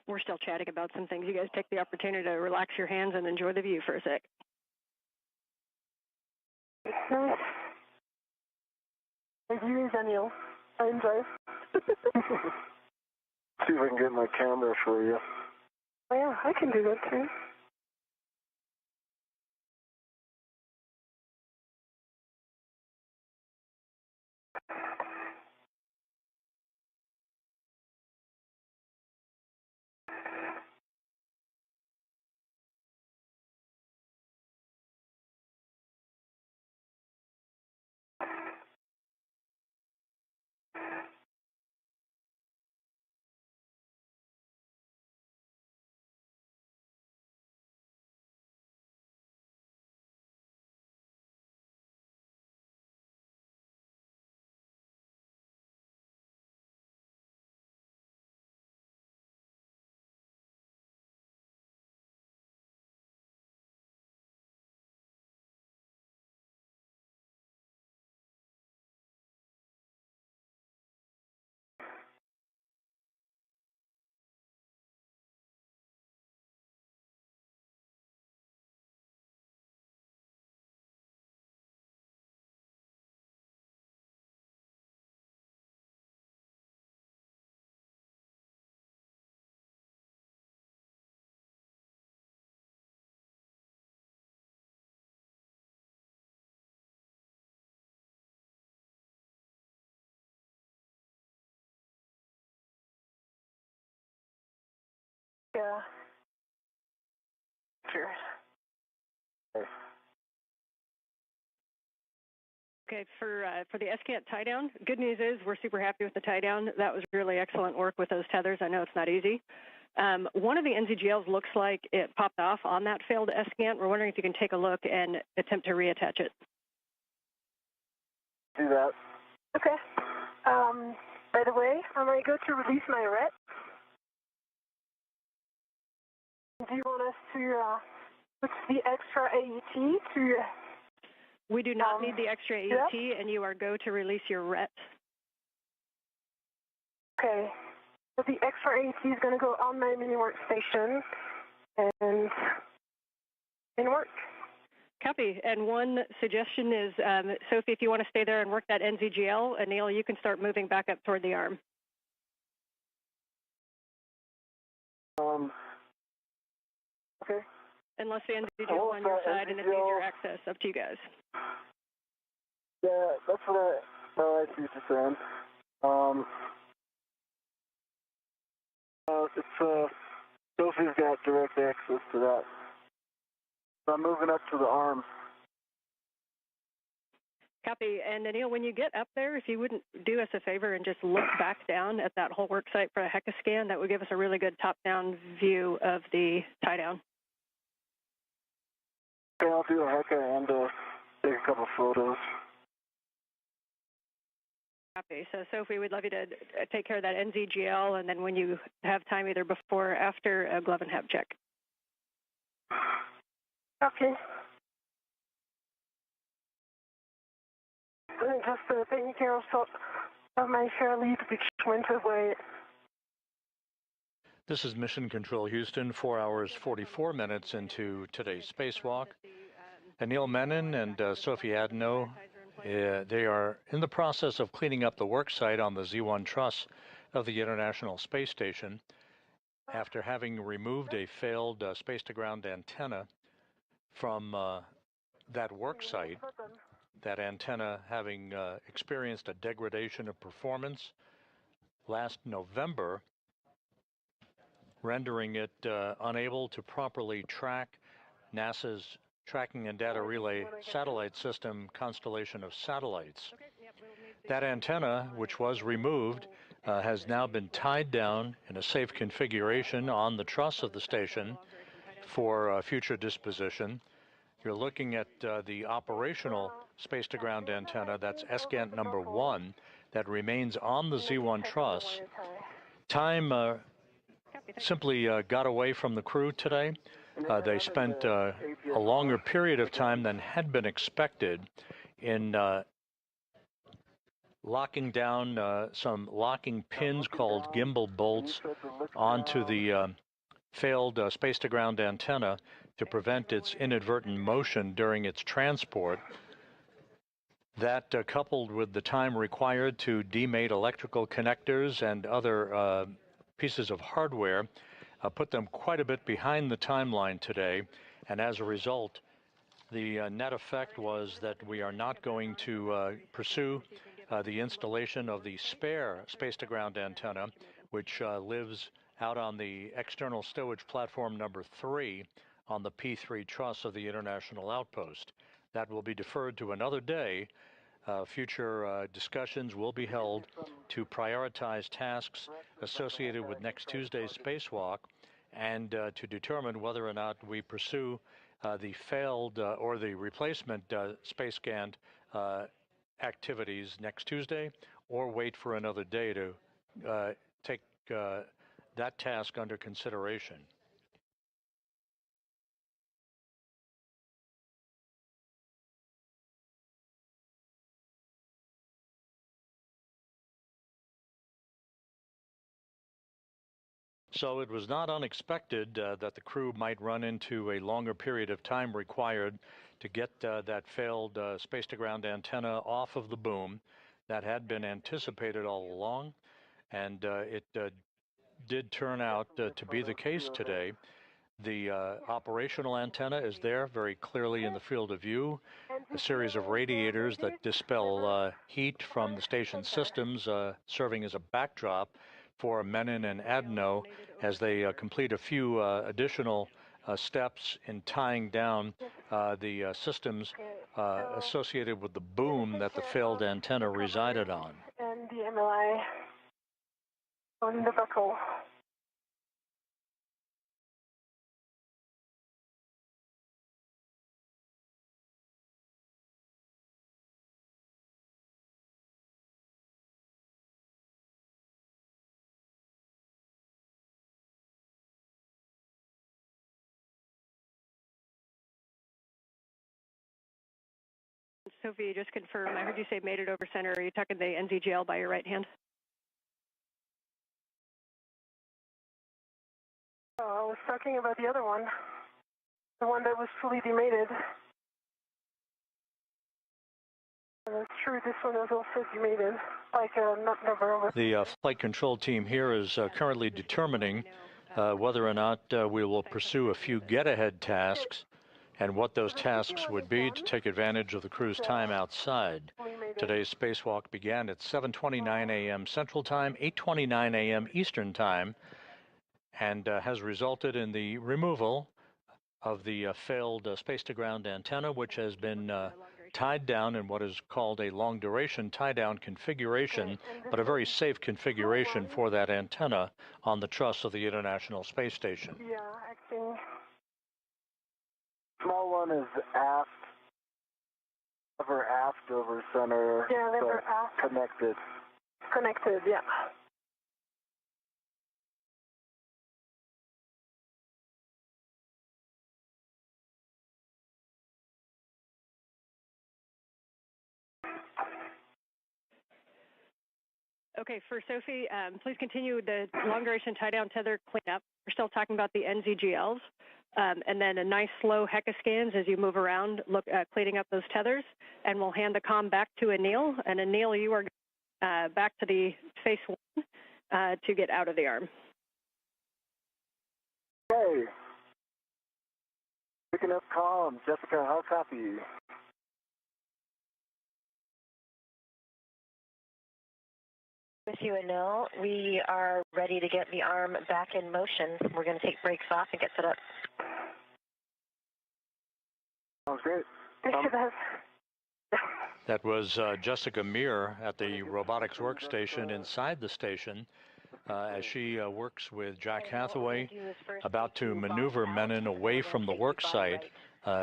We're still chatting about some things. You guys take the opportunity to relax your hands and enjoy the view for a sec. Nice. The view is Anil. I enjoy. See if I can get my camera for you. Oh yeah, I can do that too. Yeah. Sure. Okay, for the SCANT tie down, good news is we're super happy with the tie down. That was really excellent work with those tethers. I know it's not easy. One of the NZGLs looks like it popped off on that failed SCANT. We're wondering if you can take a look and attempt to reattach it. Do that. Okay. By the way, when I go to release my ret, do you want us to put the extra AET to... We do not need the extra AET, and you are go to release your ret. Okay. So the extra AET is going to go on my mini workstation and work. Copy. And one suggestion is, Sophie, if you want to stay there and work that NZGL, Anil, you can start moving back up toward the arm. Okay. Unless the NZGL on your side and it's easier access, up to you guys. Yeah, that's what I see what you're saying. Sophie's got direct access to that. So I'm moving up to the arm. Copy. And Anil, when you get up there, if you wouldn't do us a favor and just look back down at that whole work site for a HECA scan, that would give us a really good top-down view of the tie-down. Okay, I'll do a HECA and take a couple photos. Copy. So, Sophie, we'd love you to take care of that NZGL, and then when you have time, either before or after, a glove and hab check. Okay. Just taking care of my share lead, which went away. This is Mission Control Houston, 4 hours, 44 minutes into today's spacewalk. Anil Menon and Sophie Adenot, they are in the process of cleaning up the work site on the Z1 truss of the International Space Station after having removed a failed space-to-ground antenna from that work site. That antenna having experienced a degradation of performance last November, rendering it unable to properly track NASA's Tracking and Data Relay satellite system constellation of satellites. That antenna, which was removed, has now been tied down in a safe configuration on the truss of the station for future disposition. You're looking at the operational space-to-ground antenna, that's SGANT number 1, that remains on the Z1 truss. Time simply got away from the crew today. They spent a longer period of time than had been expected in locking down some locking pins called gimbal bolts onto the failed space-to-ground antenna to prevent its inadvertent motion during its transport. That, coupled with the time required to demate electrical connectors and other pieces of hardware, put them quite a bit behind the timeline today. And as a result, the net effect was that we are not going to pursue the installation of the spare space-to-ground antenna, which lives out on the external stowage platform number 3 on the P3 truss of the International Outpost. That will be deferred to another day. Future discussions will be held to prioritize tasks associated with next Tuesday's spacewalk and to determine whether or not we pursue the failed or the replacement space scan activities next Tuesday, or wait for another day to take that task under consideration. So it was not unexpected that the crew might run into a longer period of time required to get that failed space-to-ground antenna off of the boom. That had been anticipated all along, and it did turn out to be the case today. The operational antenna is there very clearly in the field of view. A series of radiators that dispel heat from the station systems serving as a backdrop for Menon and Adenot as they complete a few additional steps in tying down the systems associated with the boom that the failed antenna resided on. And the MLI on the buckle. Sophie, just confirm. I heard you say made it over center. Are you tucking the NZGL by your right hand? Oh, I was talking about the other one. The one that was fully demated. That's true, this one was also demated, like not never. The flight control team here is currently determining whether or not we will pursue a few get-ahead tasks and what those tasks would be to take advantage of the crew's time outside. Today's spacewalk began at 7:29 a.m. Central Time, 8:29 a.m. Eastern Time, and has resulted in the removal of the failed space-to-ground antenna, which has been tied down in what is called a long-duration tie-down configuration, but a very safe configuration for that antenna on the truss of the International Space Station. Yeah, acting. Small one is aft, over center. Yeah, they were aft. Connected. Connected, yeah. Okay, for Sophie, please continue the long-duration tie-down tether cleanup. We're still talking about the NZGLs, and then a nice slow HECA scans as you move around, cleaning up those tethers, and we'll hand the comm back to Anil. And Anil, you are back to the Phase 1 to get out of the arm. Hey. Picking up comm. Jessica, how copy? With you, Anil. We are ready to get the arm back in motion. We're going to take brakes off and get set up. Sounds great. That was Jessica Meir at the robotics workstation inside the station as she works with Jack Hathaway, about to maneuver Menon away from the work site.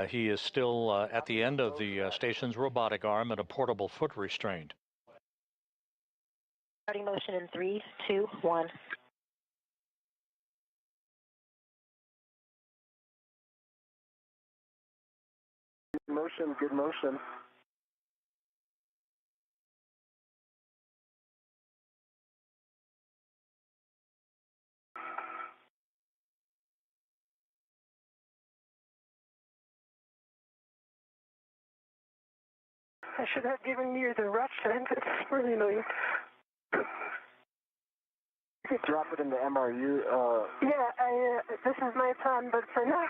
He is still at the end of the station's robotic arm and a portable foot restraint. Starting motion in 3, 2, 1. Good motion, good motion. I should have given you the rush end. It's really annoying. Drop it in the MRU. Yeah, this is my plan, but for now,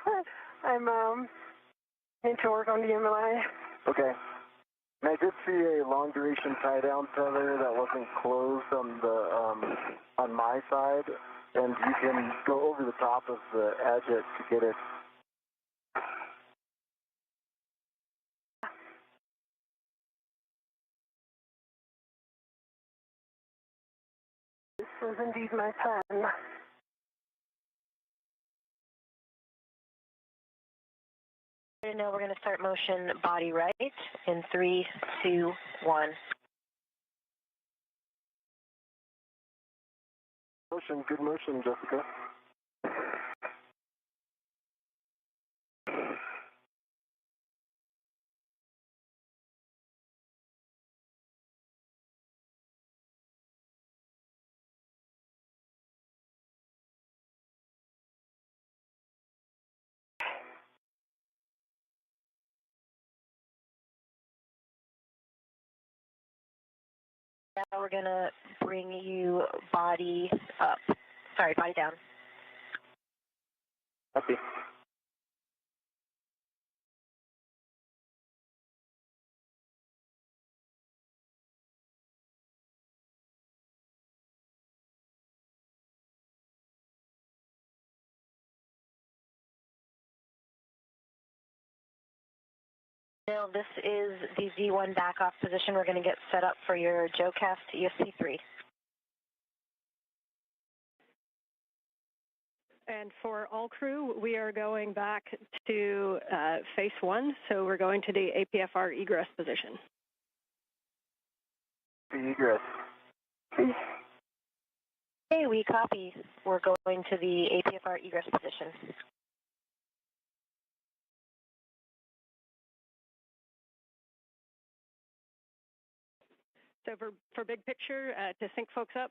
I'm need to work on the MLI. Okay. And I did see a long duration tie down tether that wasn't closed on the on my side, and you can go over the top of the edge to get it. This was indeed my plan. Now we're going to start motion body right in 3, 2, 1. Motion, good motion, Jessica. Now we're going to bring you body up. Sorry, body down. Copy. Now this is the Z1 back off position. We're going to get set up for your JoeCast ESP3. And for all crew, we are going back to Phase 1, so we're going to the APFR egress position. The egress. Hey, we copy. We're going to the APFR egress position. So for big picture, to sync folks up,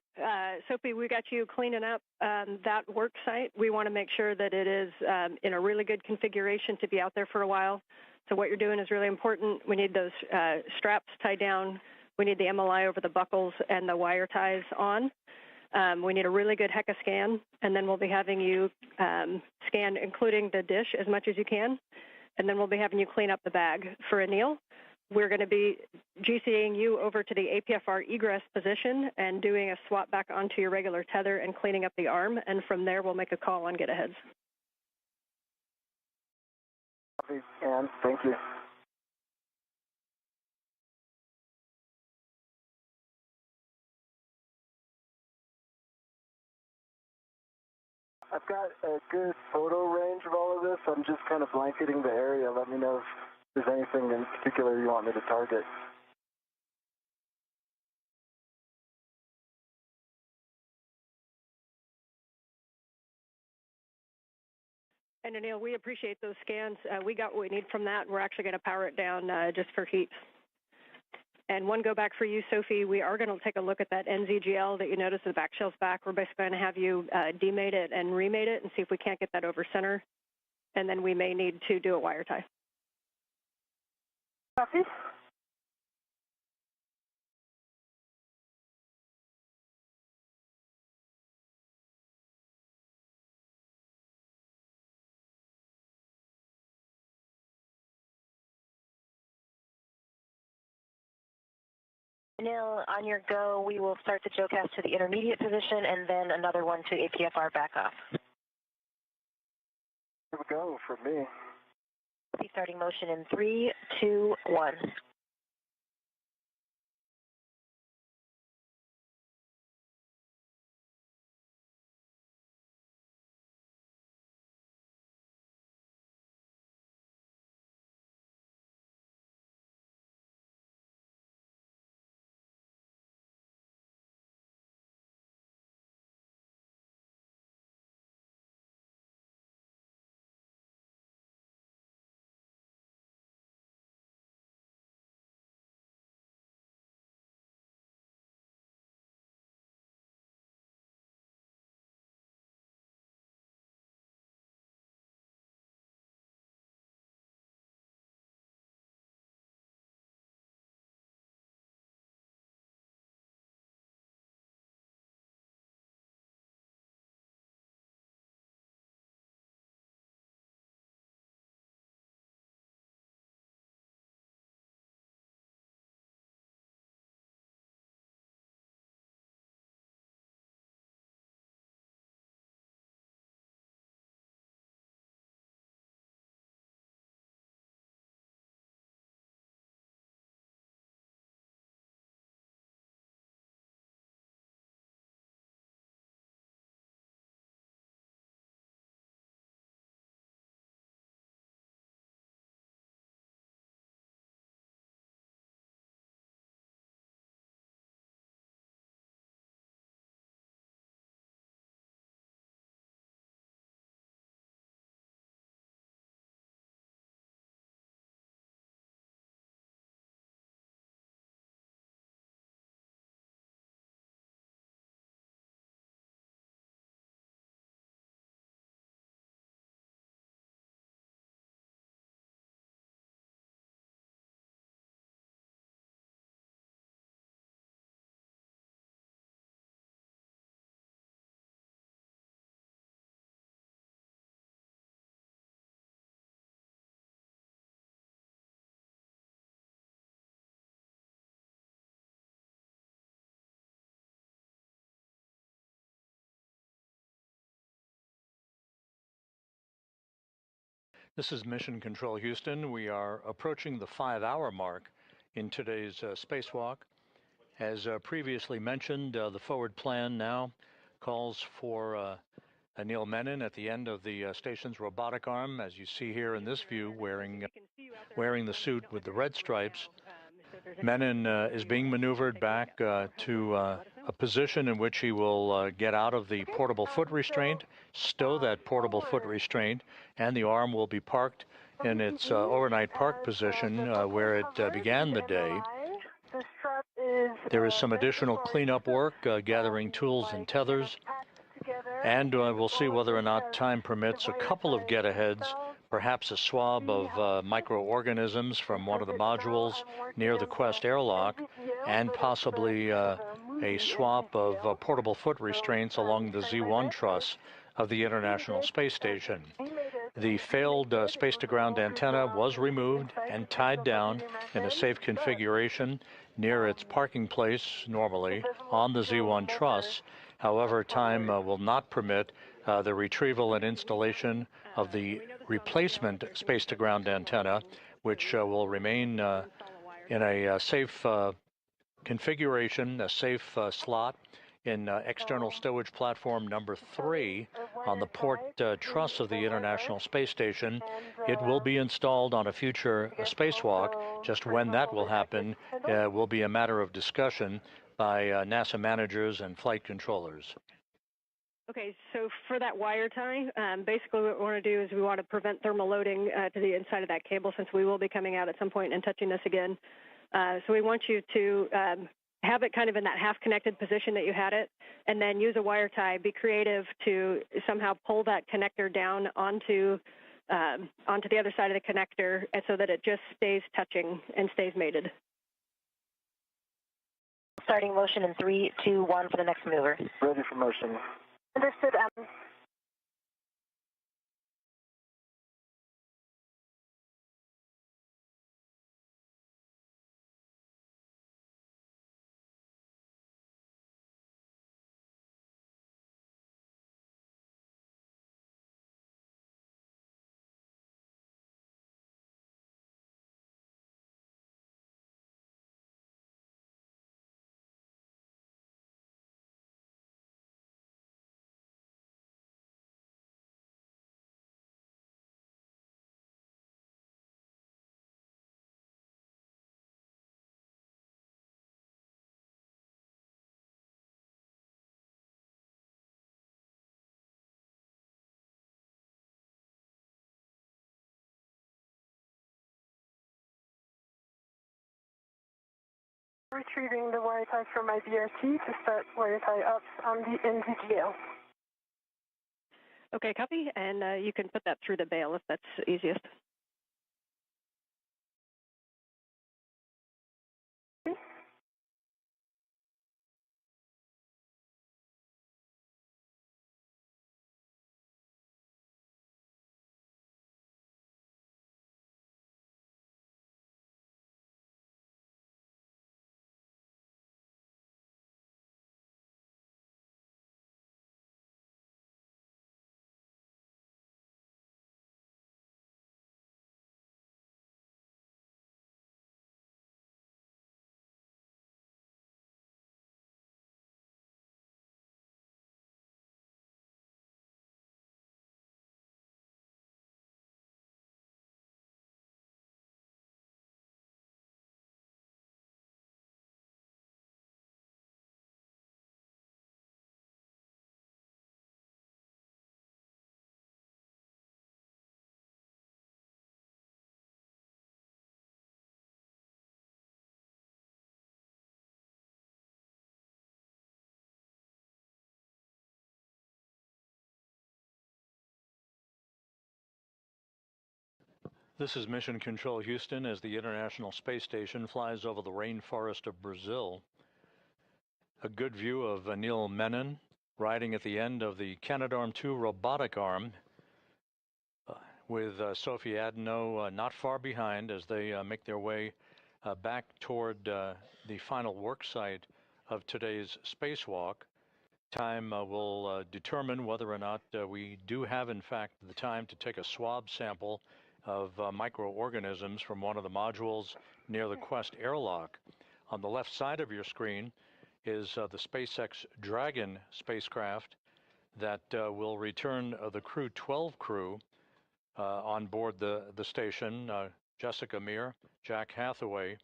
Sophie, we got you cleaning up that work site. We want to make sure that it is in a really good configuration to be out there for a while. So what you're doing is really important. We need those straps tied down. We need the MLI over the buckles and the wire ties on. We need a really good HECA scan, and then we'll be having you scan, including the dish, as much as you can. And then we'll be having you clean up the bag. For Anil, we're going to be GCing you over to the APFR egress position and doing a swap back onto your regular tether and cleaning up the arm. And from there, we'll make a call on get-aheads. And thank you. I've got a good photo range of all of this. I'm just kind of blanketing the area. Let me know if there's anything in particular you want me to target. And Anil, we appreciate those scans. We got what we need from that. We're actually going to power it down just for heat. And one go back for you, Sophie. We are going to take a look at that NZGL that you noticed the back shell's back. We're basically going to have you demate it and remate it and see if we can't get that over center. And then we may need to do a wire tie. Copy. Anil, on your go, we will start the JOCAS to the intermediate position and then another one to APFR back off. Here we go for me. We'll be starting motion in 3, 2, 1. This is Mission Control Houston. We are approaching the 5-hour mark in today's spacewalk. As previously mentioned, the forward plan now calls for Anil Menon at the end of the station's robotic arm, as you see here in this view, wearing the suit with the red stripes. Menon is being maneuvered back to a position in which he will get out of the portable foot restraint, stow that portable foot restraint, and the arm will be parked in its overnight park position where it began the day. There is some additional cleanup work, gathering tools and tethers, and we'll see whether or not time permits a couple of get-aheads, perhaps a swab of microorganisms from one of the modules near the Quest airlock, and possibly a swap of portable foot restraints along the Z1 truss of the International Space Station. The failed space-to-ground antenna was removed and tied down in a safe configuration near its parking place, normally, on the Z1 truss. However, time will not permit the retrieval and installation of the replacement space-to-ground antenna, which will remain in a safe configuration, a safe slot in external stowage platform number 3 on the port truss of the International Space Station. It will be installed on a future spacewalk. Just when that will happen will be a matter of discussion by NASA managers and flight controllers. Okay, so for that wire tie, basically what we want to do is we want to prevent thermal loading to the inside of that cable, since we will be coming out at some point and touching this again. So we want you to have it kind of in that half-connected position that you had it, and then use a wire tie. Be creative to somehow pull that connector down onto the other side of the connector, and so that it just stays touching and stays mated. Starting motion in 3, 2, 1 for the next maneuver. Ready for motion. Understood. Retrieving the wire tie from my BRT to start wire tie ups on the NVGL. Okay, copy, and you can put that through the bail if that's easiest. This is Mission Control Houston as the International Space Station flies over the rainforest of Brazil. A good view of Anil Menon riding at the end of the Canadarm2 robotic arm with Sophie Adenot not far behind as they make their way back toward the final work site of today's spacewalk. Time will determine whether or not we do have, in fact, the time to take a swab sample of microorganisms from one of the modules near the Quest airlock. On the left side of your screen is the SpaceX Dragon spacecraft that will return the Crew 12 crew on board the station, Jessica Meir, Jack Hathaway,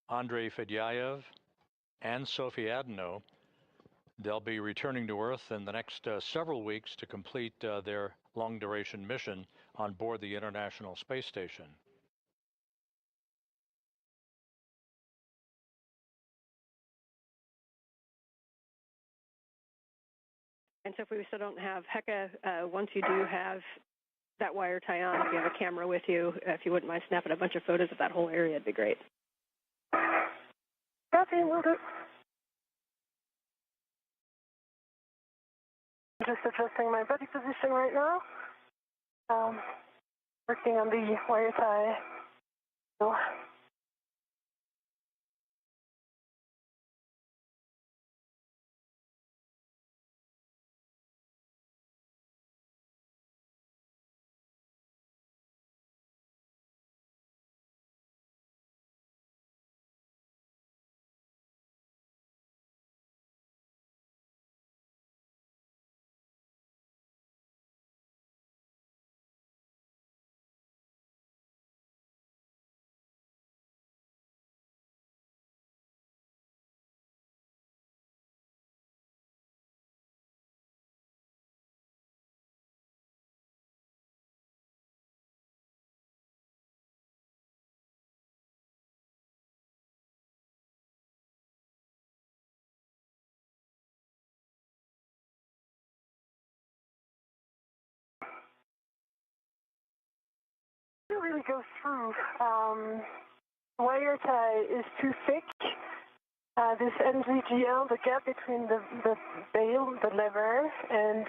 Andrei Fedyaev, and Sophie Adenot. They'll be returning to Earth in the next several weeks to complete their long-duration mission on board the International Space Station. And so if we still don't have Heka, once you do have that wire tie on, if you have a camera with you, if you wouldn't mind snapping a bunch of photos of that whole area, it'd be great. Copy, will do. Just adjusting my body position right now. Working on the wire tie. So, it really goes through. Wire tie is too thick. This NZGL, the gap between the bail, the lever, and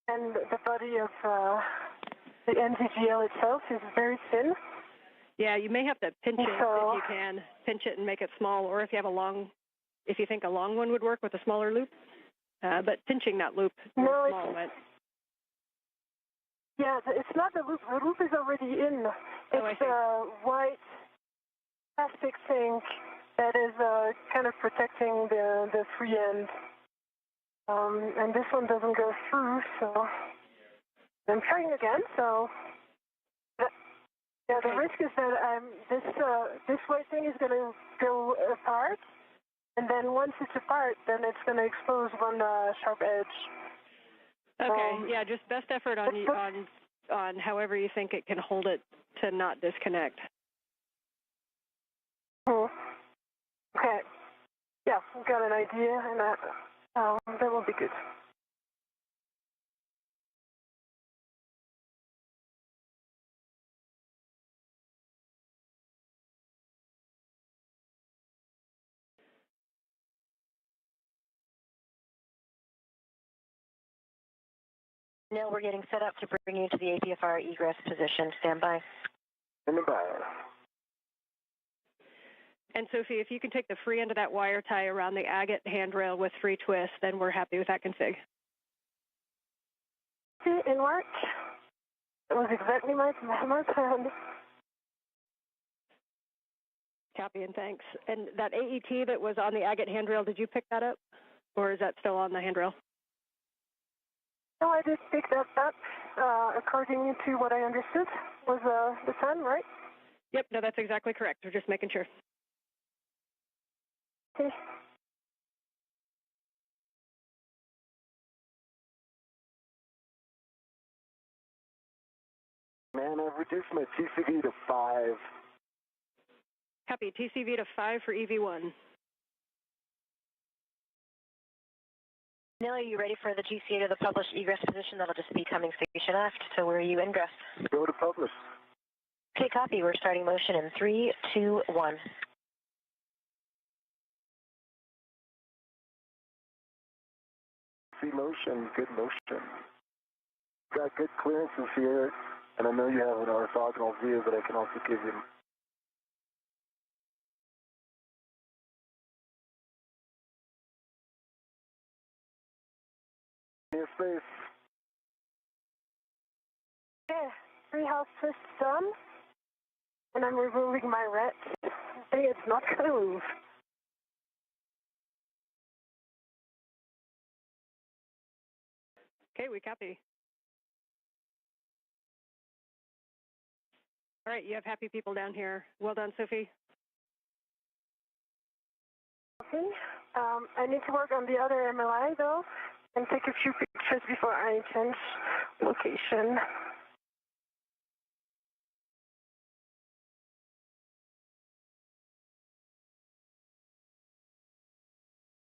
the body of the NZGL itself is very thin. Yeah, you may have to pinch it So, if you can. Pinch it and make it small, or if you have if you think a long one would work with a smaller loop. But pinching that loop is no, small. yeah, it's not the loop. The loop is already in. It's a white plastic thing that is kind of protecting the free end. And this one doesn't go through, so I'm trying again. So, yeah, the risk is that this white thing is going to go apart, and then once it's apart, then it's going to expose one sharp edge. Okay, yeah, just best effort on however you think it can hold it to not disconnect. Okay. Yeah, we've got an idea, and that will be good. Anil, we're getting set up to bring you to the APFR egress position. Stand by. Stand by. And Sophie, if you can take the free end of that wire tie around the agate handrail with free twist, then we're happy with that config. In work. That was exactly my plan. Copy and thanks. And that AET that was on the agate handrail, did you pick that up? Or is that still on the handrail? No, I did pick that up. According to what I understood, was the sun, right? Yep, no, that's exactly correct. We're just making sure. Okay. Man, I've reduced my TCV to 5. Copy. TCV to 5 for EV1. Anil, are you ready for the GCA to the published egress position? That'll just be coming station aft. So where are you ingress? Go to publish. Okay, copy. We're starting motion in 3, 2, 1. See motion, good motion. Got good clearances here, and I know you have an orthogonal view, but I can also give you. Near space. Okay, 3 house twists done, and I'm removing my ret. Hey, it's not going to move. Okay, we copy. All right, you have happy people down here. Well done, Sophie. Okay, I need to work on the other MLI though, and take a few pictures before I change location.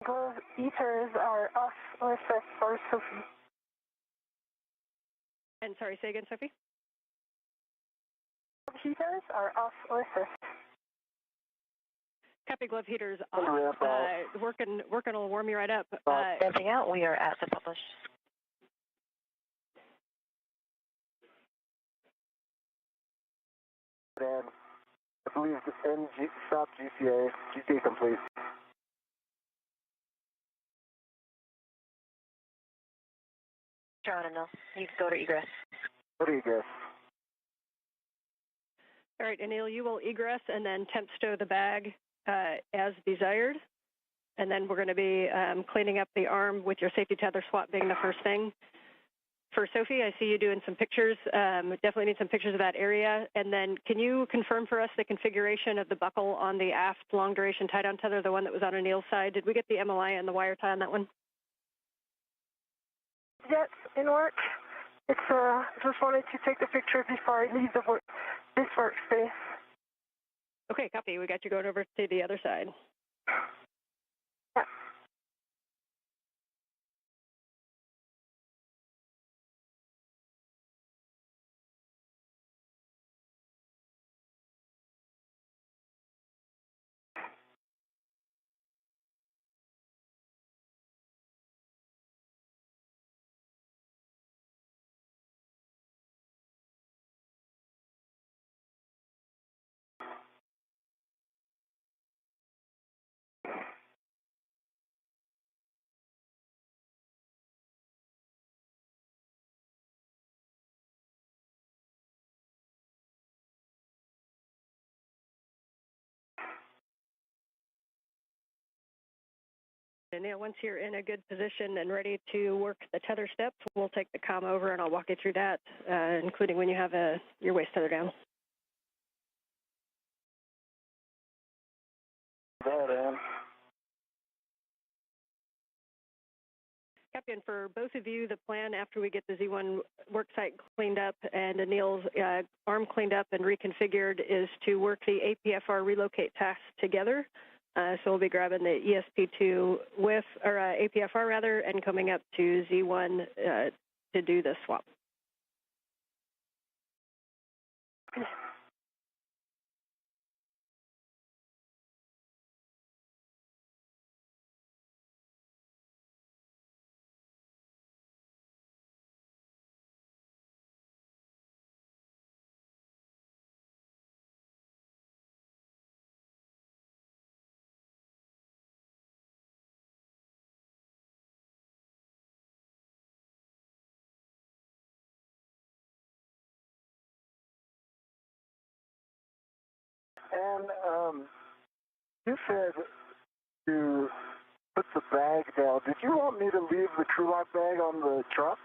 Glove heaters are off OSS for Sophie. And sorry, say again, Sophie? Glove heaters are off OSS. Copy, glove heaters off. Ramp out. Working will warm you right up. Ramping out, we are at the published. And I believe the NG stop GCA complete. John, Anil, you can go to egress. Go to egress. All right, Anil, you will egress and then temp stow the bag as desired. And then we're going to be cleaning up the arm with your safety tether swap being the first thing. For Sophie, I see you doing some pictures. Definitely need some pictures of that area. And then can you confirm for us the configuration of the buckle on the aft long-duration tie-down tether, the one that was on Anil's side? Did we get the MLI and the wire tie on that one? Yes, in work. It's just wanted to take the picture before I leave this workspace. Okay, copy. We got you going over to the other side. Yeah. And Neil, once you're in a good position and ready to work the tether steps, we'll take the comm over and I'll walk you through that, including when you have your waist tether down. Captain, for both of you, the plan after we get the Z1 worksite cleaned up and Anil's arm cleaned up and reconfigured is to work the APFR relocate task together. So we'll be grabbing the ESP2 with, or APFR rather, and coming up to Z1 to do the swap. And you said to put the bag down. Did you want me to leave the crew lock bag on the truck?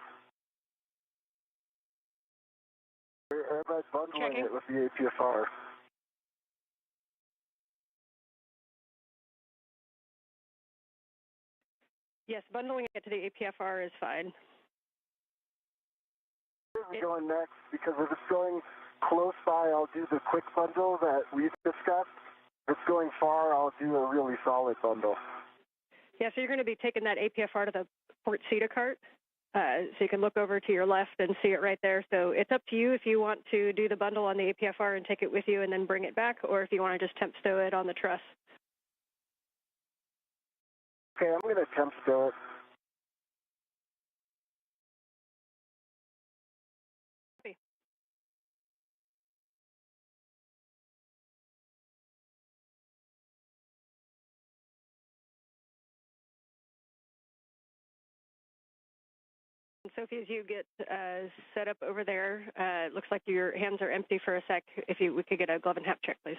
Or am I bundling it with the APFR? Yes, bundling it to the APFR is fine. Where's it going next? Because if it's going close by, I'll do the quick bundle that we've discussed. If it's going far, I'll do a really solid bundle. Yeah, so you're going to be taking that APFR to the port CETA cart. So you can look over to your left and see it right there. So it's up to you if you want to do the bundle on the APFR and take it with you and then bring it back, or if you want to just temp stow it on the truss. Okay, I'm going to temp stow it. Copy. Sophie, as you get set up over there, it looks like your hands are empty for a sec. If we could get a glove and hap check, please.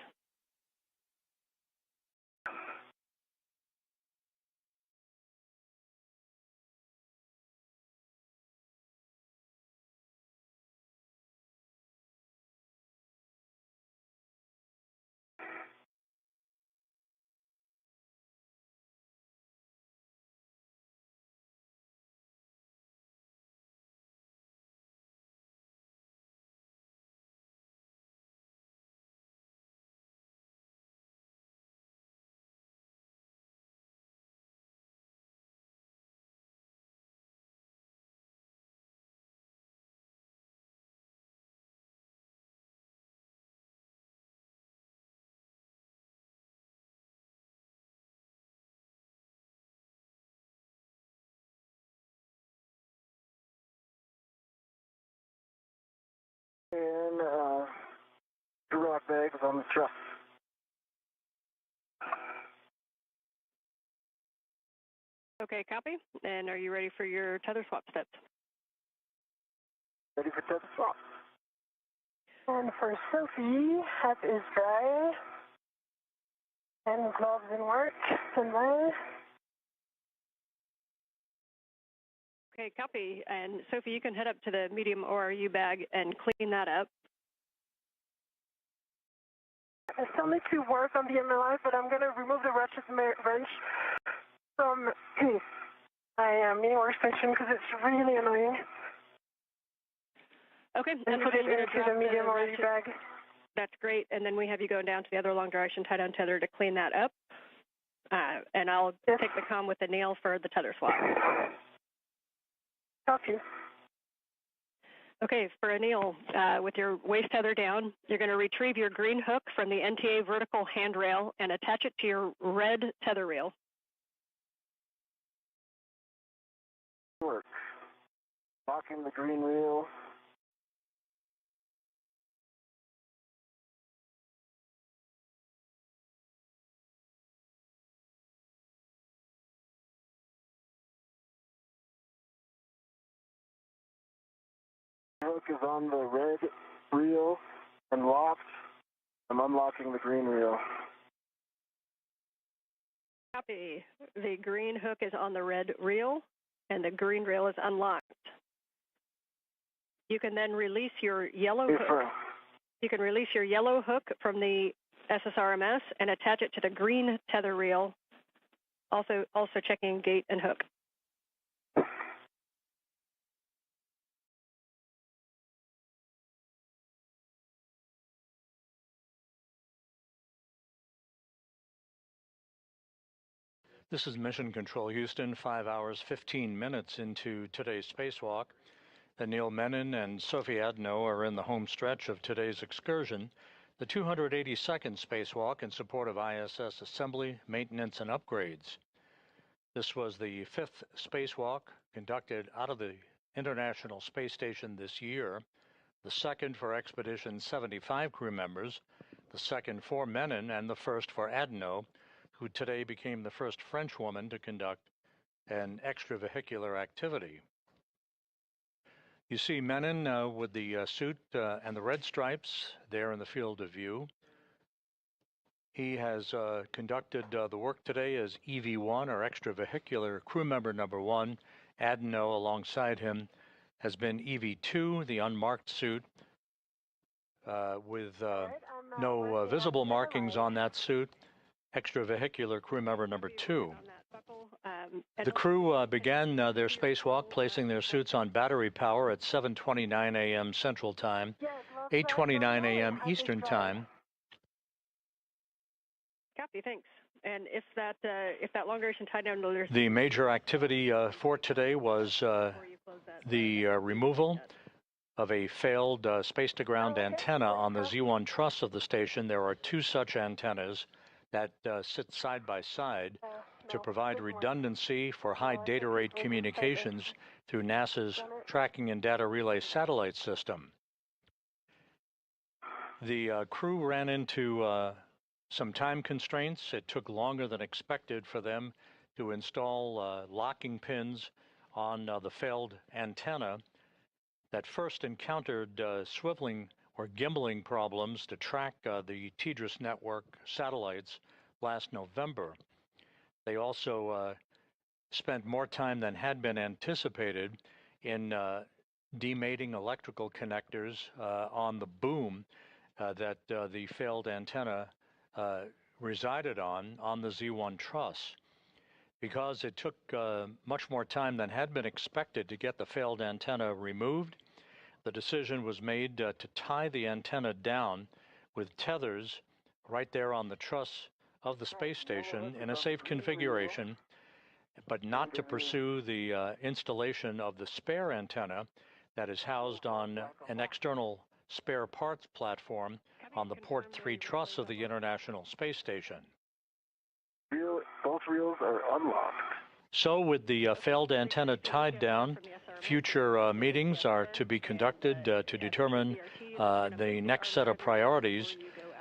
bag is on the truss. Okay, copy. And are you ready for your tether swap steps? Ready for tether swap. And for Sophie, hat is dry. And gloves in work. Stand by. Okay, copy. And Sophie, you can head up to the medium ORU bag and clean that up. I still need to work on the MLI, but I'm going to remove the ratchet wrench from my mini workstation because it's really annoying. Okay, and put it into the medium ORU bag. That's great. And then we have you going down to the other long duration tie-down tether to clean that up. And I'll take the comm with Anil for the tether swap. Copy. Okay, for Anil, with your waist tether down, you're going to retrieve your green hook from the NTA vertical handrail and attach it to your red tether reel. Work. Locking the green reel. Hook is on the red reel and locked. I'm unlocking the green reel. Copy. The green hook is on the red reel and the green reel is unlocked. You can then release your yellow hook. You can release your yellow hook from the SSRMS and attach it to the green tether reel, also checking gate and hook. This is Mission Control Houston, 5 hours, 15 minutes into today's spacewalk. Anil, Menon, and Sophie Adenot are in the home stretch of today's excursion, the 282nd spacewalk in support of ISS assembly, maintenance, and upgrades. This was the 5th spacewalk conducted out of the International Space Station this year, the 2nd for Expedition 75 crew members, the 2nd for Menon, and the 1st for Adenot, who today became the first French woman to conduct an extravehicular activity. You see Menon with the suit and the red stripes there in the field of view. He has conducted the work today as EV1, or extravehicular crew member number 1. Adenot, alongside him, has been EV2, the unmarked suit, with no visible markings on that suit. Extravehicular crew member number 2. The crew began their spacewalk placing their suits on battery power at 7:29 a.m. Central Time, 8:29 a.m. Eastern Time. Copy, thanks. And if that long duration tie down, the major activity for today was the removal of a failed space-to-ground antenna on the Z1 truss of the station. There are 2 such antennas that sit side by side to provide redundancy for high data rate communications through NASA's Tracking and Data Relay satellite system. The crew ran into some time constraints. It took longer than expected for them to install locking pins on the failed antenna that first encountered swiveling or gimbaling problems to track the TDRS network satellites last November. They also spent more time than had been anticipated in demating electrical connectors on the boom that the failed antenna resided on the Z1 truss. Because it took much more time than had been expected to get the failed antenna removed, the decision was made to tie the antenna down with tethers right there on the truss of the space station in a safe configuration, but not to pursue the installation of the spare antenna that is housed on an external spare parts platform on the Port 3 truss of the International Space Station. Both reels are unlocked. So with the failed antenna tied down, future meetings are to be conducted to determine the next set of priorities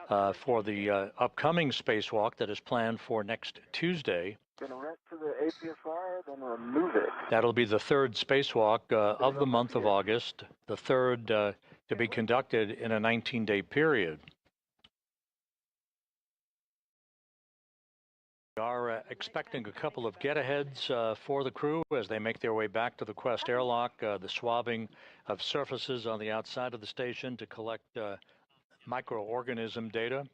for the upcoming spacewalk that is planned for next Tuesday. Going to rent for the APSR, then remove it. That'll be the third spacewalk of the month of August, the third to be conducted in a 19-day period. We are expecting a couple of get-aheads for the crew as they make their way back to the Quest airlock, the swabbing of surfaces on the outside of the station to collect microorganism data,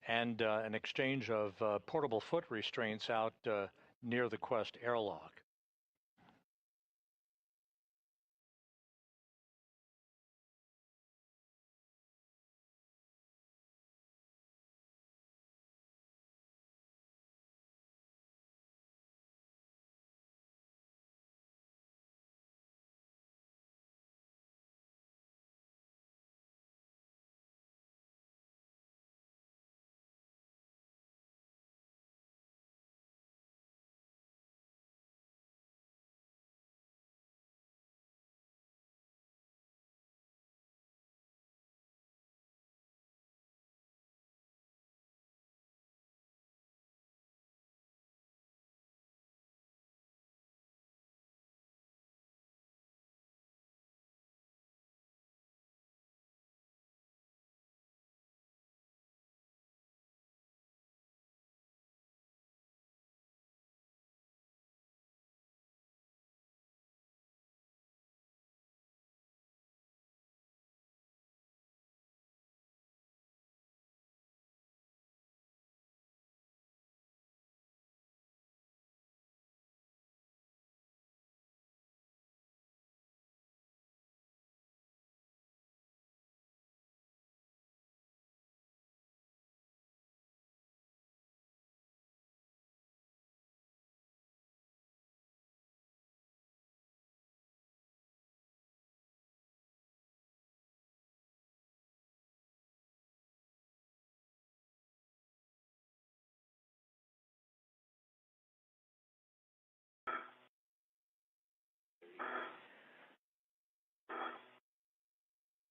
and an exchange of portable foot restraints out near the Quest airlock.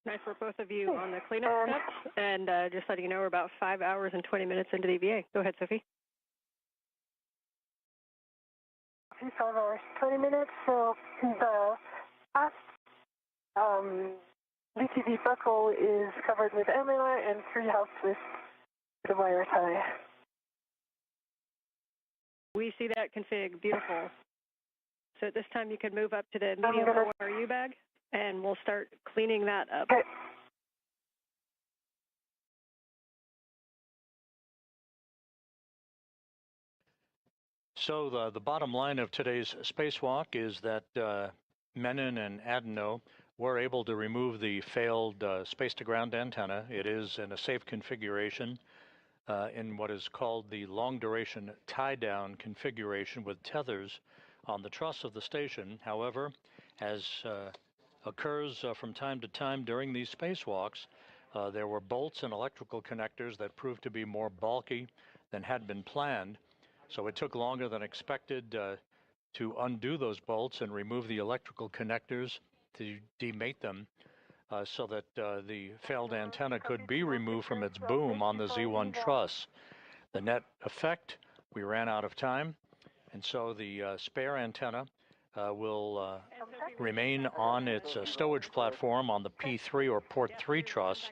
Nice for both of you on the cleanup steps, and just letting you know we're about 5 hours and 20 minutes into the EVA. Go ahead, Sophie. 5 hours, 20 minutes. So the last VTV buckle is covered with MLI and 3 housed with the wire tie. We see that config. Beautiful. So at this time, you can move up to the medium ORU bag, and we'll start cleaning that up. Okay. So the bottom line of today's spacewalk is that Menon and Adenot were able to remove the failed space-to-ground antenna. It is in a safe configuration in what is called the long-duration tie-down configuration with tethers on the truss of the station. However, as occurs from time to time during these spacewalks, there were bolts and electrical connectors that proved to be more bulky than had been planned. So it took longer than expected to undo those bolts and remove the electrical connectors to demate them so that the failed antenna could be removed from its boom on the Z1 truss. The net effect, we ran out of time, and so the spare antenna will remain on its stowage platform on the P3 or port 3 truss.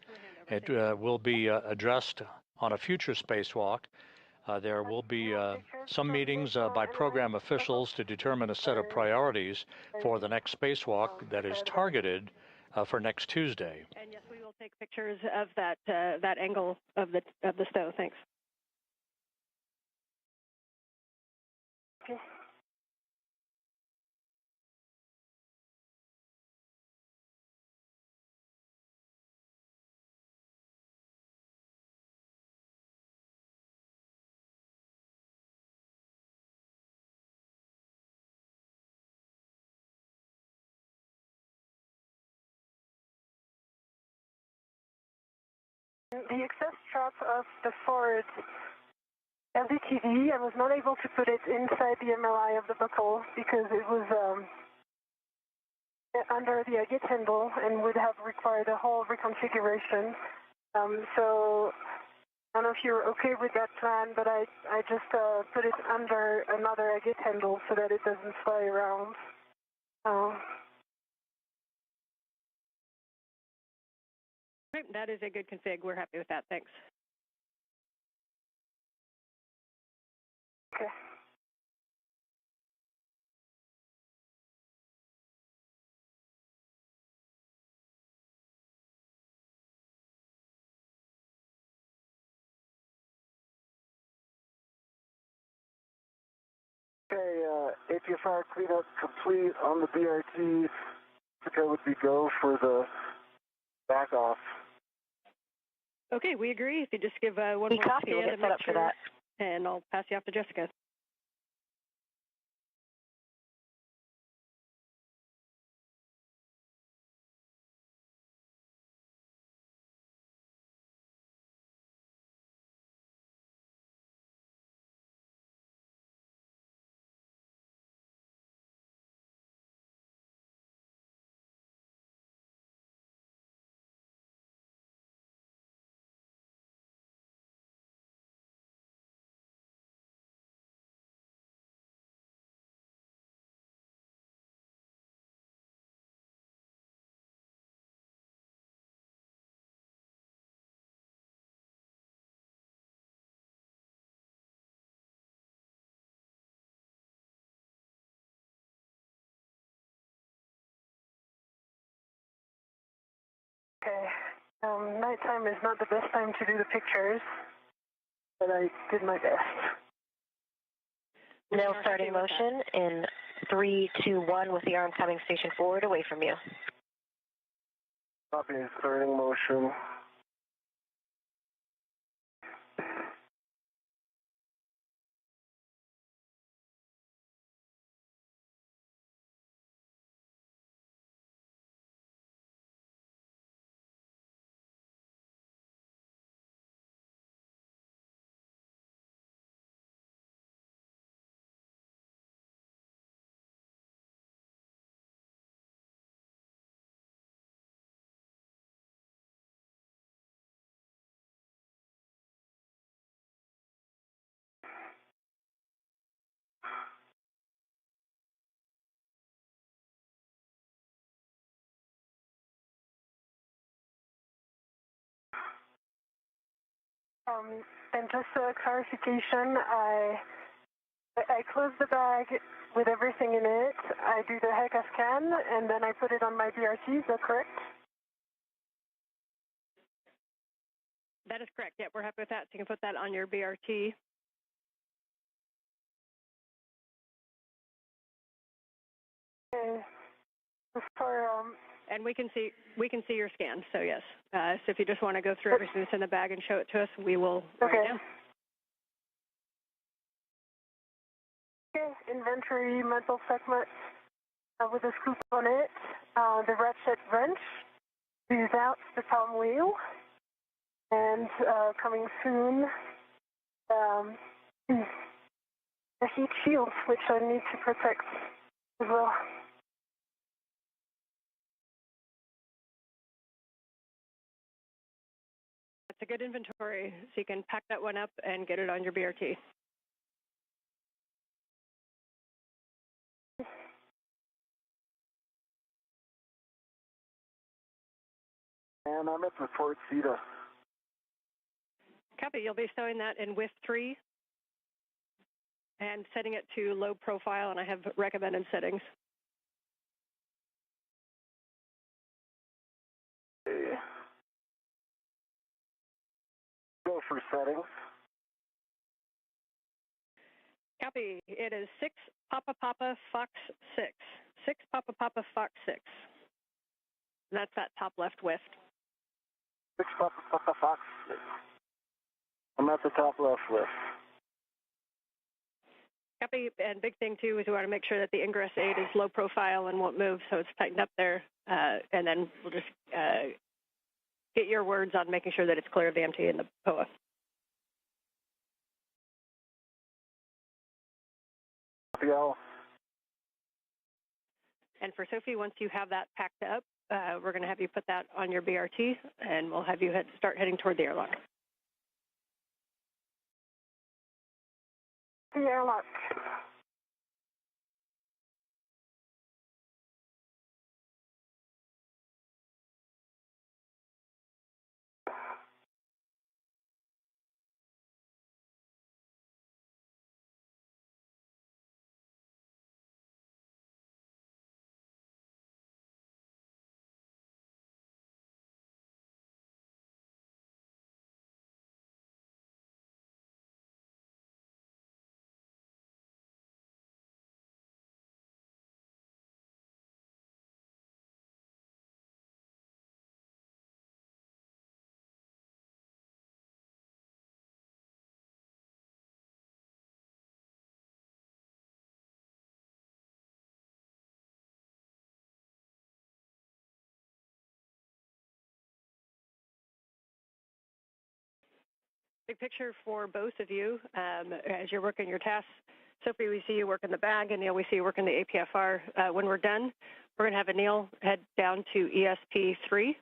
It will be addressed on a future spacewalk. There will be some meetings by program officials to determine a set of priorities for the next spacewalk that is targeted for next Tuesday. And yes, we will take pictures of that angle of the stow. Thanks. Okay. The excess strap of the forward LDTV, I was not able to put it inside the MLI of the buckle because it was under the agate handle and would have required a whole reconfiguration. So I don't know if you're okay with that plan, but I just put it under another egg handle so that it doesn't fly around. That is a good config. We're happy with that. Thanks. Okay. Okay, APFR cleanup complete on the BRT. I think I would be go for the back off. Okay, we agree. If you just give one more copy, we'll get set up for that. And I'll pass you off to Jessica. Okay. Nighttime is not the best time to do the pictures, but I did my best. Now starting motion in 3, 2, 1 with the arm coming station forward away from you. Copy, starting motion. And just a clarification, I close the bag with everything in it. I do the HECA scan, and then I put it on my BRT. Is that correct? That is correct. Yeah, we're happy with that. So you can put that on your BRT. Okay. For And we can see your scan. So yes. So if you just want to go through everything that's in the bag and show it to us, we will. Okay. Right now. Okay. Inventory metal segment with a scoop on it. The ratchet wrench. Squeeze out the palm wheel. And coming soon, the heat shield, which I need to protect as well. It's a good inventory, so you can pack that one up and get it on your BRT. And I'm at the Port CETA. Copy. You'll be showing that in WIF 3 and setting it to low profile, and I have recommended settings. Go for settings. Copy. It is 6 Papa Papa Fox 6. 6 Papa Papa Fox 6. That's that top left WIF. 6 Papa Papa Fox 6. I'm at the top left list. Copy. And big thing too is we want to make sure that the ingress aid is low profile and won't move, so it's tightened up there. And then we'll just get your words on making sure that it's clear of the MT and the POA. Copy. And for Sophie, once you have that packed up, we're going to have you put that on your BRT, and we'll have you start heading toward the airlock. The airlock. Big picture for both of you as you're working your tasks. Sophie, we see you work in the bag, and Anil, we see you work in the APFR. When we're done, we're going to have Anil head down to ESP2,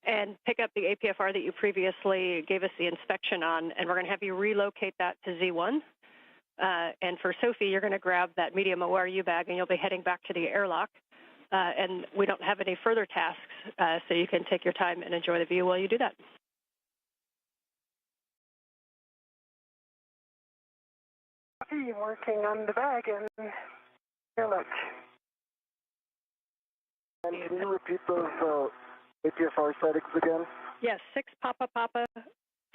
and pick up the APFR that you previously gave us the inspection on, and we're going to have you relocate that to Z1. And for Sophie, you're going to grab that medium ORU bag, and you'll be heading back to the airlock. And we don't have any further tasks, so you can take your time and enjoy the view while you do that. Working on the bag and airlock. And can you repeat those APFR settings again? Yes, 6 Papa Papa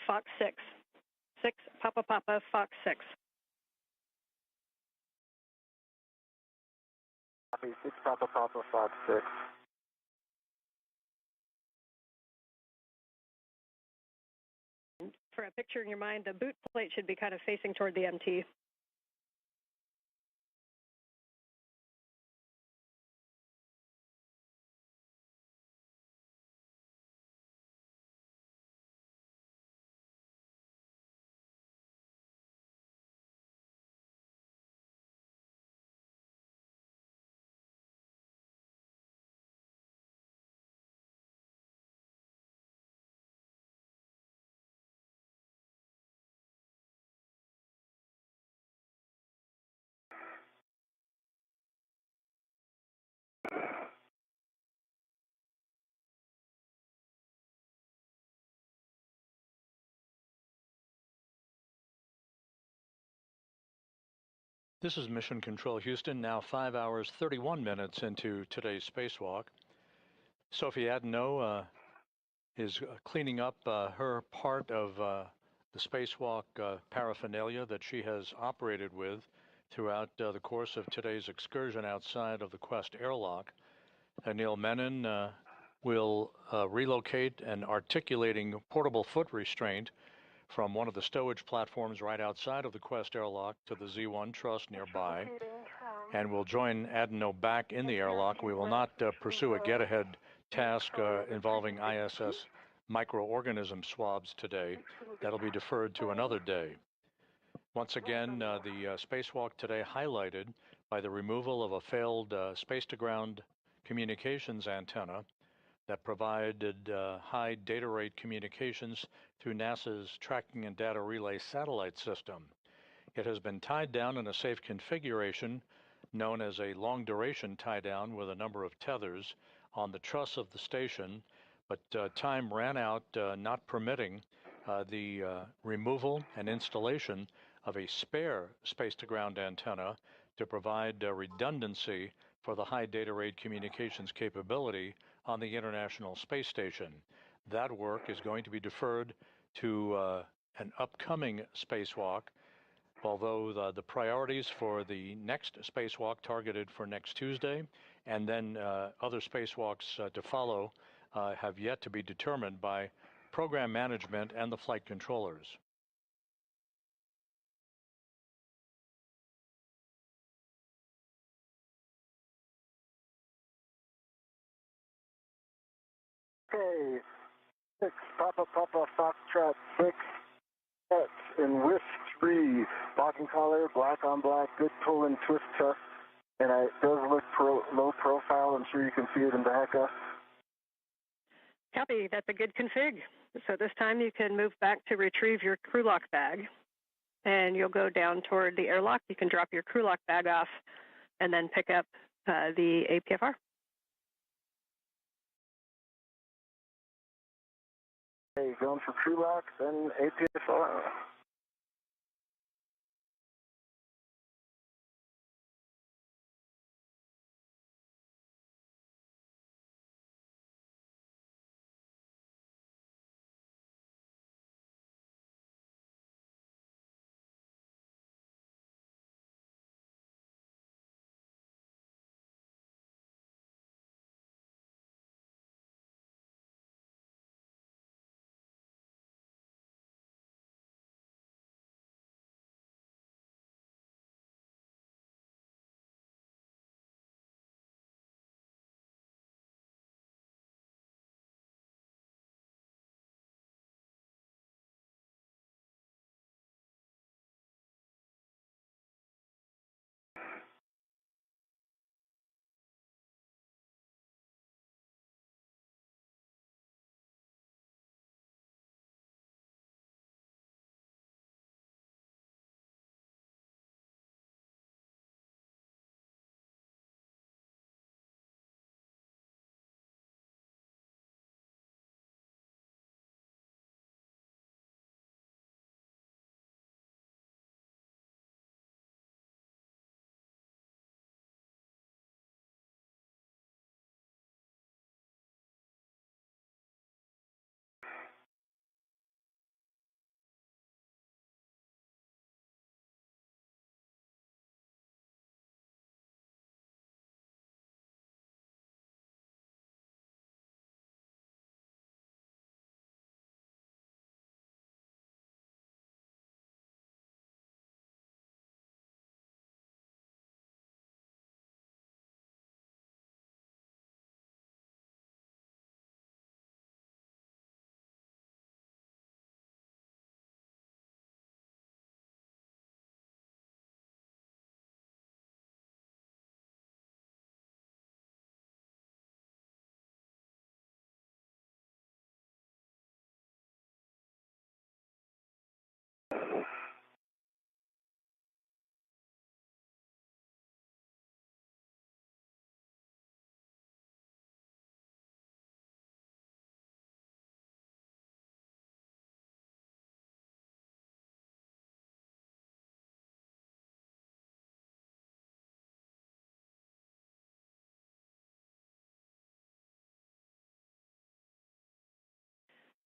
Fox 6. 6 Papa Papa Fox 6. Copy, 6 Papa Papa Fox 6. For a picture in your mind, the boot plate should be kind of facing toward the MT. This is Mission Control Houston, now 5 hours, 31 minutes into today's spacewalk. Sophie Adenot is cleaning up her part of the spacewalk paraphernalia that she has operated with throughout the course of today's excursion outside of the Quest airlock. Anil Menon will relocate an articulating portable foot restraint from one of the stowage platforms right outside of the Quest airlock to the Z1 truss nearby, and we'll join Adenot back in the airlock. We will not pursue a get-ahead task involving ISS microorganism swabs today. That'll be deferred to another day. Once again, the spacewalk today highlighted by the removal of a failed space-to-ground communications antenna that provided high data rate communications through NASA's Tracking and Data Relay satellite system. It has been tied down in a safe configuration known as a long-duration tie-down with a number of tethers on the truss of the station, but time ran out, not permitting the removal and installation of a spare space-to-ground antenna to provide redundancy for the high data rate communications capability on the International Space Station. That work is going to be deferred to an upcoming spacewalk, although the priorities for the next spacewalk targeted for next Tuesday and then other spacewalks to follow have yet to be determined by program management and the flight controllers. Okay, 6 Papa Papa Foxtrot 6, set in Wish 3, locking collar, black on black, good pull and twist test, and it does look low profile. I'm sure you can see it in the HECA. Copy, that's a good config. So this time you can move back to retrieve your crew lock bag. and you'll go down toward the airlock. You can drop your crew lock bag off and then pick up the APFR. Hey, going for crew lock, then APFR.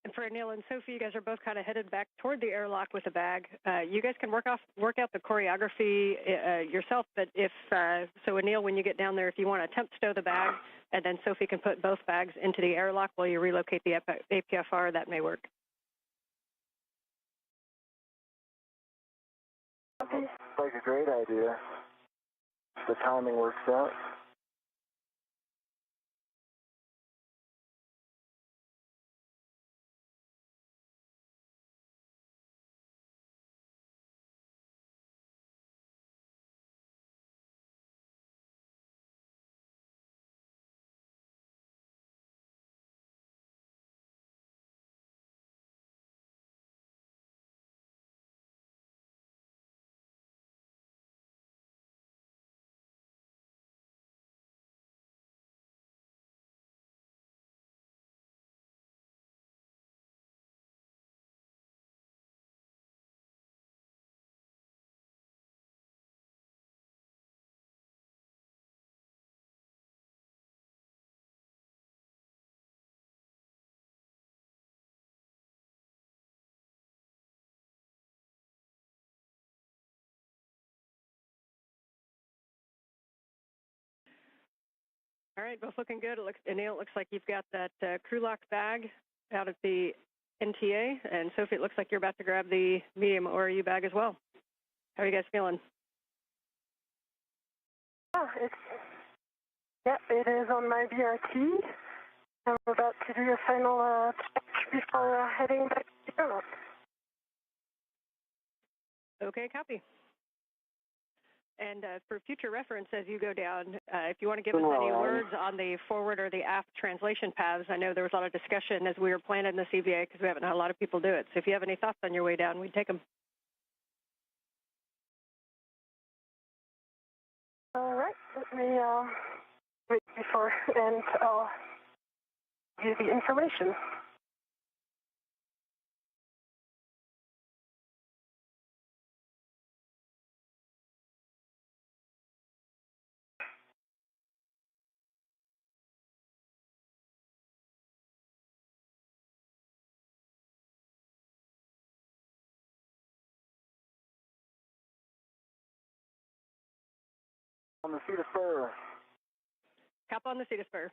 And for Anil and Sophie, you guys are both kind of headed back toward the airlock with a bag. You guys can work out the choreography yourself, but if so, Anil, when you get down there, if you want to attempt to stow the bag, and then Sophie can put both bags into the airlock while you relocate the APFR, that may work. Like a great idea. If the timing works out. All right, both looking good. Anil, it looks like you've got that crew lock bag out at the NTA, and Sophie, it looks like you're about to grab the medium ORU bag as well. How are you guys feeling? Oh, it is on my VRT. I'm about to do a final check before heading back to the airlock. Okay, copy. And for future reference, as you go down, if you want to give us any words on the forward or the aft translation paths, I know there was a lot of discussion as we were planning the CVA because we haven't had a lot of people do it. So if you have any thoughts on your way down, we'd take them. All right, let me wait before, and I'll give you the information. On the seat of spur. Hop on the seat of spur.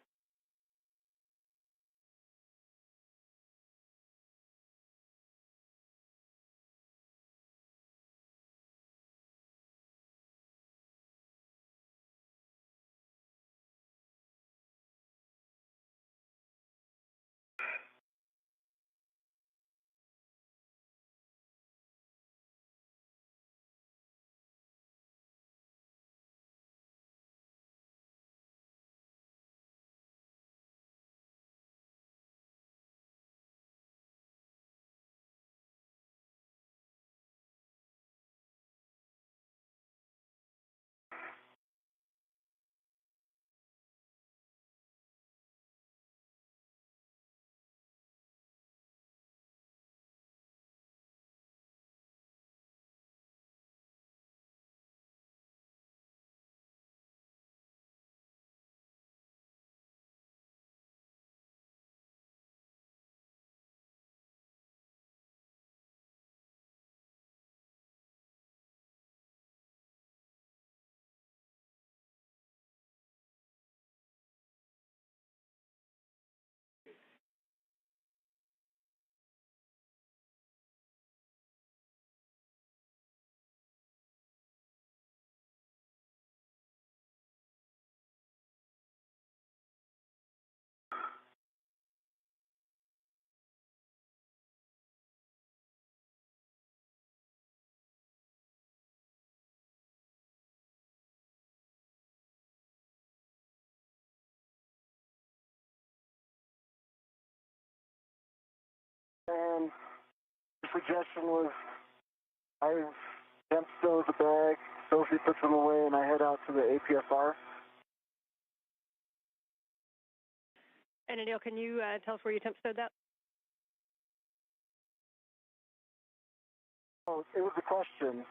And the suggestion was I temp stow the bag, Sophie puts them away, and I head out to the APFR. And Anil, can you tell us where you temp stowed that? Oh, it was a question.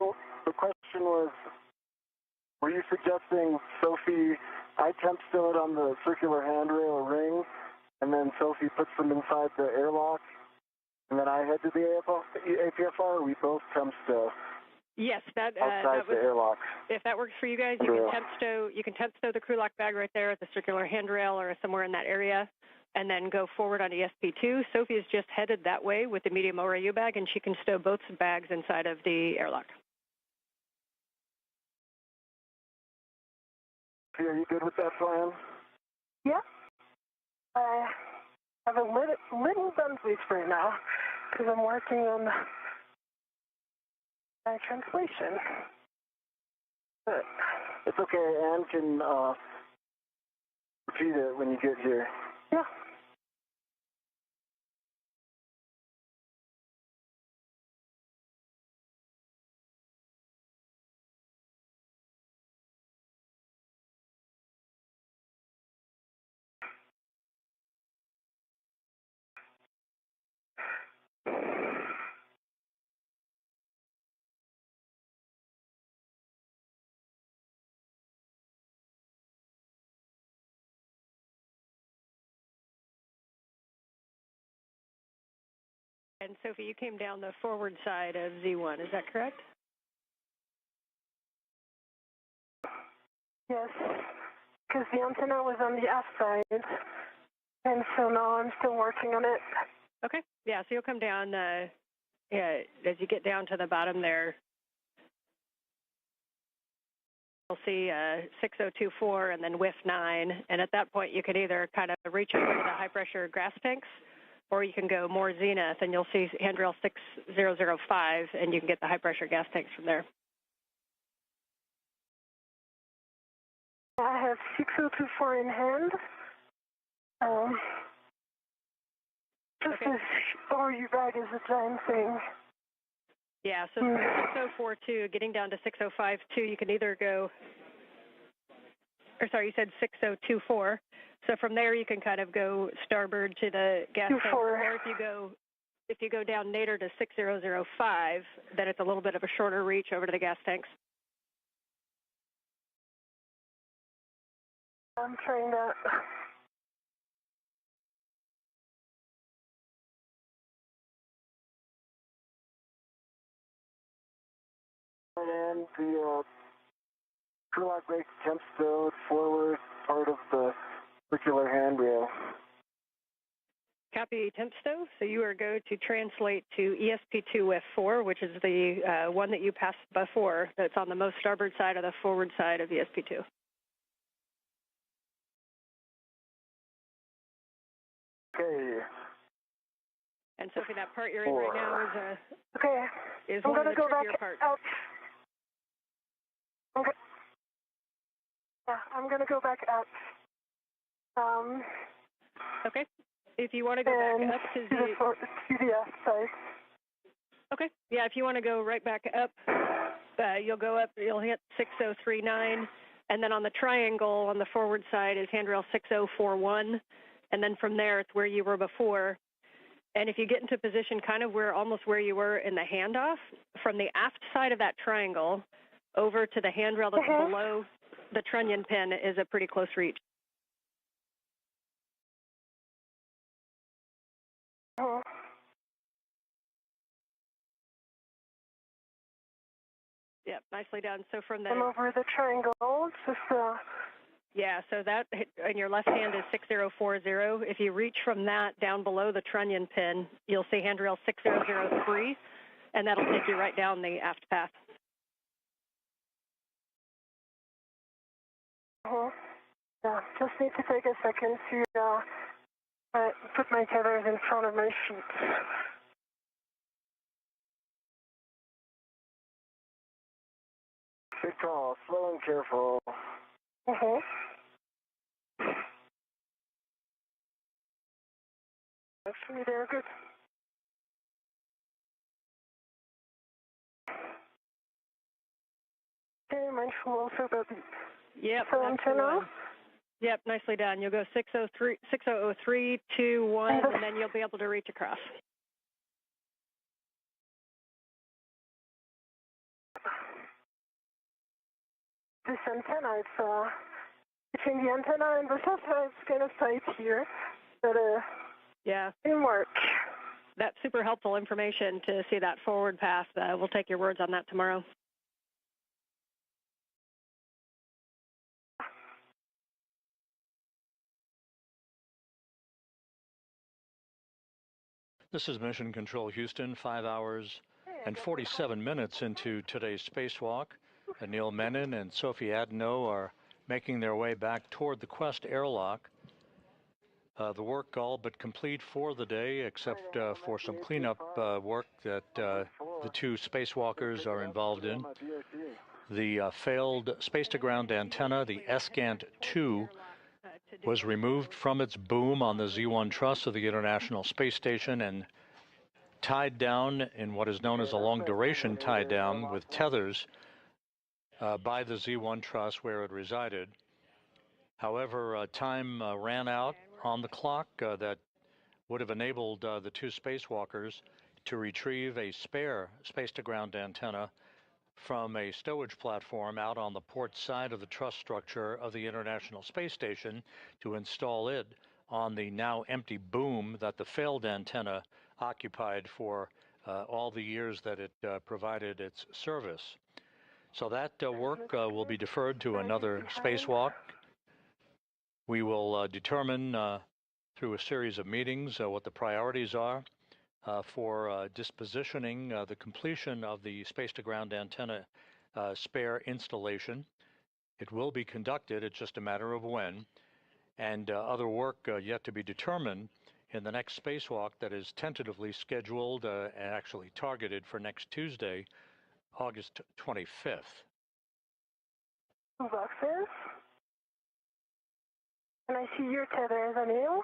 Well, the question was, were you suggesting Sophie, I temp stow it on the circular handrail or ring, and then Sophie puts them inside the airlock, and then I head to the APFR, or we both temp stow? Yes, that outside was, the airlock. If that works for you guys, you can temp stow. You can temp stow the crew lock bag right there at the circular handrail or somewhere in that area, and then go forward on ESP2. Sophie has just headed that way with the medium ORU bag, and she can stow both bags inside of the airlock. Are you good with that plan? Yeah. I have a little dunce right now because I'm working on my translation. But it's okay. Anne can repeat it when you get here. Yeah. And Sophie, you came down the forward side of Z1, is that correct? Yes, because the antenna was on the aft side, and so now I'm still working on it. Okay, yeah, so you'll come down, as you get down to the bottom there, you'll see 6024 and then WIF 9, and at that point you can either kind of reach over to the high-pressure gas tanks, or you can go more zenith, and you'll see handrail 6005, and you can get the high-pressure gas tanks from there. I have 6024 in hand. Just okay. as ORU bag is a giant thing. Yeah, so 6042, getting down to 6052, you can either go, or sorry, you said 6024. So from there, you can kind of go starboard to the gas tank, or if you go down nadir to 6005, then it's a little bit of a shorter reach over to the gas tanks. I'm trying that. And the airlock brake attempts to forward part of the circular handrail. Copy, Tempsto. So you are going to translate to ESP2F4, which is the one that you passed before. That's on the most starboard side of the forward side of ESP2. Okay. And Sophie, that part you're in right now is okay. Is I'm one of gonna the go trickier back parts. out. Okay. Yeah, I'm gonna go back up. Okay. If you want to go back up to the F side. Okay. Yeah, if you want to go right back up, you'll go up. You'll hit 6039, and then on the triangle on the forward side is handrail 6041, and then from there it's where you were before. And if you get into position kind of almost where you were in the handoff, from the aft side of that triangle over to the handrail that's below the trunnion pin is a pretty close reach. Yep, nicely done. So from the... I'm over the triangle. It's just, Yeah, so that, in your left hand is 6040. If you reach from that down below the trunnion pin, you'll see handrail 6003, and that'll take you right down the aft path. Yeah, just need to take a second to put my tethers in front of my feet. Good call, slow and careful. Actually, they're good. Okay, mindful also about the antenna. Yep, nicely done. You'll go 603, 6003, 2, 1, and then you'll be able to reach across. This antenna, it's between the antenna and the satellite, it's kind of tight here, but yeah, it didn't work. That's super helpful information to see that forward path. We'll take your words on that tomorrow. This is Mission Control Houston, 5 hours and 47 minutes into today's spacewalk. Anil, Menon, and Sophie Adenot are making their way back toward the Quest airlock. The work all but complete for the day, except for some cleanup work that the two spacewalkers are involved in. The failed space-to-ground antenna, the SCANT-2, was removed from its boom on the Z1 truss of the International Space Station and tied down in what is known as a long-duration tie-down with tethers by the Z1 truss where it resided. However, time ran out on the clock that would have enabled the two spacewalkers to retrieve a spare space-to-ground antenna from a stowage platform out on the port side of the truss structure of the International Space Station to install it on the now empty boom that the failed antenna occupied for all the years that it provided its service. So that work will be deferred to another spacewalk. We will determine through a series of meetings what the priorities are for dispositioning the completion of the space-to-ground antenna spare installation. It will be conducted, it's just a matter of when, and other work yet to be determined in the next spacewalk that is tentatively scheduled and actually targeted for next Tuesday, August 25th. Boxes. And I see your tethers, Anil.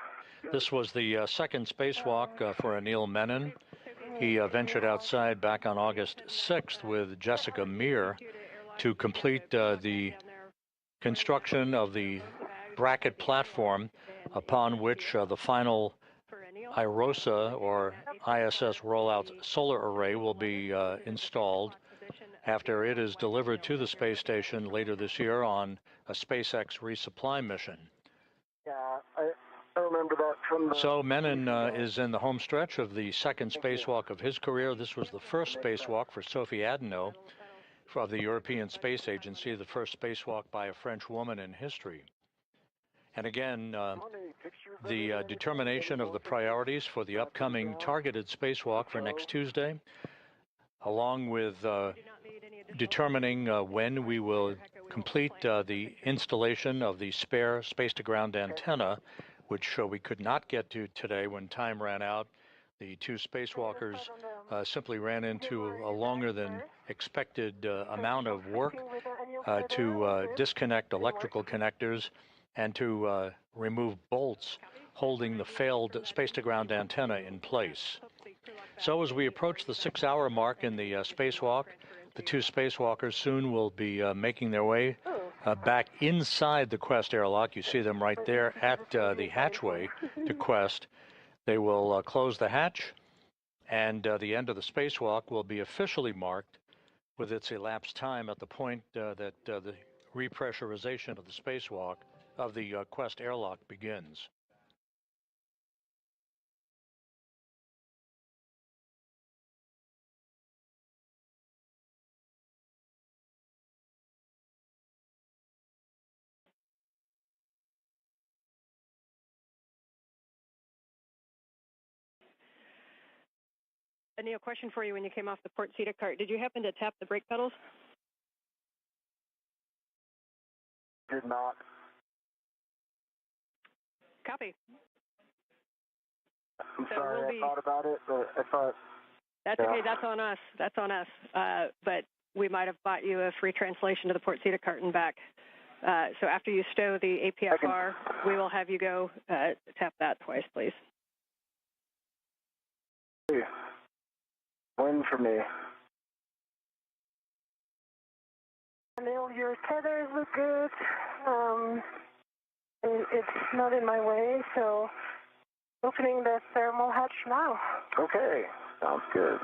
This was the second spacewalk for Anil Menon. He ventured outside back on August 6th with Jessica Meir to complete the construction of the bracket platform upon which the final IROSA or ISS rollout solar array will be installed after it is delivered to the space station later this year on a SpaceX resupply mission. Yeah, I remember that from the... So Menon is in the home stretch of the second spacewalk of his career. This was the first spacewalk for Sophie Adenot of the European Space Agency, the first spacewalk by a French woman in history. And again, the determination of the priorities for the upcoming targeted spacewalk for next Tuesday, along with determining when we will complete the installation of the spare space-to-ground antenna, which we could not get to today when time ran out. The two spacewalkers simply ran into a longer than expected amount of work to disconnect electrical connectors and to remove bolts holding the failed space-to-ground antenna in place. So as we approach the 6-hour mark in the spacewalk, the two spacewalkers soon will be making their way back inside the Quest airlock. You see them right there at the hatchway to Quest. They will close the hatch, and the end of the spacewalk will be officially marked with its elapsed time at the point that the repressurization of the spacewalk of the Quest airlock begins. Anil, question for you when you came off the port seat cart. Did you happen to tap the brake pedals? Did not. Copy. I'm sorry, I thought about it, but I thought... That's okay, that's on us. That's on us. But we might have bought you a free translation to the port seat cart and back. So after you stow the APFR, we will have you go tap that twice, please. Win for me. Anil, your tethers look good. It's not in my way, so opening the thermal hatch now. Okay, sounds good.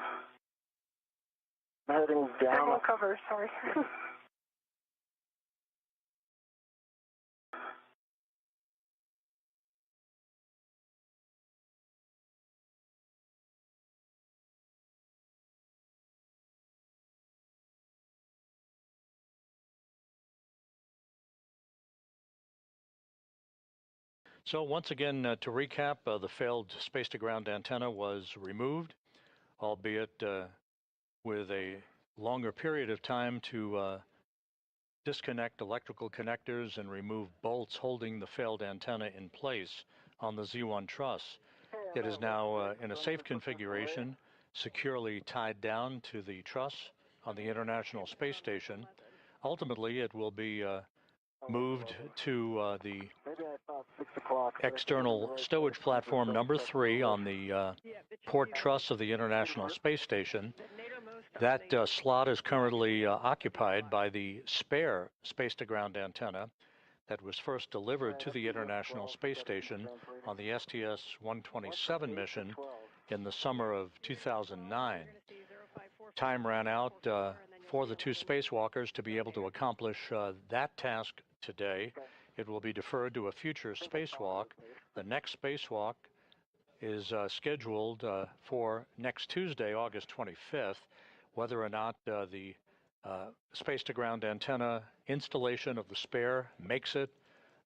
I'm heading down. Thermal cover, sorry. So once again, to recap, the failed space-to-ground antenna was removed, albeit with a longer period of time to disconnect electrical connectors and remove bolts holding the failed antenna in place on the Z1 truss. It is now in a safe configuration, securely tied down to the truss on the International Space Station. Ultimately, it will be moved to the external stowage platform number 3 on the port truss of the International Space Station. That slot is currently occupied by the spare space-to-ground antenna that was first delivered to the International Space Station on the STS-127 mission in the summer of 2009. Time ran out for the two spacewalkers to be able to accomplish that task today. It will be deferred to a future spacewalk. The next spacewalk is scheduled for next Tuesday, August 25th. Whether or not the space-to-ground antenna installation of the spare makes it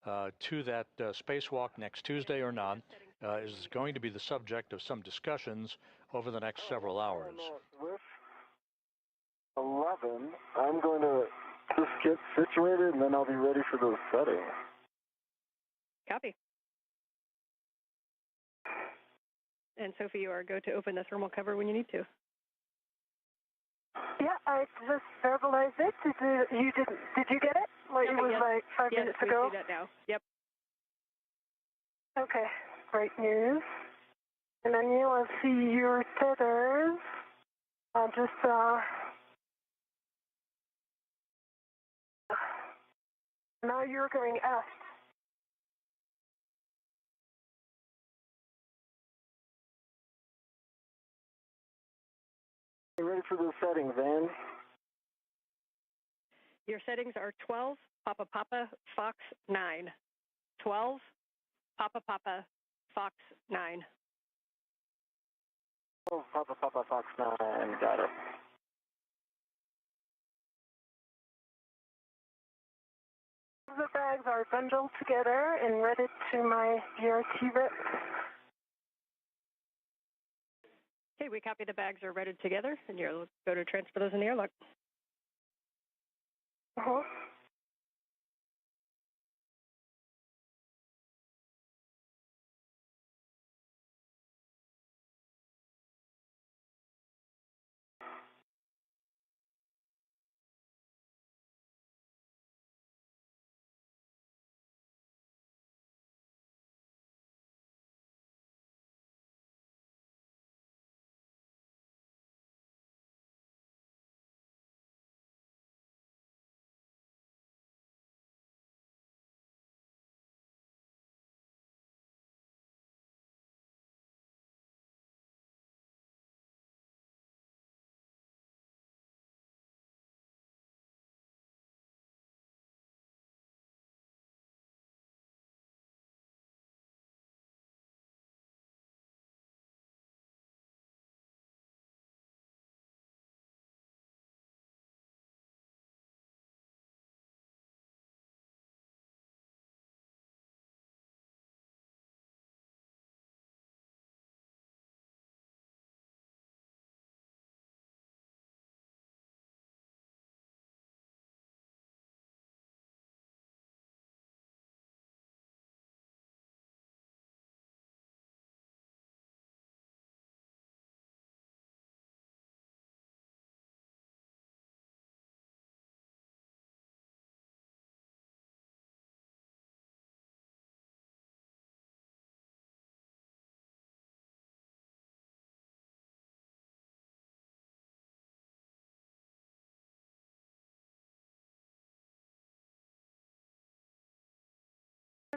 to that spacewalk next Tuesday or not is going to be the subject of some discussions over the next several hours. With 11, I'm going to just get situated and then I'll be ready for those settings. Copy. And Sophie, you are go to open the thermal cover when you need to. Yeah, I just verbalized it. Did you get it? Like, Okay, it was yes. like 5 minutes ago? We see that now. Yep. Okay, great news. And then you will see your tethers. Now you're going aft. You ready for the settings, Ann? Your settings are 12, Papa Papa, Fox 9. 12, Papa Papa, Fox 9. Oh, Papa Papa Fox 9, got it. The bags are bundled together and ready to my BRT rep. Okay, we copy the bags are ready together, and you'll go to transfer those in the airlock. Uh-huh.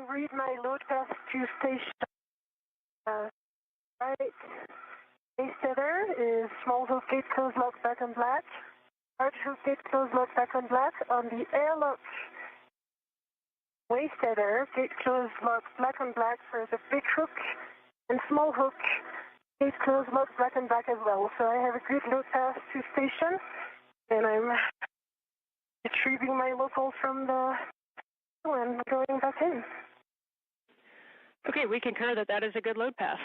Read my load path to station. Right. Base tether is small hook gate close lock back on black. Large hook gate close lock back on black. On the airlock waist tether, gate close lock black on black for the big hook, and small hook gate close lock black on black as well. So I have a good load path to station, and I'm retrieving my local from the and going back in. Okay, we concur that that is a good load path.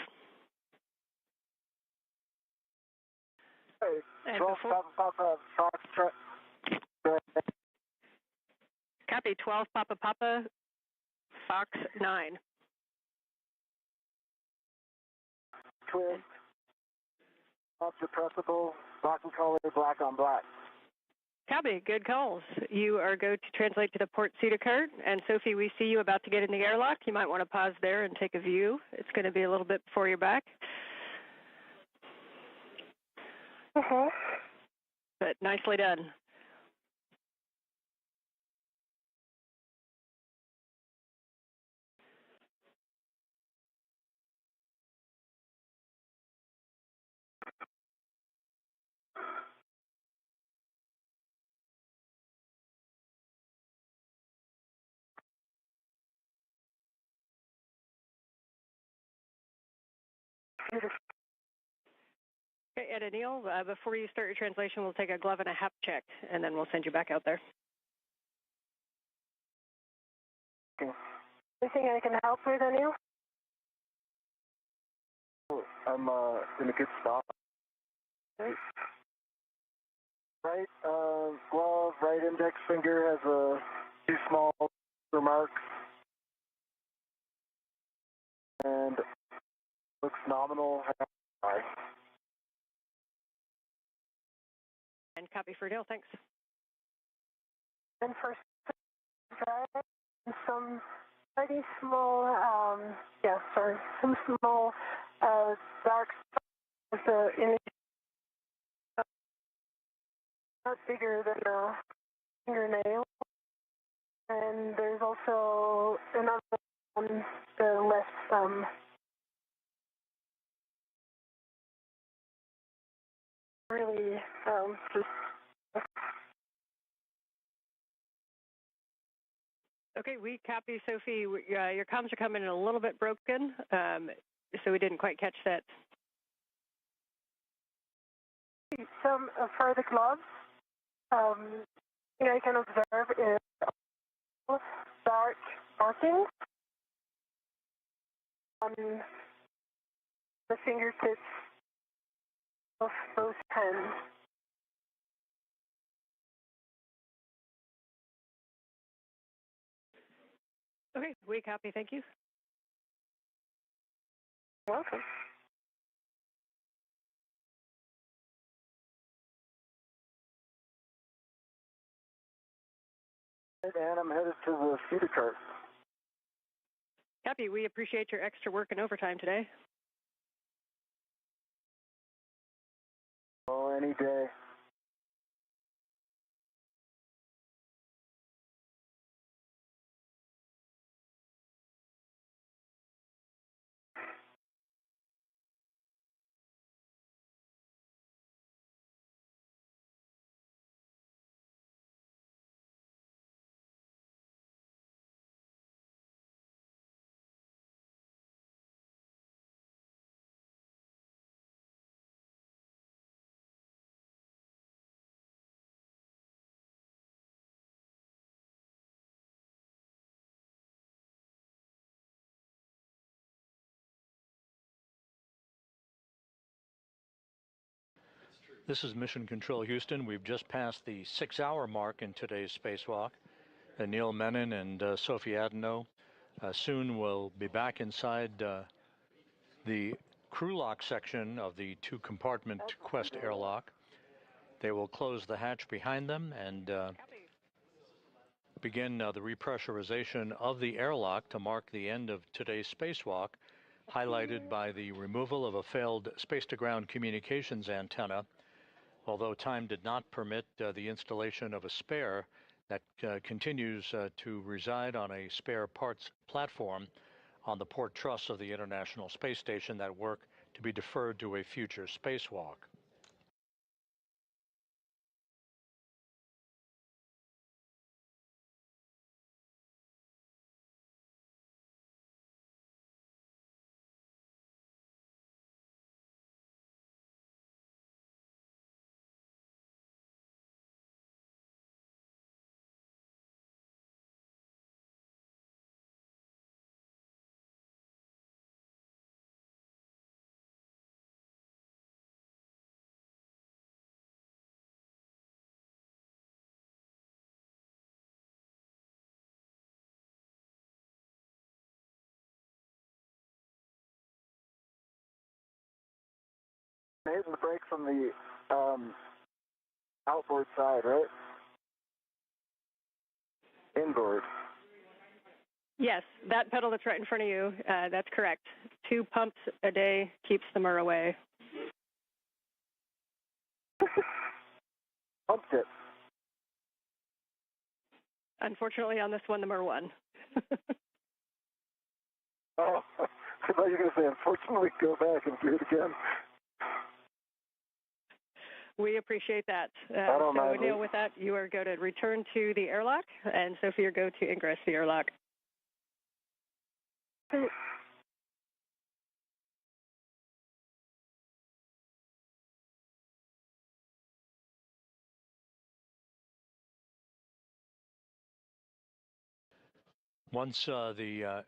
Hey, And 12 before, Papa Fox copy 12 Papa Papa, Fox 9. twist, off the pressible, black and color, black on black. Copy, good calls. You are go to translate to the port seat occurred, and Sophie, we see you about to get in the airlock. You might want to pause there and take a view. It's going to be a little bit before you're back. But nicely done. Okay, and Anil, before you start your translation, we'll take a glove and a hap check, and then we'll send you back out there. Anything I can help with, Anil? I'm in a good spot. Right glove, right index finger has a few small remarks and looks nominal. And copy for Anil, thanks. And for some pretty small, some small dark with the image not bigger than a fingernail. And there's also another on the left thumb. Really, just. Okay, we copy, Sophie. Your comms are coming in a little bit broken, so we didn't quite catch that. Some for the gloves, I can observe is dark markings on the fingertips of both hands. Okay, we copy. Thank you. You're welcome. Hey, Dan, I'm headed to the feeder cart. Copy. We appreciate your extra work and overtime today. Oh, any day. This is Mission Control Houston. We've just passed the 6-hour mark in today's spacewalk. Anil, Menon, and Sophie Adenot soon will be back inside the crew lock section of the 2-compartment Quest airlock. They will close the hatch behind them and begin the repressurization of the airlock to mark the end of today's spacewalk, highlighted by the removal of a failed space-to-ground communications antenna. Although time did not permit the installation of a spare that continues to reside on a spare parts platform on the port truss of the International Space Station, that work to be deferred to a future spacewalk. Hitting the brakes on the outboard side, right? Inboard. Yes, that pedal that's right in front of you, that's correct. 2 pumps a day keeps the myrrh away. Pumped it. Unfortunately, on this one, the myrrh won. Oh, I thought you were going to say, unfortunately, go back and do it again. We appreciate that. I don't so, mind. Anil, with that, you are going to return to the airlock, and Sophie, you're going to ingress the airlock. Once the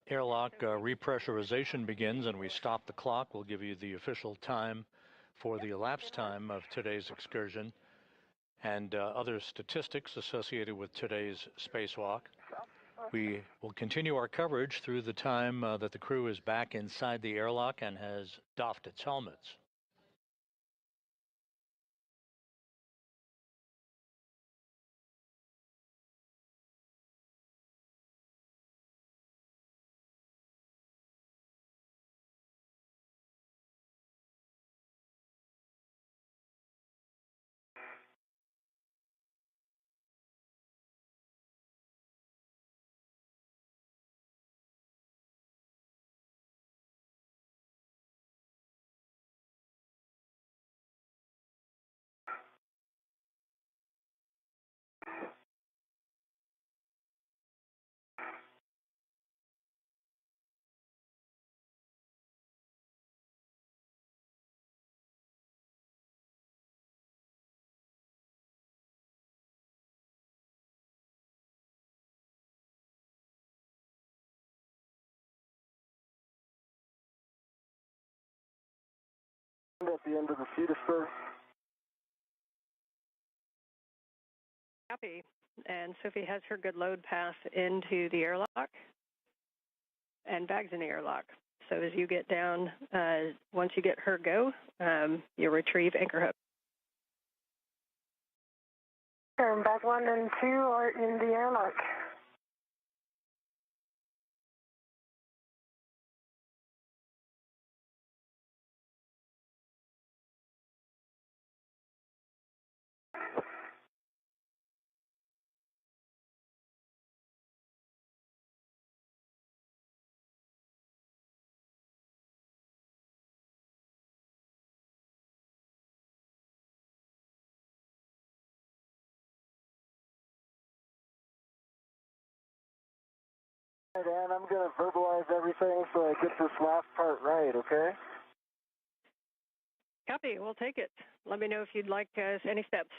airlock repressurization begins and we stop the clock, we'll give you the official time for the elapsed time of today's excursion and other statistics associated with today's spacewalk. We will continue our coverage through the time that the crew is back inside the airlock and has doffed its helmets. the end of the fetus, sir. Copy. And Sophie has her good load pass into the airlock and bags in the airlock. So as you get down, once you get her go, you retrieve anchor hook. Bag 1 and 2 are in the airlock. All right, Ann, I'm going to verbalize everything so I get this last part right, okay? Copy. We'll take it. Let me know if you'd like any steps.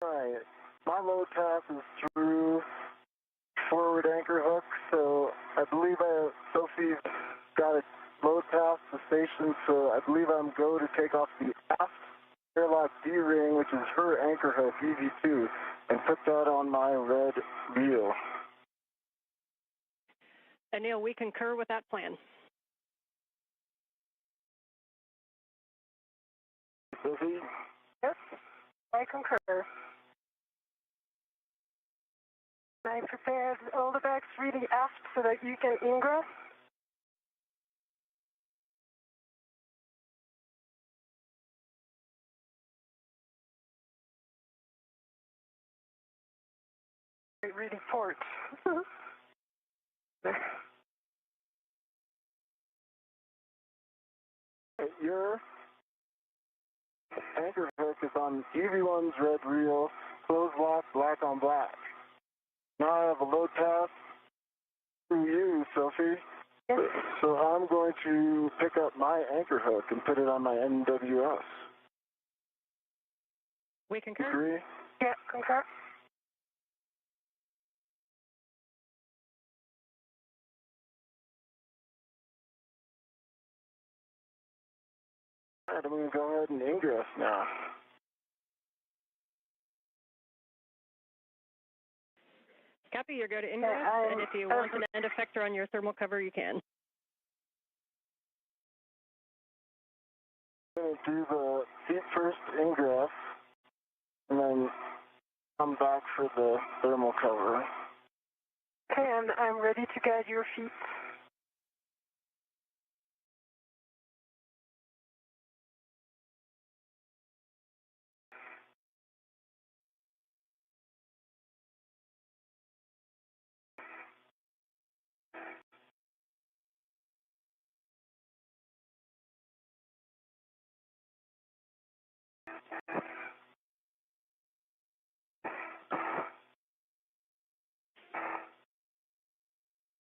All right. My load pass is through forward anchor hook, so I believe Sophie got a load pass to station, so I believe I'm go to take off the aft airlock D-ring, which is her anchor hook, EV2, and put that on my red reel. Anil, we concur with that plan. Sophie? Yes, I concur. I prepared all the bags really aft so that you can ingress. Really port. Your anchor hook is on EV1's red reel, closed lock, black on black. Now I have a load pass through you, Sophie. Yes. So I'm going to pick up my anchor hook and put it on my NWS. We concur. Agree? Yeah, concur. All right, I'm going to go ahead and ingress now. Copy. You go to ingress, and if you want an end effector on your thermal cover, you can. I'm going to do the feet first ingress, and then come back for the thermal cover. Okay, and I'm ready to guide your feet.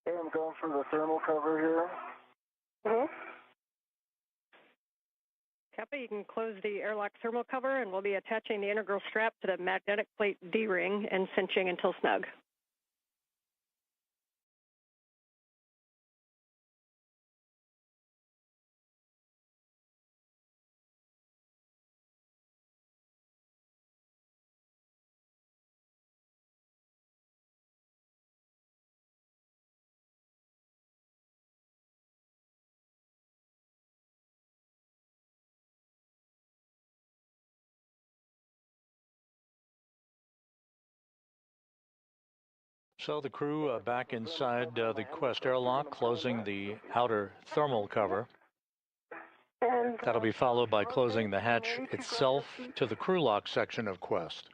Okay, I'm going for the thermal cover here. Mm-hmm. Copy. You can close the airlock thermal cover, and we'll be attaching the integral strap to the magnetic plate D-ring and cinching until snug. So the crew back inside the Quest airlock, closing the outer thermal cover. And That'll be followed by closing the hatch itself to the crew lock section of Quest.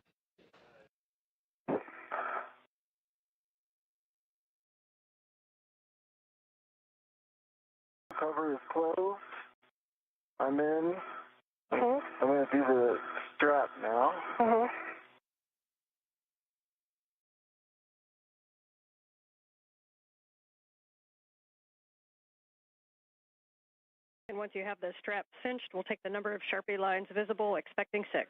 Cover is closed. I'm in. Mm-hmm. I'm going to do the strap now. Mm-hmm. And once you have the strap cinched, we'll take the number of Sharpie lines visible, expecting 6.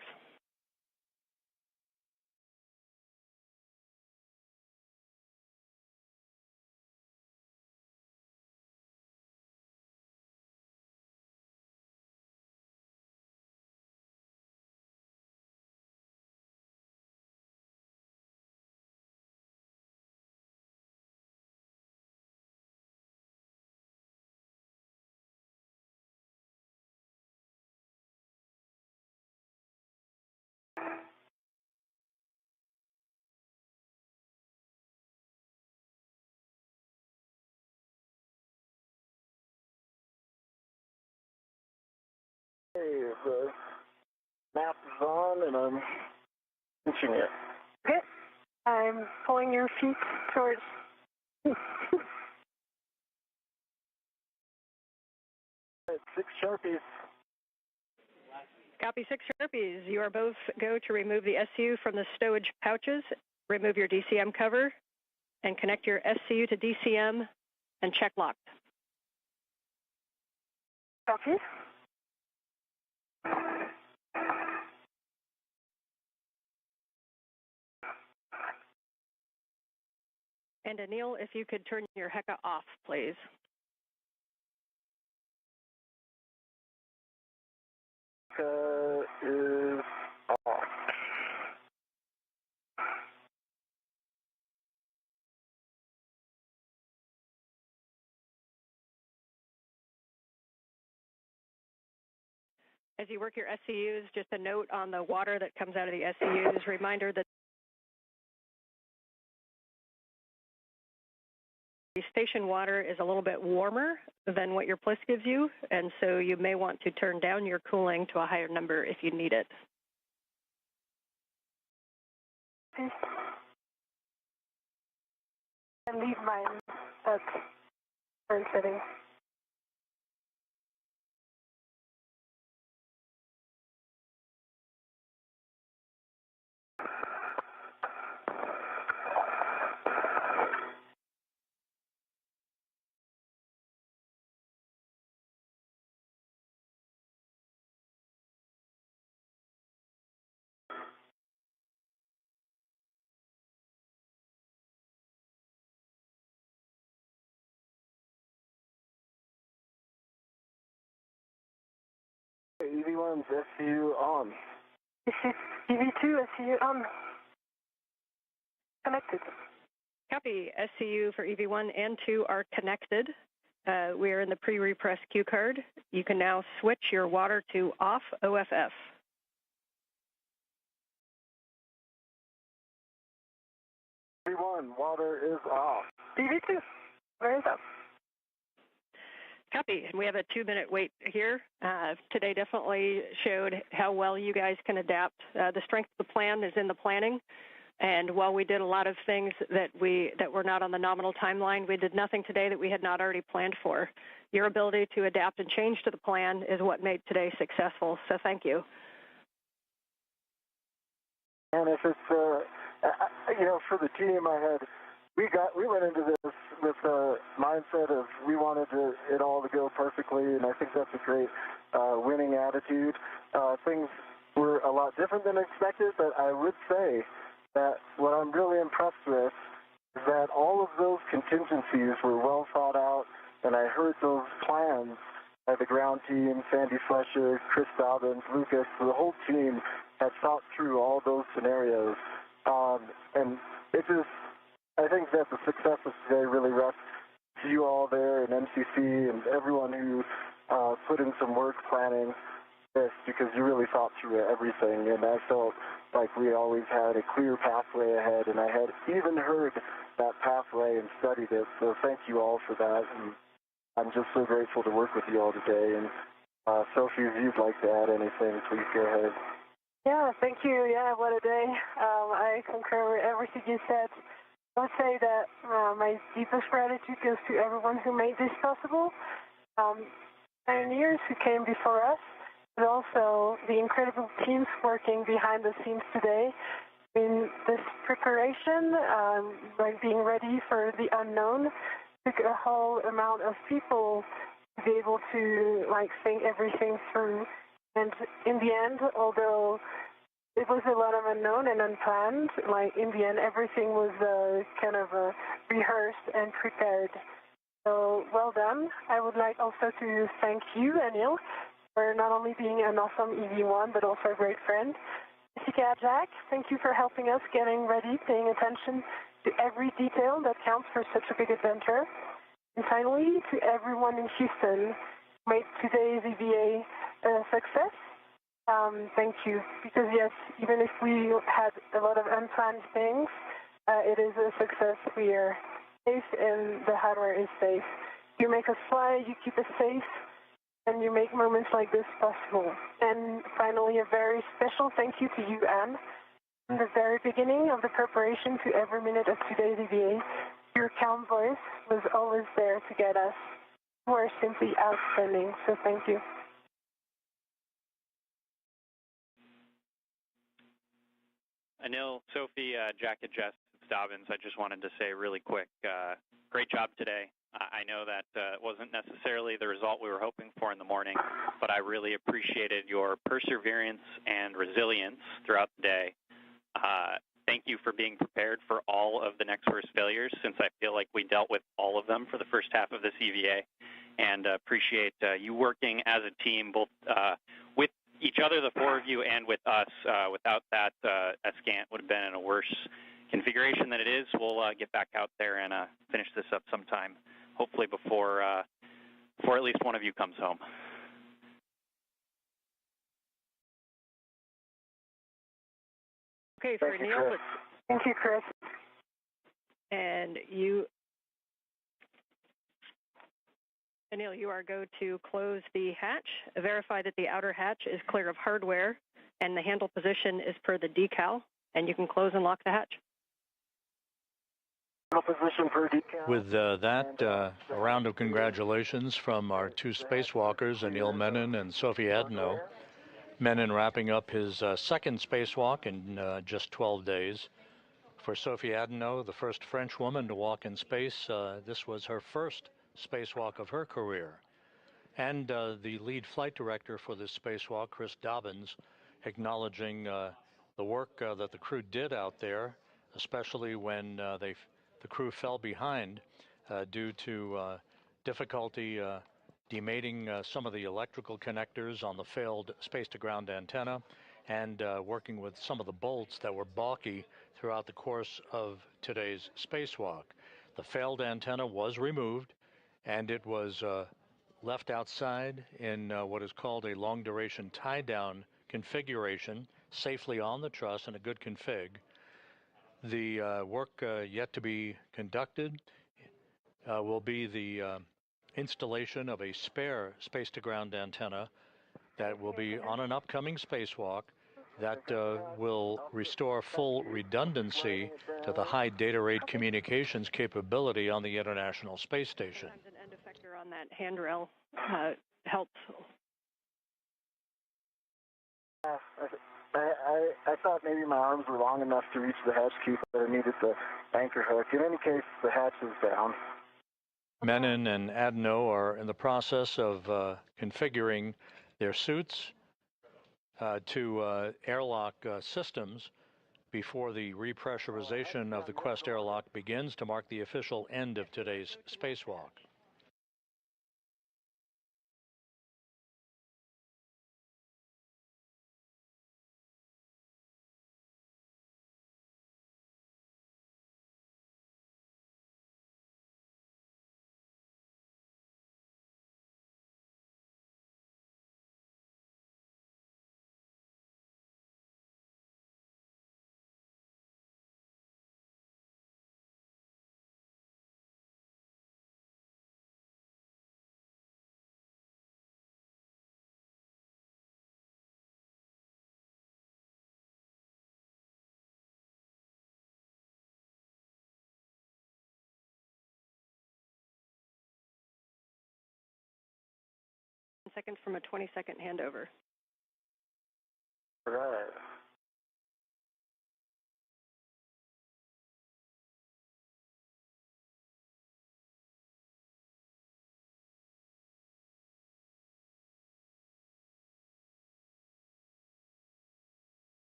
The map is on, and I'm pinching it. Okay. I'm pulling your feet towards... 6 Sharpies. Copy 6 Sharpies. You are both go to remove the SCU from the stowage pouches, remove your DCM cover, and connect your SCU to DCM and check locked. Copy. And Anil, if you could turn your HECA off, please. Is off. As you work your SCUs, just a note on the water that comes out of the SCUs, reminder that the station water is a little bit warmer than what your place gives you, and so you may want to turn down your cooling to a higher number if you need it. And leave mine at current setting. EV1's SCU on. EV2 SCU on. Connected. Copy. SCU for EV1 and 2 are connected. We are in the pre-repress cue card. You can now switch your water to off OFF. EV1, water is off. EV2, where is up? Copy. And we have a 2-minute wait here. Today definitely showed how well you guys can adapt. The strength of the plan is in the planning. And while we did a lot of things that were not on the nominal timeline, we did nothing today that we had not already planned for. Your ability to adapt and change to the plan is what made today successful. So thank you. And if it's, for the team, we went into this with a mindset of we wanted it all to go perfectly, and I think that's a great winning attitude. Things were a lot different than expected, but I would say that what I'm really impressed with is that all of those contingencies were well thought out, and I heard those plans by the ground team, Sandy Fletcher, Chris Dobbins, Lucas, the whole team had thought through all those scenarios. And it just, I think that the success of today really rests to you all there and MCC and everyone who put in some work planning this, because you really thought through everything, and I felt like we always had a clear pathway ahead, and I had even heard that pathway and studied it, so thank you all for that, and I'm just so grateful to work with you all today. And Sophie, if you'd like to add anything, please go ahead. Yeah, thank you. Yeah, what a day. I concur with everything you said. I would say that my deepest gratitude goes to everyone who made this possible, pioneers who came before us, but also the incredible teams working behind the scenes today. In this preparation, like being ready for the unknown, took a whole amount of people to be able to think everything through. And in the end, although it was a lot of unknown and unplanned, in the end, everything was kind of rehearsed and prepared. So well done. I would like also to thank you, Anil, for not only being an awesome EV1, but also a great friend. Jessica, Jack, thank you for helping us getting ready, paying attention to every detail that counts for such a big adventure. And finally, to everyone in Houston who made today's EVA a success, thank you. Because yes, even if we had a lot of unplanned things, it is a success. We are safe and the hardware is safe. You make us fly, you keep us safe. and you make moments like this possible. And finally, a very special thank you to you, Anne. From the very beginning of the preparation to every minute of today's EVA, your calm voice was always there to guide us. You are simply outstanding, so thank you. Anil, Sophie, Jack, and Jess, it's Dobbins. I just wanted to say really quick, great job today. I know that it wasn't necessarily the result we were hoping for in the morning, but I really appreciated your perseverance and resilience throughout the day. Thank you for being prepared for all of the next first failures, since I feel like we dealt with all of them for the first half of this EVA, and appreciate you working as a team, both with each other, the four of you, and with us. Without that, Escant would have been in a worse configuration than it is. We'll get back out there and finish this up sometime, hopefully before at least one of you comes home. Okay, for Anil. Thank you, Chris. And you, Anil, you are go to close the hatch, verify that the outer hatch is clear of hardware, and the handle position is per the decal, and you can close and lock the hatch. Position per decal. With that, a round of congratulations from our two spacewalkers, Anil Menon and Sophie Adenot. Menon wrapping up his second spacewalk in just 12 days. For Sophie Adenot, the first French woman to walk in space, this was her first spacewalk of her career. And the lead flight director for this spacewalk, Chris Dobbins, acknowledging the work that the crew did out there, especially when the crew fell behind due to difficulty demating some of the electrical connectors on the failed space-to-ground antenna, and working with some of the bolts that were balky throughout the course of today's spacewalk. The failed antenna was removed, and it was left outside in what is called a long-duration tie-down configuration, safely on the truss in a good config. The work yet to be conducted will be the installation of a spare space-to-ground antenna that will be on an upcoming spacewalk that will restore full redundancy to the high data rate communications capability on the International Space Station. Sometimes an end effector on that handrail helps. I thought maybe my arms were long enough to reach the hatch key, but I needed the anchor hook. In any case, the hatch is down. Menon and Adenot are in the process of configuring their suits to airlock systems before the repressurization of the Quest airlock begins to mark the official end of today's spacewalk. Seconds from a 20-second handover. Right.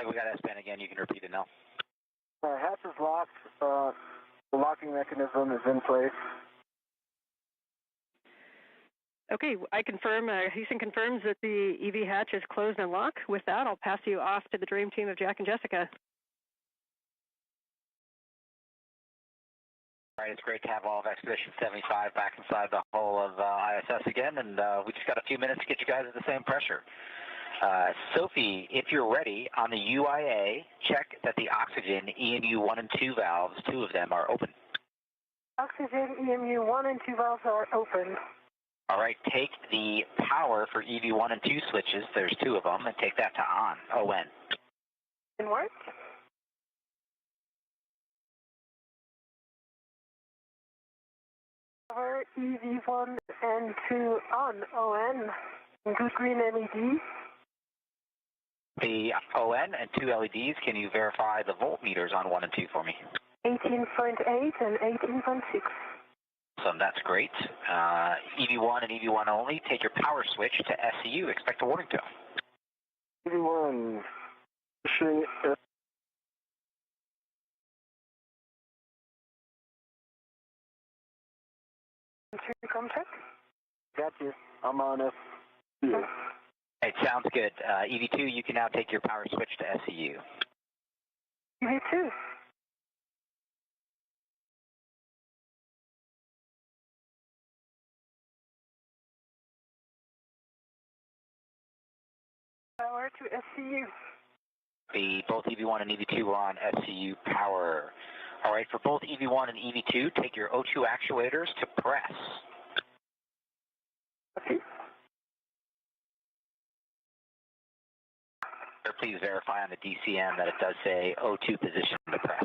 like we got S-band again. You can repeat it now. Hatch is locked. The locking mechanism is in place. Okay, I confirm, Houston confirms that the EV hatch is closed and locked. With that, I'll pass you off to the dream team of Jack and Jessica. All right, it's great to have all of Expedition 75 back inside the hull of ISS again, and we just got a few minutes to get you guys at the same pressure. Sophie, if you're ready, on the UIA, check that the oxygen EMU 1 and 2 valves, 2 of them, are open. Oxygen EMU 1 and 2 valves are open. All right, take the power for EV1 and 2 switches, there's 2 of them, and take that to on, ON. In work? Power EV1 and 2 on, ON. Good green LED. The ON and 2 LEDs, can you verify the voltmeters on 1 and 2 for me? 18.8 and 18.6. So that's great. EV1 and EV1 only, take your power switch to SCU, expect a warning tone. EV1, pushing Contact? Got you. I'm on SCU. It sounds good. EV2, you can now take your power switch to SCU. EV2. Power to SCU. Both EV1 and EV2 are on SCU power. All right, for both EV1 and EV2, take your O2 actuators to press. Okay. Please verify on the DCM that it does say O2 position to press.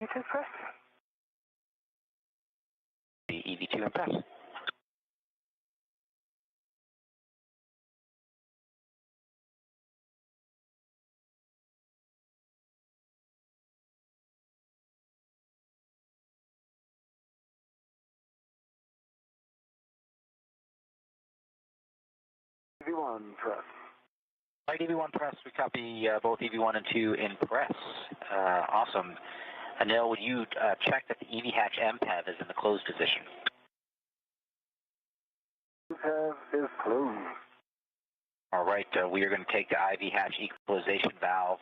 EV2 press. The EV2 and press. EV1, press. Right, EV1 press, we copy both EV1 and 2 in press. Awesome. Anil, would you check that the EV hatch MPEV is in the closed position? MPEV is closed. All right, we are going to take the IV hatch equalization valve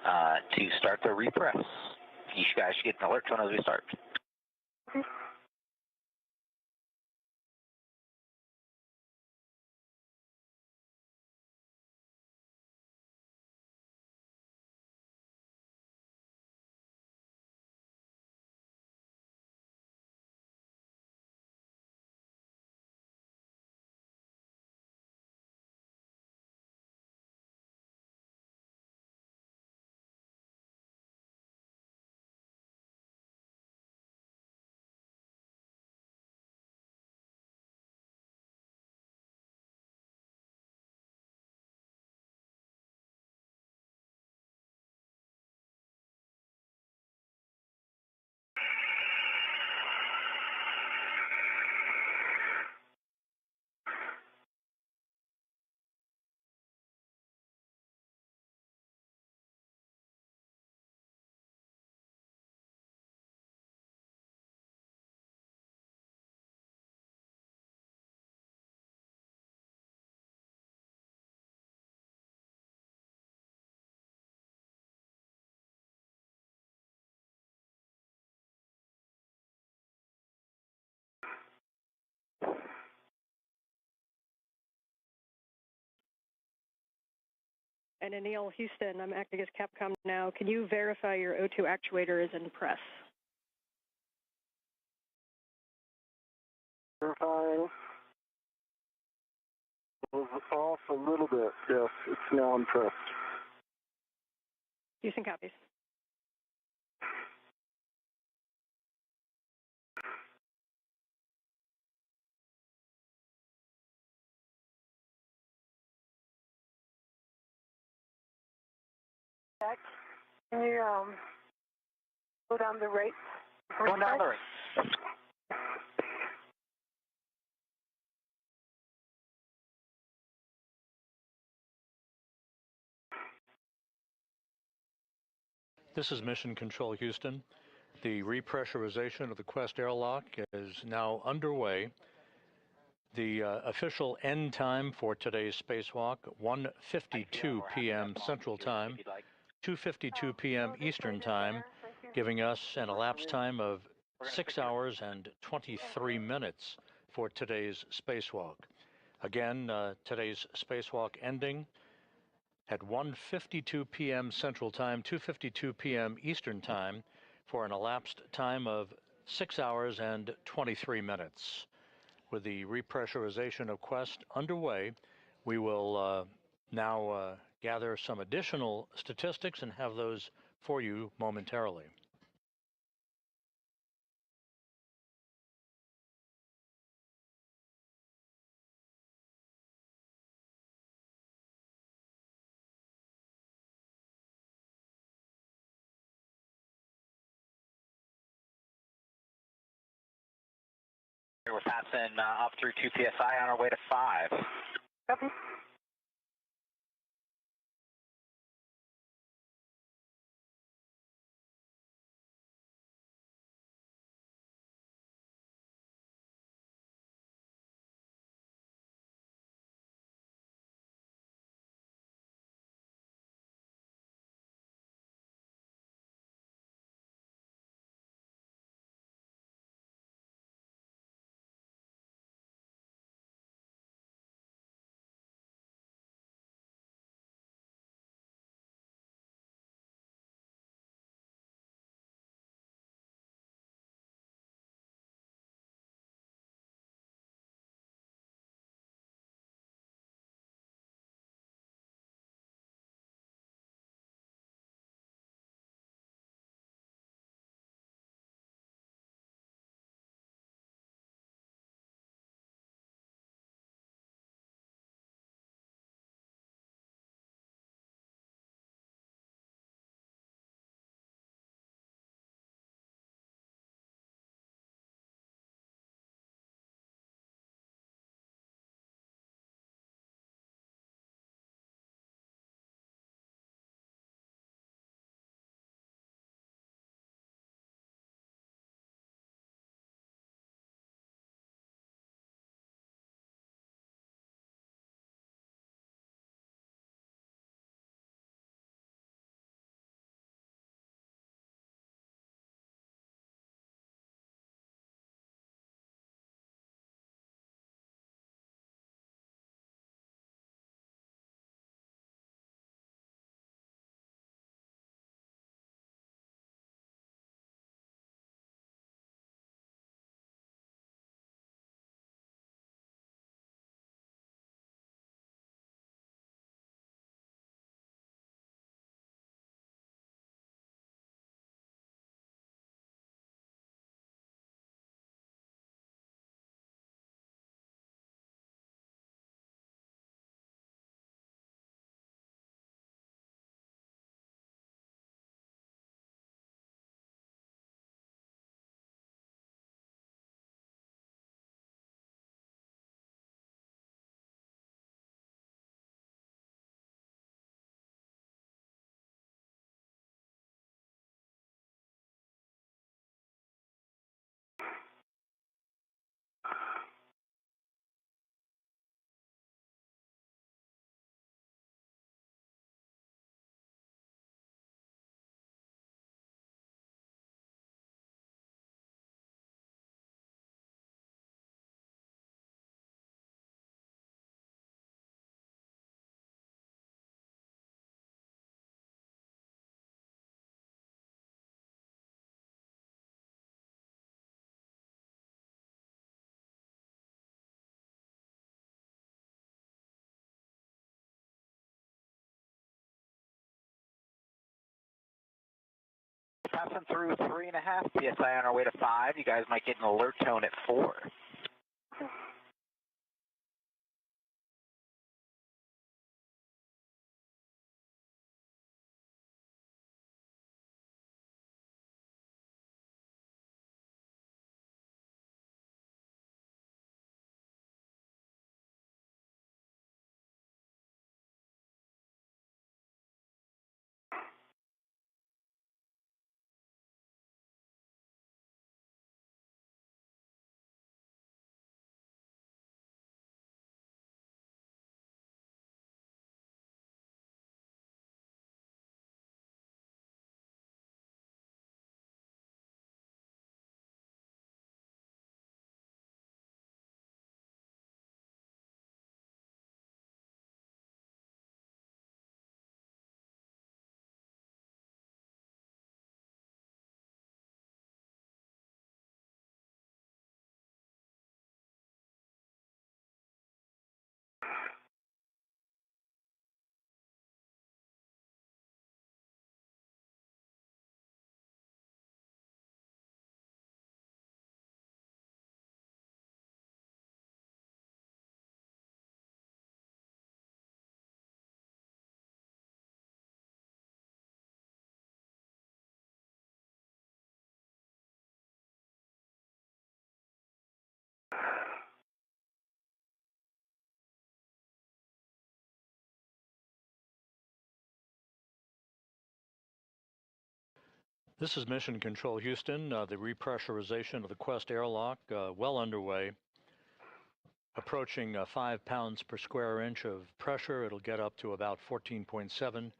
to start the repress. You guys should get an alert tone as we start. Okay. And Anil, Houston, I'm acting as Capcom now. Can you verify your O2 actuator is in press? Verifying. a little bit, yes. It's now in press. Houston copies. Jack, can you go down the right? Go down the right. This is Mission Control Houston. The repressurization of the Quest airlock is now underway. The official end time for today's spacewalk, 1:52 p.m. Central Time, 2:52 p.m. Eastern Time, giving us an elapsed time of 6 hours and 23 minutes for today's spacewalk. Again, today's spacewalk ending at 1:52 p.m. Central Time, 2:52 p.m. Eastern Time, for an elapsed time of 6 hours and 23 minutes. With the repressurization of Quest underway, we will now gather some additional statistics and have those for you momentarily. We're passing up through 2 PSI on our way to 5. Copy. Passing through 3.5 PSI on our way to 5. You guys might get an alert tone at 4. This is Mission Control Houston. The repressurization of the Quest airlock well underway. Approaching 5 pounds per square inch of pressure. It'll get up to about 14.7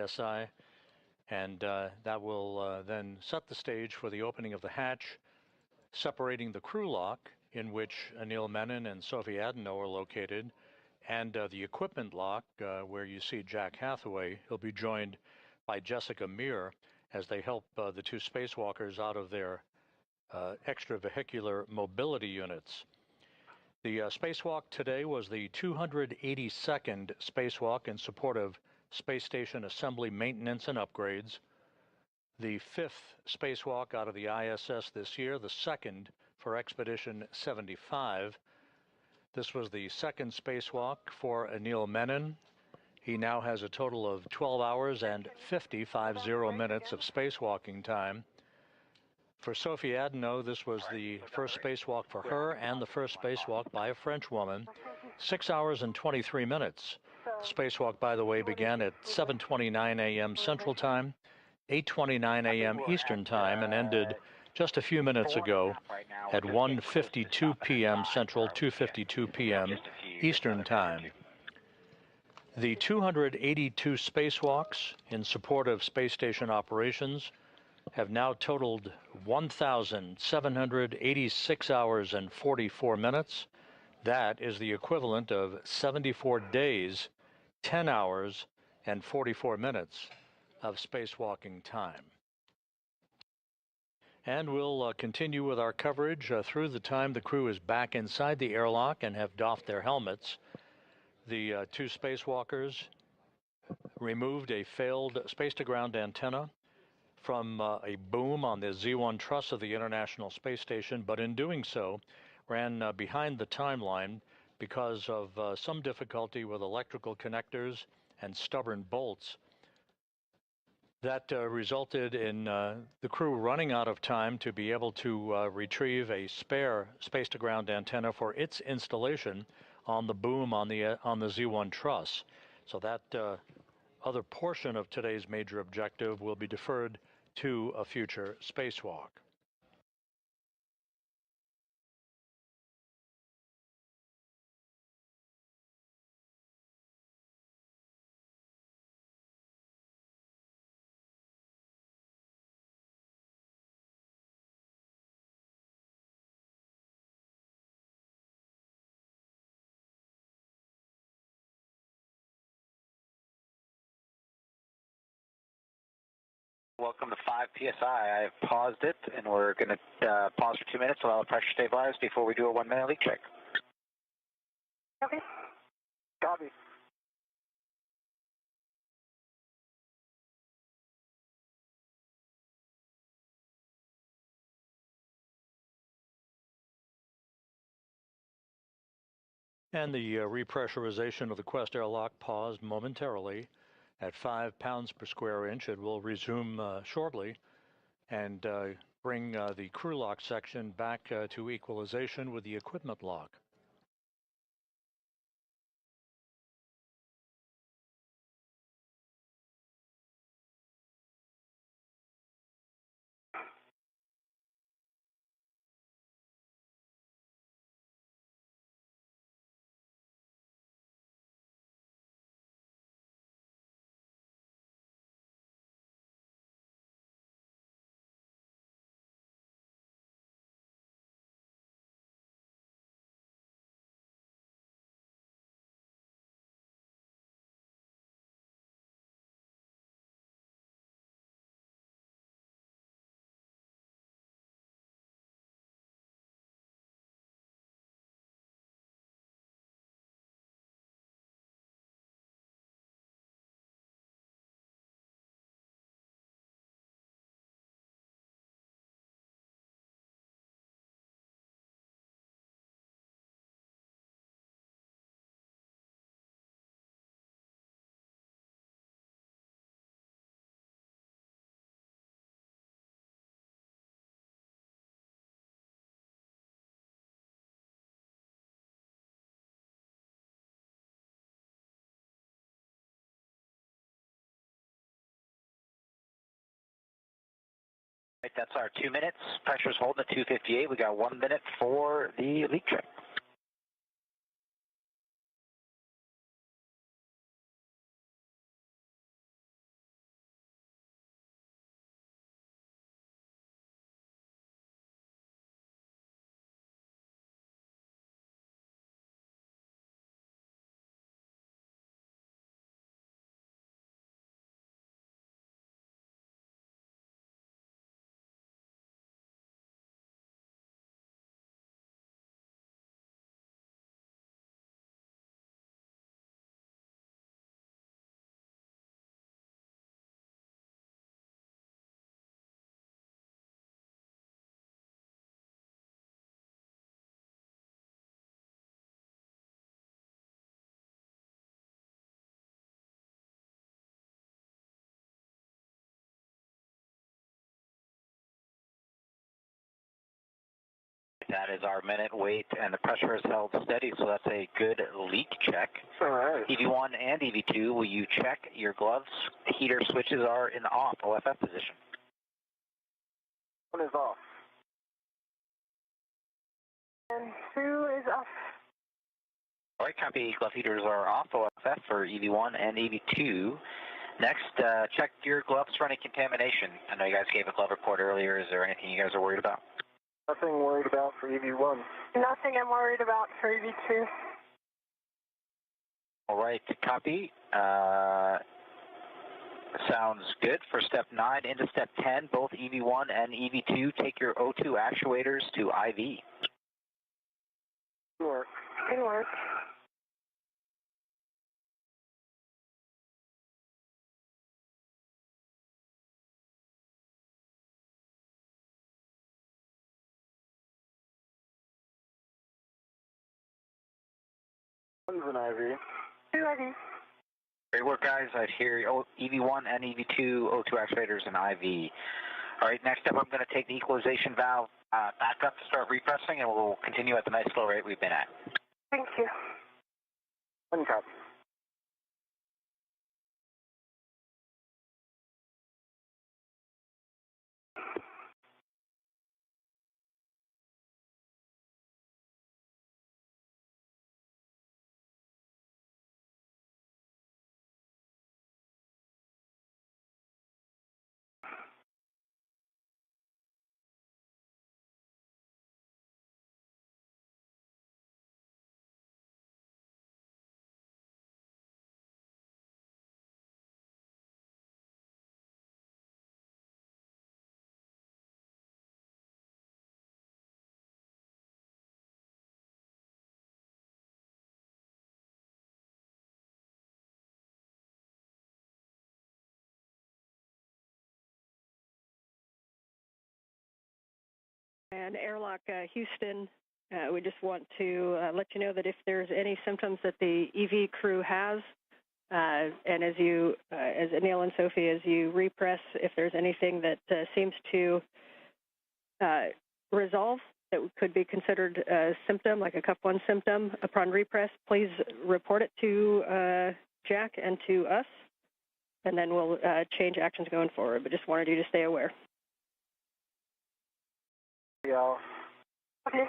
psi, and that will then set the stage for the opening of the hatch, separating the crew lock, in which Anil Menon and Sophie Adenot are located, and the equipment lock, where you see Jack Hathaway. He'll be joined by Jessica Meir as they help the two spacewalkers out of their extravehicular mobility units. The spacewalk today was the 282nd spacewalk in support of space station assembly maintenance and upgrades, the 5th spacewalk out of the ISS this year, the 2nd for Expedition 75. This was the 2nd spacewalk for Anil Menon. He now has a total of 12 hours and 50 minutes of spacewalking time. For Sophie Adenot, this was the first spacewalk for her and the first spacewalk by a French woman, 6 hours and 23 minutes. The spacewalk, by the way, began at 7:29 a.m. Central Time, 8:29 a.m. Eastern Time, and ended just a few minutes ago at 1:52 p.m. Central, 2:52 p.m. Eastern Time. The 282 spacewalks in support of space station operations have now totaled 1,786 hours and 44 minutes. That is the equivalent of 74 days, 10 hours, and 44 minutes of spacewalking time. And we'll continue with our coverage through the time the crew is back inside the airlock and have doffed their helmets. The two spacewalkers removed a failed space-to-ground antenna from a boom on the Z1 truss of the International Space Station, but in doing so ran behind the timeline because of some difficulty with electrical connectors and stubborn bolts. That resulted in the crew running out of time to be able to retrieve a spare space-to-ground antenna for its installation on the boom on the Z1 truss. So that other portion of today's major objective will be deferred to a future spacewalk. Welcome to 5 PSI. I've paused it, and we're going to pause for 2 minutes, allow the pressure stabilize before we do a 1-minute leak check. Okay. Copy. And the repressurization of the Quest airlock paused momentarily at 5 pounds per square inch. It will resume shortly and bring the crew lock section back to equalization with the equipment lock. Right, that's our 2 minutes. Pressure's holding at 258. We got 1 minute for the leak check. That is our minute wait, and the pressure is held steady, so that's a good leak check. All right. EV1 and EV2, will you check your gloves? Heater switches are in off, OFF position. One is off. And 2 is off. All right, copy. Glove heaters are off, OFF for EV1 and EV2. Next, check your gloves for any contamination. I know you guys gave a glove report earlier. Is there anything you guys are worried about? Nothing worried about for EV1. Nothing I'm worried about for EV2. All right, copy. Sounds good. For step 9 into step 10, both EV1 and EV2, take your O2 actuators to IV. Good work. Good work. One's an IV. 2 IV. Great work, guys. I hear EV1 and EV2 O2 actuators and IV. All right, next up, I'm going to take the equalization valve back up to start repressing, and we'll continue at the nice slow rate we've been at. Thank you. One copy. And airlock Houston We just want to let you know that if there's any symptoms that the EV crew has, and as Anil and Sophie, as you repress, if there's anything that seems to resolve that could be considered a symptom, like a Cup 1 symptom, upon repress, please report it to Jack and to us, and then we'll change actions going forward. But just wanted you to stay aware. Yeah. Okay.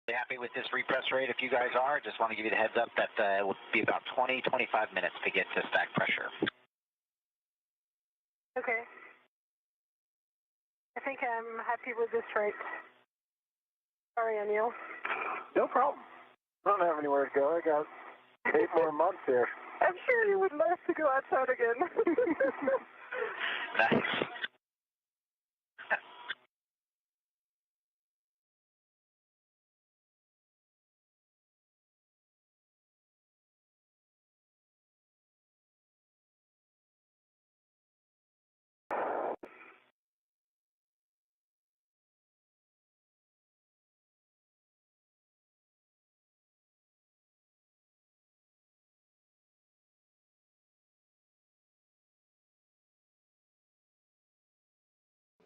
Happy with this repress rate? If you guys are, just want to give you the heads up that it will be about 20, 25 minutes to get to stack pressure. Okay. I think I'm happy with this rate. Sorry, Anil. No problem. I don't have anywhere to go. I got 8 more months here. I'm sure you would love to go outside again. Nice.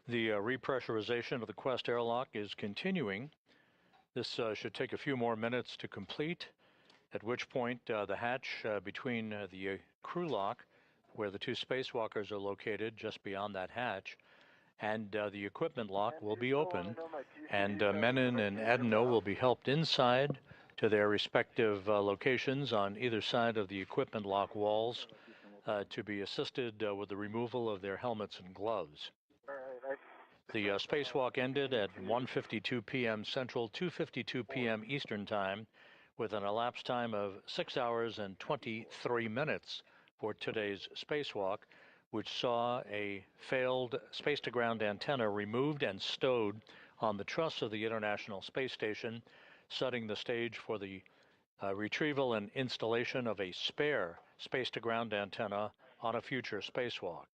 The repressurization of the Quest airlock is continuing. This should take a few more minutes to complete, at which point the hatch between the crew lock, where the 2 spacewalkers are located just beyond that hatch, and the equipment lock will be open, and Menon and Adenot will be helped inside to their respective locations on either side of the equipment lock walls to be assisted with the removal of their helmets and gloves. The spacewalk ended at 1:52 p.m. Central, 2:52 p.m. Eastern Time, with an elapsed time of 6 hours and 23 minutes for today's spacewalk, which saw a failed space-to-ground antenna removed and stowed on the truss of the International Space Station, setting the stage for the retrieval and installation of a spare space-to-ground antenna on a future spacewalk.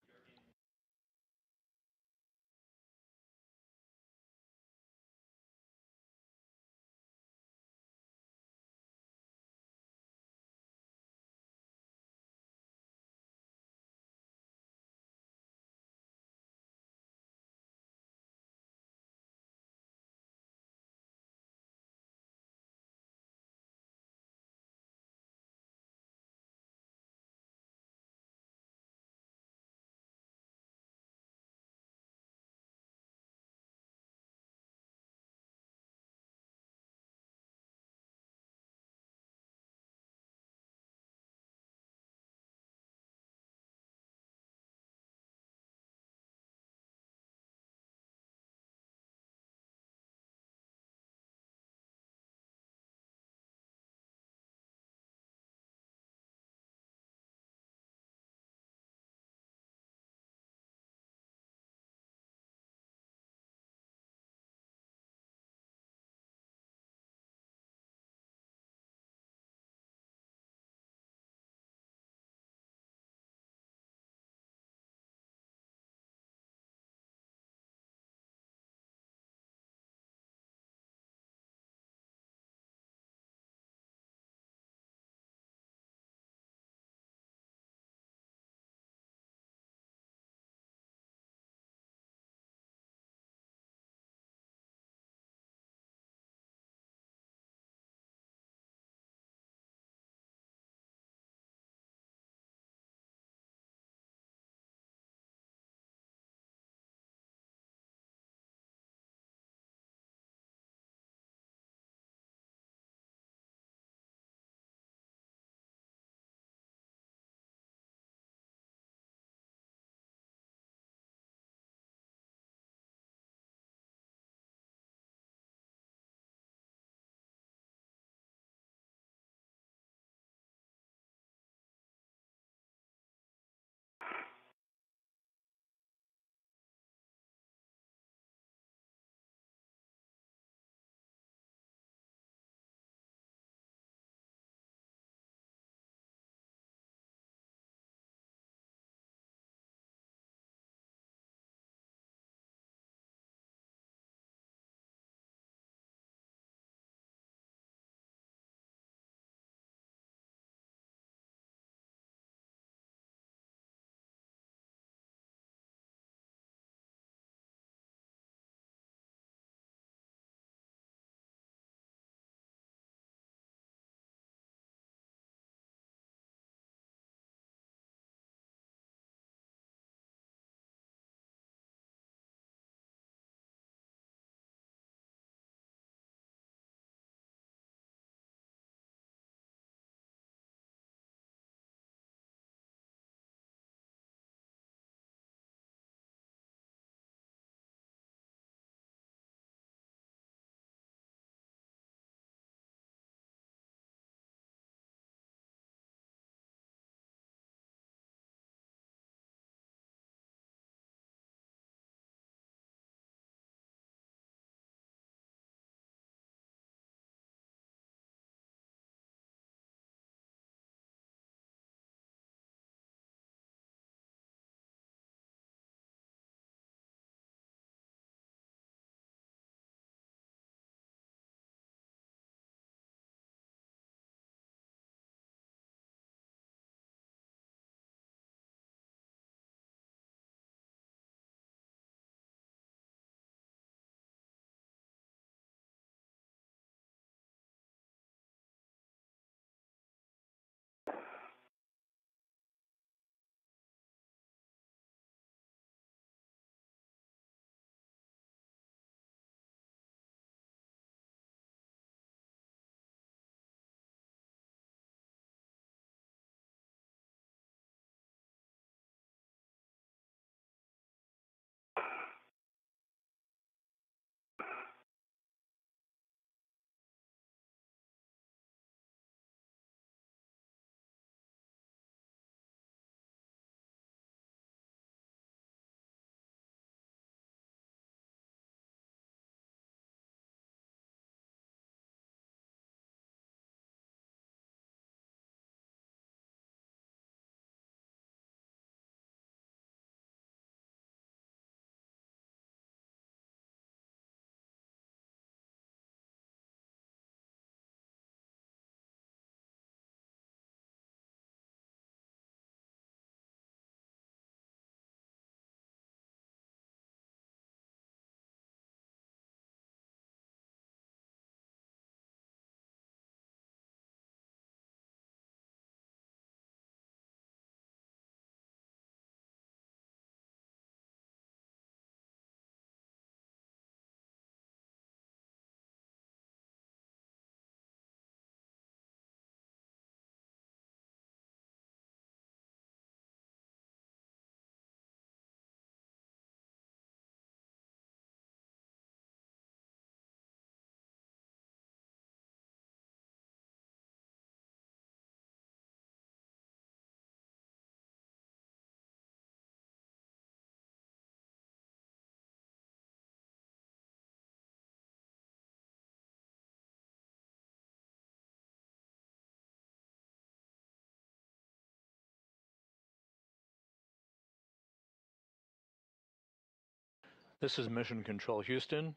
This is Mission Control Houston.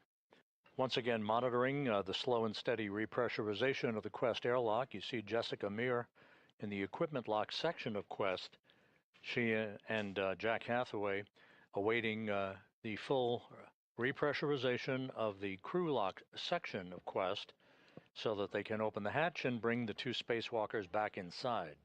Once again, monitoring the slow and steady repressurization of the Quest airlock. You see Jessica Meir in the equipment lock section of Quest. She and Jack Hathaway awaiting the full repressurization of the crew lock section of Quest so that they can open the hatch and bring the two spacewalkers back inside.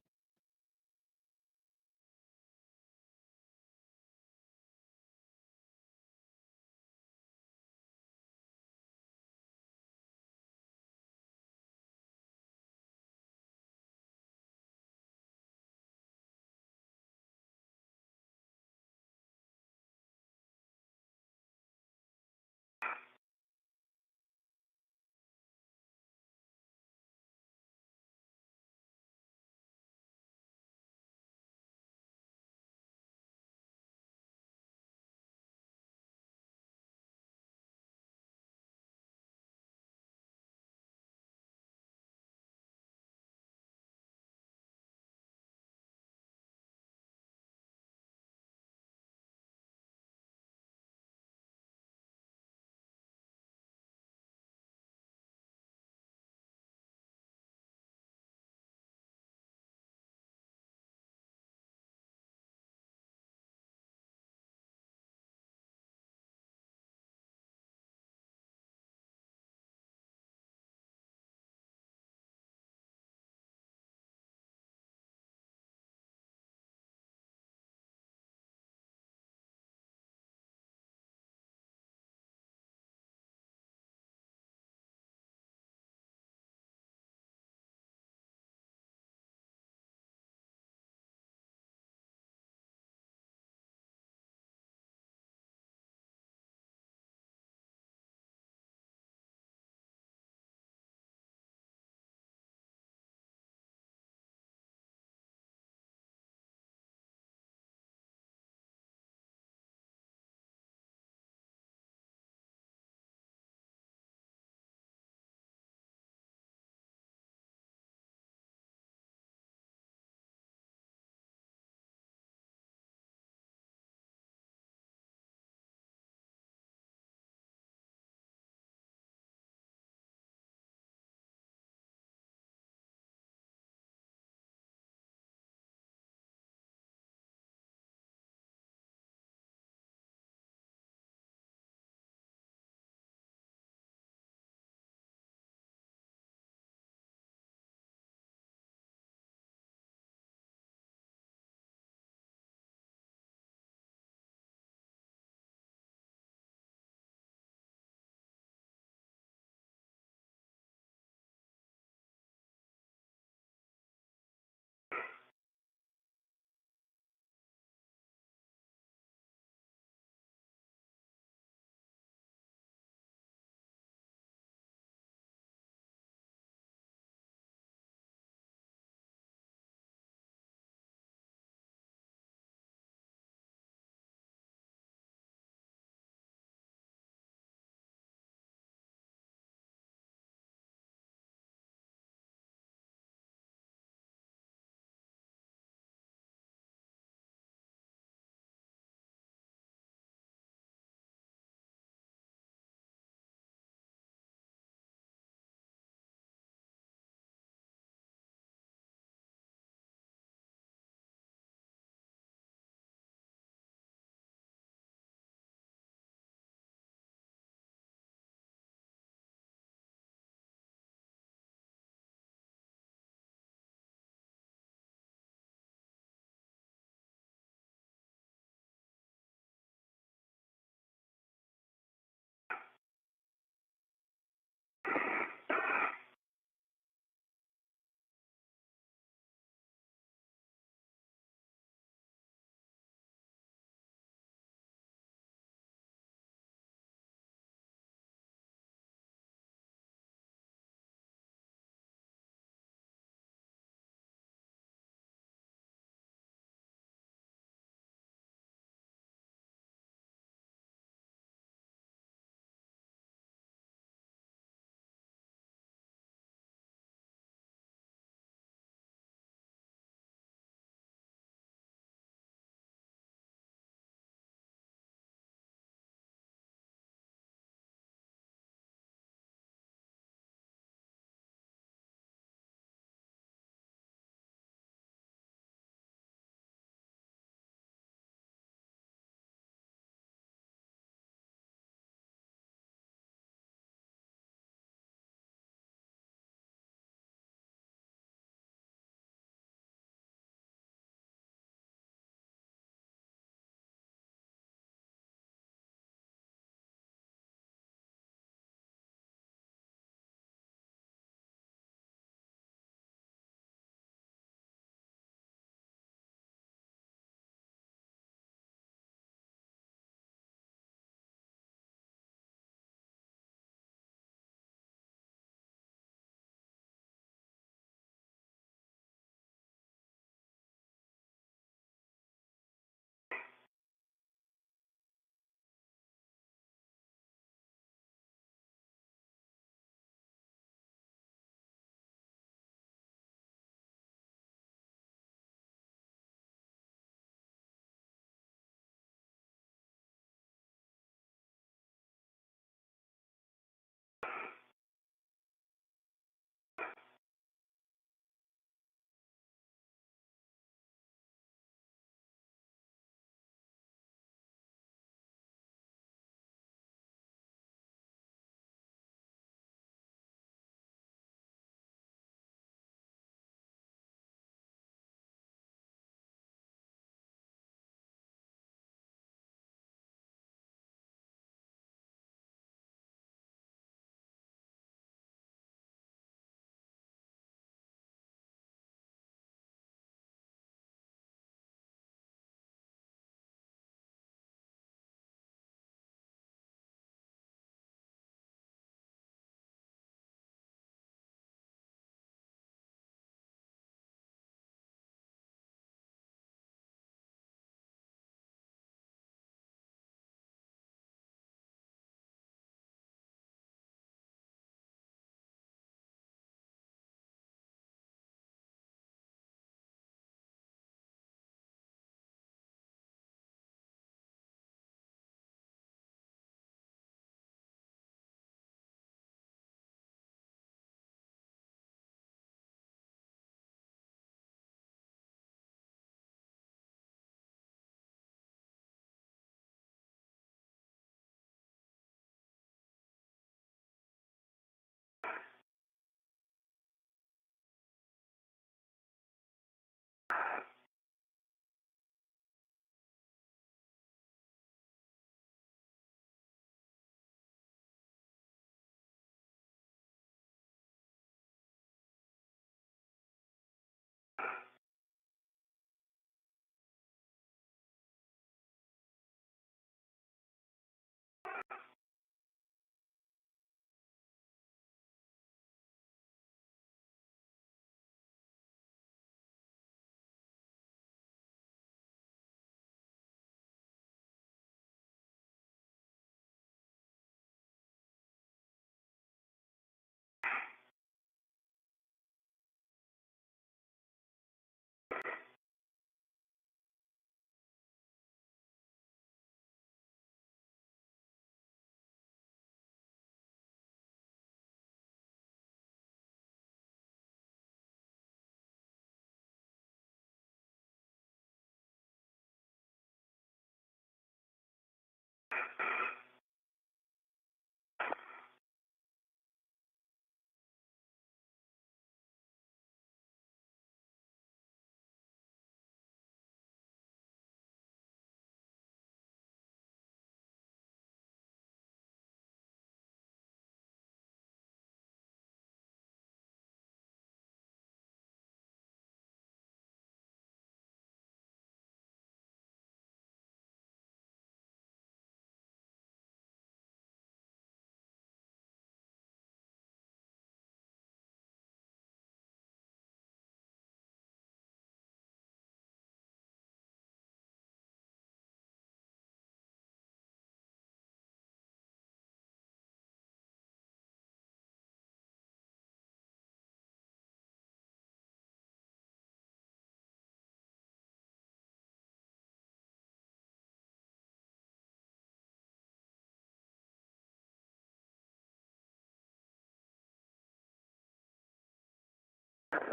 How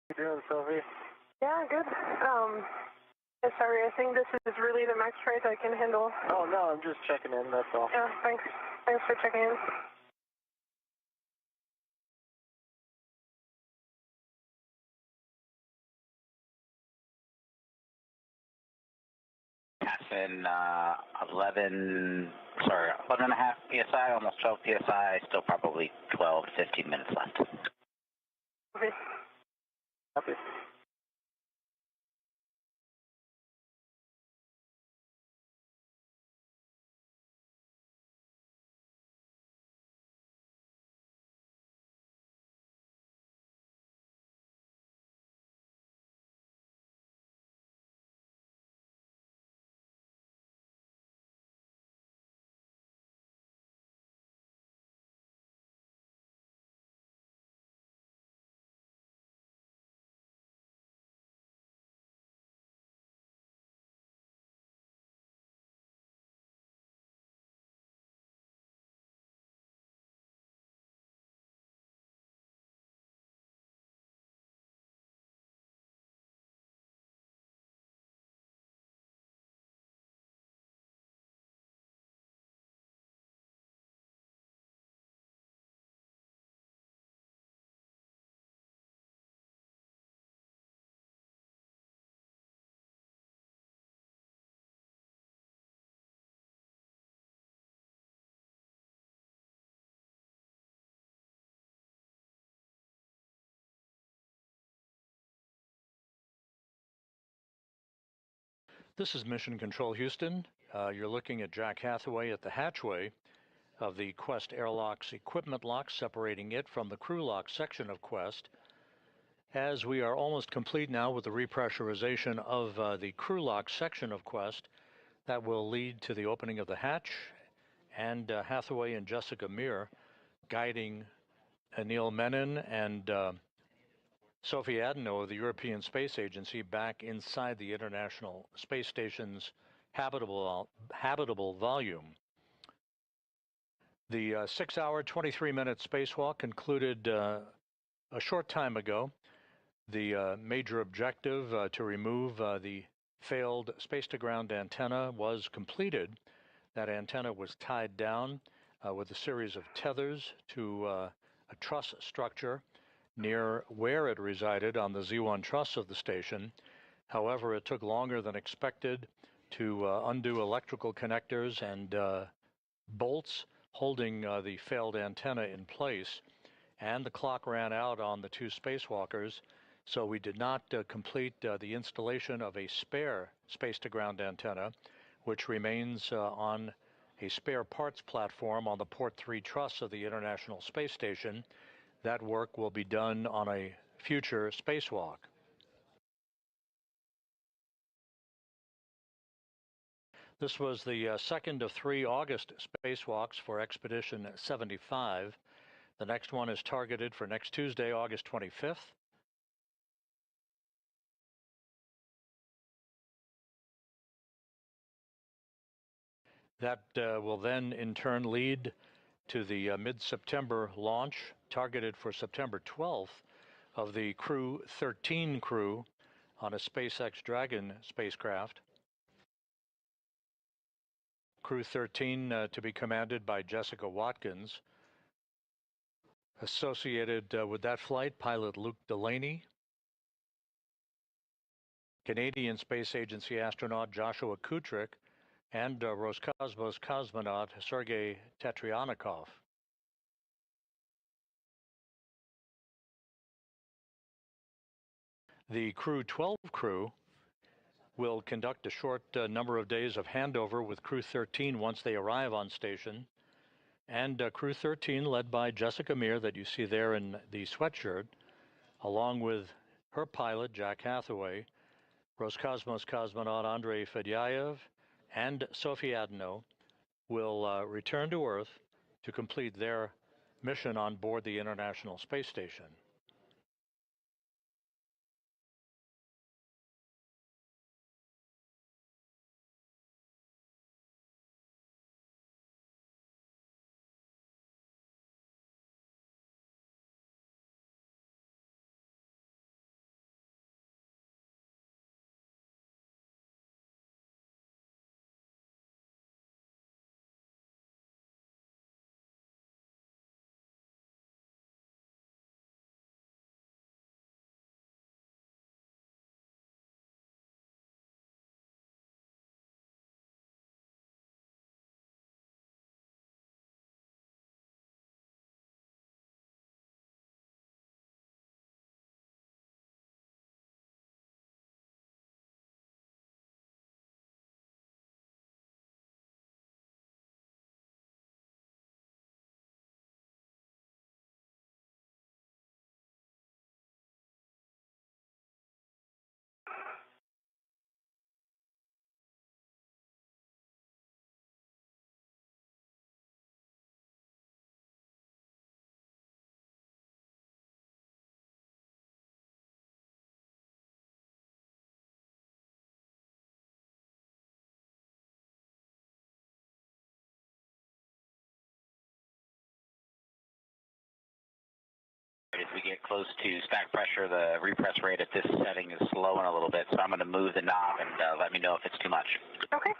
you doing, Sophie? Yeah, good. Sorry, I think this is really the max rate I can handle. Oh, no, I'm just checking in, that's all. Yeah, thanks. Thanks for checking in. Passing 11 and a half PSI, almost 12 PSI, still probably 12 to 15 minutes left. Okay. Copy. This is Mission Control Houston. You're looking at Jack Hathaway at the hatchway of the Quest airlock's equipment lock, separating it from the crew lock section of Quest. As we are almost complete now with the repressurization of the crew lock section of Quest, that will lead to the opening of the hatch and Hathaway and Jessica Meir guiding Anil Menon and Sophie Adenot of the European Space Agency back inside the International Space Station's habitable volume. The 6-hour, 23-minute spacewalk concluded a short time ago. The major objective to remove the failed space-to-ground antenna was completed. That antenna was tied down with a series of tethers to a truss structure near where it resided on the Z1 truss of the station. However, it took longer than expected to undo electrical connectors and bolts holding the failed antenna in place, and the clock ran out on the two spacewalkers, so we did not complete the installation of a spare space-to-ground antenna, which remains on a spare parts platform on the Port 3 truss of the International Space Station. That work will be done on a future spacewalk. This was the second of 3 August spacewalks for Expedition 75. The next one is targeted for next Tuesday, August 25th. That will then in turn lead to the mid-September launch, targeted for September 12th, of the Crew 13 crew on a SpaceX Dragon spacecraft. Crew 13 to be commanded by Jessica Watkins. Associated with that flight, pilot Luke Delaney, Canadian Space Agency astronaut Joshua Kutrick, and Roscosmos cosmonaut Sergei Tetryanikov. The Crew 12 crew will conduct a short number of days of handover with Crew 13 once they arrive on station. And Crew 13, led by Jessica Meir, that you see there in the sweatshirt, along with her pilot, Jack Hathaway, Roscosmos cosmonaut Andrei Fedyaev, and Sophie Adenot, will return to Earth to complete their mission on board the International Space Station. As we get close to stack pressure, the repress rate at this setting is slowing a little bit, so I'm going to move the knob and let me know if it's too much. Okay.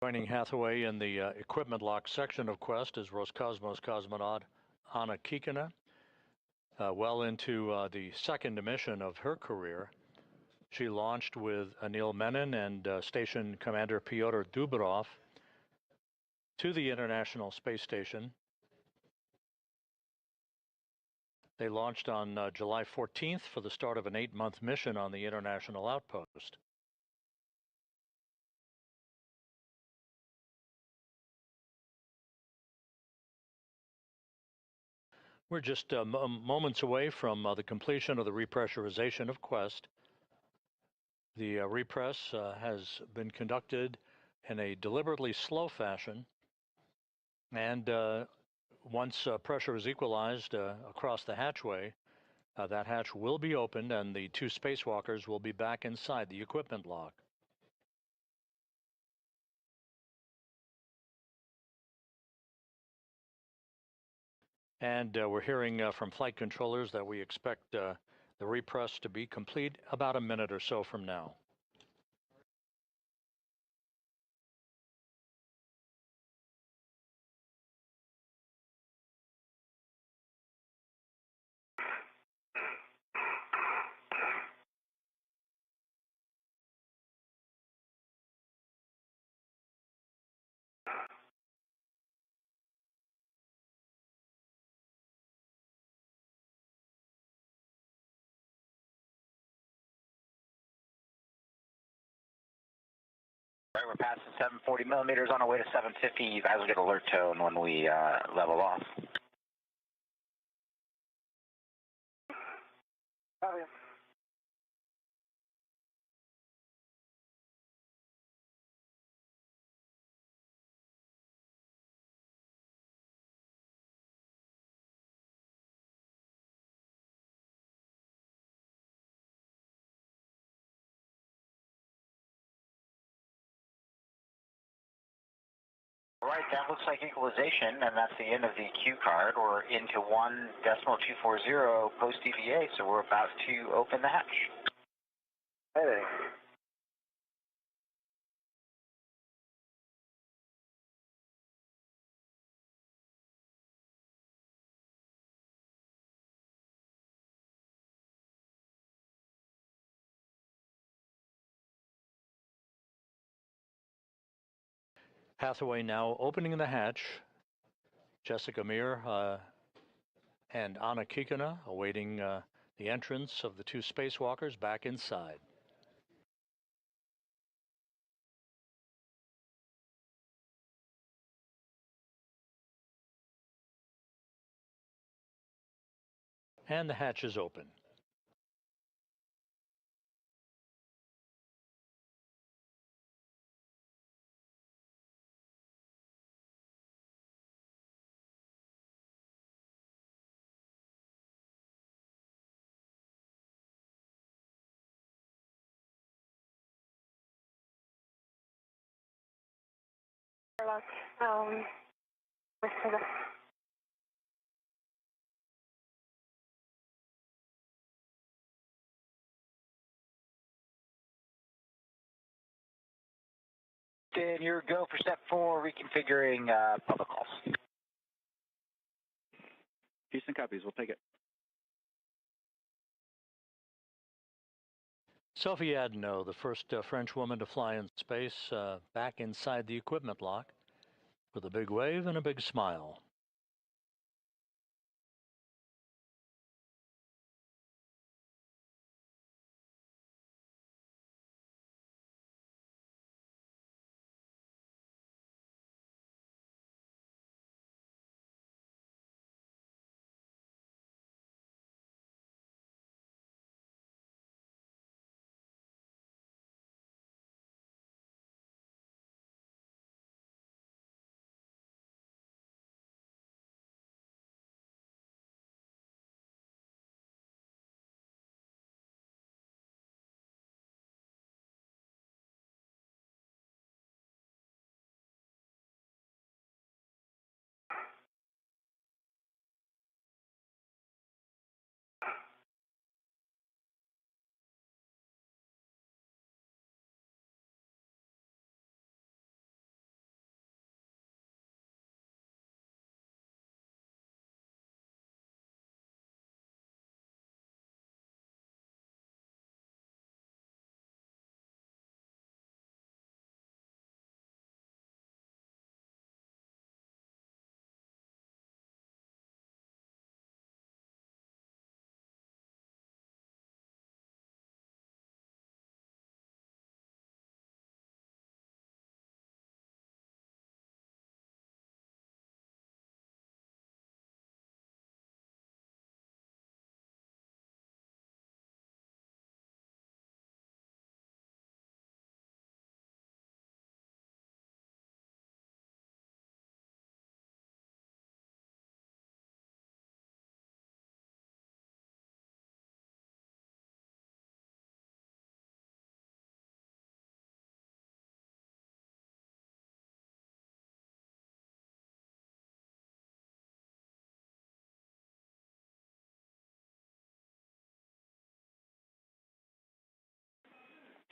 Joining Hathaway in the equipment lock section of Quest is Roscosmos cosmonaut Anna Kikina, well into the second mission of her career. She launched with Anil Menon and Station Commander Pyotr Dubrov to the International Space Station. They launched on July 14th for the start of an 8-month mission on the International Outpost. We're just moments away from the completion of the repressurization of Quest. The repress has been conducted in a deliberately slow fashion, and once pressure is equalized across the hatchway, that hatch will be opened and the 2 spacewalkers will be back inside the equipment lock. And we're hearing from flight controllers that we expect the repress to be complete about a minute or so from now. All right, we're passing 740 millimeters on our way to 750. You guys will get alert tone when we level off. Copy. All right, that looks like equalization, and that's the end of the cue card. We're into 1.240 post-EVA, so we're about to open the hatch. Hey. Hathaway now opening the hatch. Jessica Meir and Anna Kikina awaiting the entrance of the 2 spacewalkers back inside. And the hatch is open. Airlock, Mr. Then your go for step 4, reconfiguring public calls. Houston copies, we'll take it. Sophie Adenot, the first French woman to fly in space, back inside the equipment lock with a big wave and a big smile.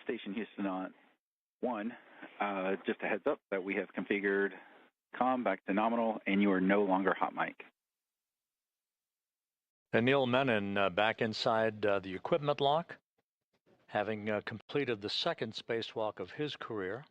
Station Houston on 1. Just a heads up that we have configured comm back to nominal, and you are no longer hot mic. Anil Menon back inside the equipment lock, having completed the second spacewalk of his career.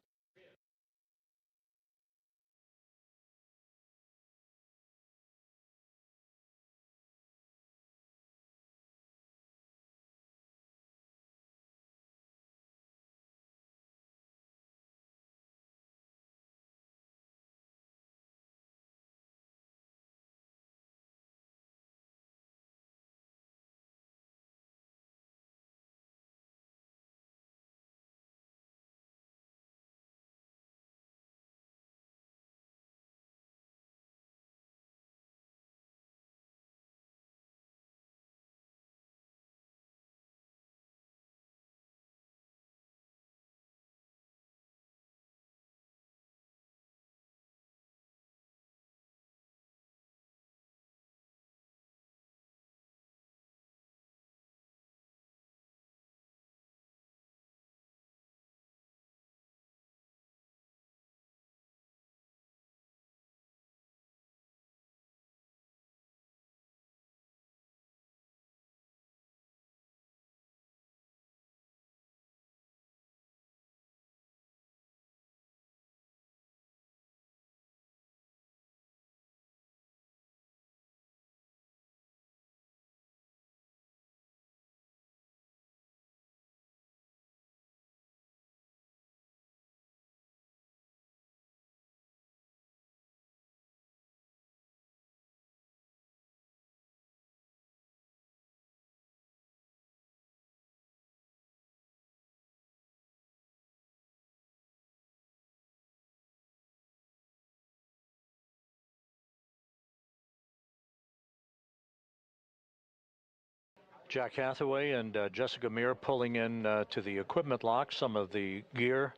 Jack Hathaway and Jessica Meir pulling in to the equipment lock some of the gear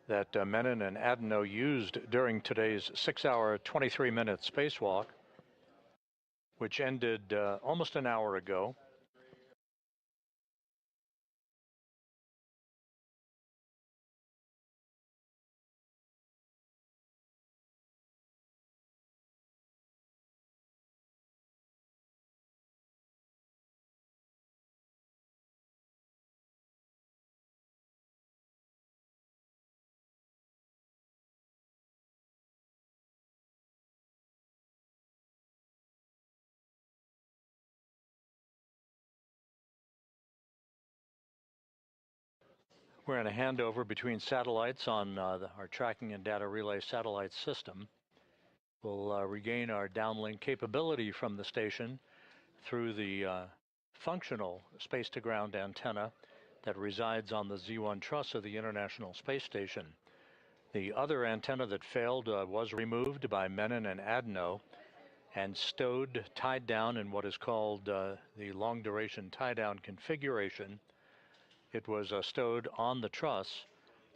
that Menon and Adenot used during today's 6-hour, 23-minute spacewalk, which ended almost an hour ago. We're in a handover between satellites on our tracking and data relay satellite system. We'll regain our downlink capability from the station through the functional space-to-ground antenna that resides on the Z1 truss of the International Space Station. The other antenna that failed was removed by Menon and Adenot and stowed, tied down in what is called the long-duration tie-down configuration. It was stowed on the truss.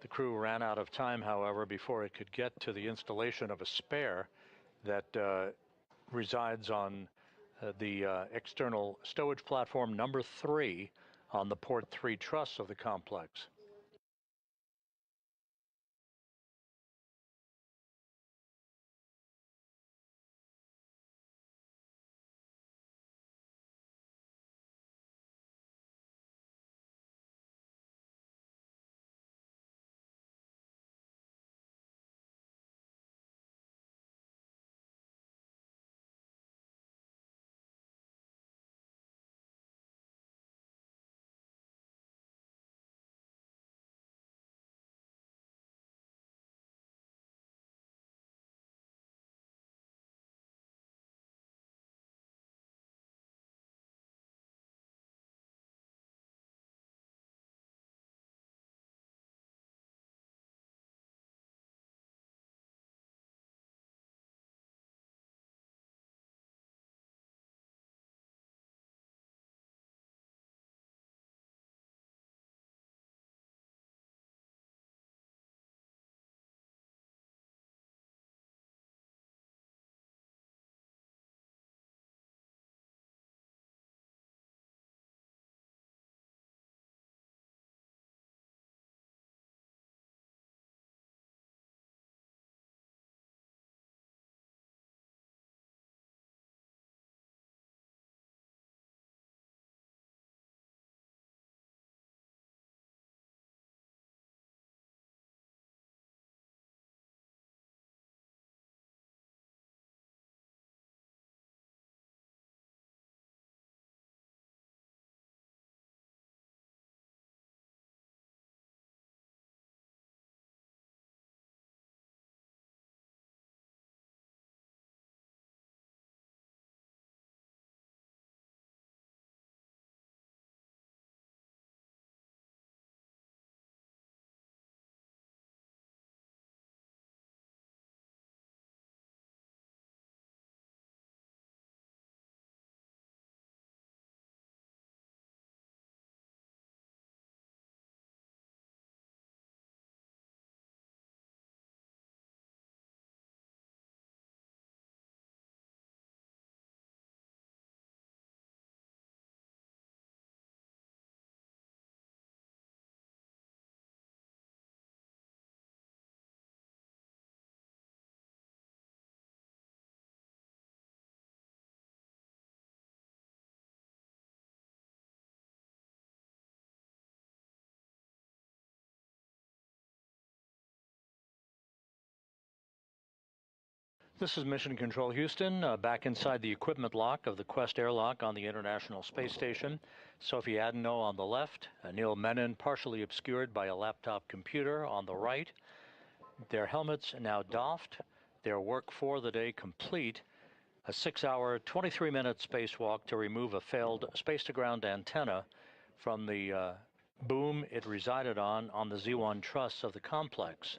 The crew ran out of time, however, before it could get to the installation of a spare that resides on the external stowage platform number 3 on the port 3 truss of the complex. This is Mission Control Houston, back inside the equipment lock of the Quest airlock on the International Space Station. Sophie Adenot on the left, Anil Menon partially obscured by a laptop computer on the right. Their helmets now doffed, their work for the day complete. A 6-hour, 23-minute spacewalk to remove a failed space-to-ground antenna from the boom it resided on the Z1 truss of the complex.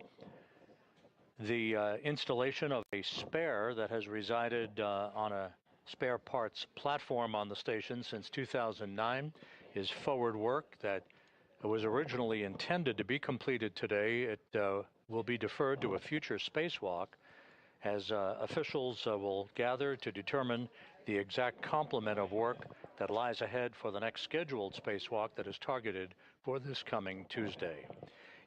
The installation of a spare that has resided on a spare parts platform on the station since 2009 is forward work that was originally intended to be completed today. It will be deferred to a future spacewalk as officials will gather to determine the exact complement of work that lies ahead for the next scheduled spacewalk that is targeted for this coming Tuesday.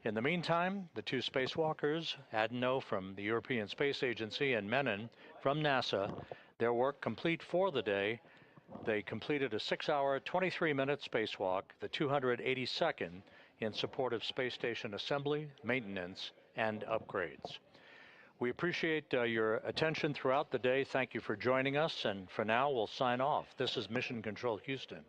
In the meantime, the two spacewalkers, Adenot from the European Space Agency and Menon from NASA, their work complete for the day. They completed a 6-hour, 23-minute spacewalk, the 282nd in support of space station assembly, maintenance, and upgrades. We appreciate your attention throughout the day. Thank you for joining us, and for now, we'll sign off. This is Mission Control Houston.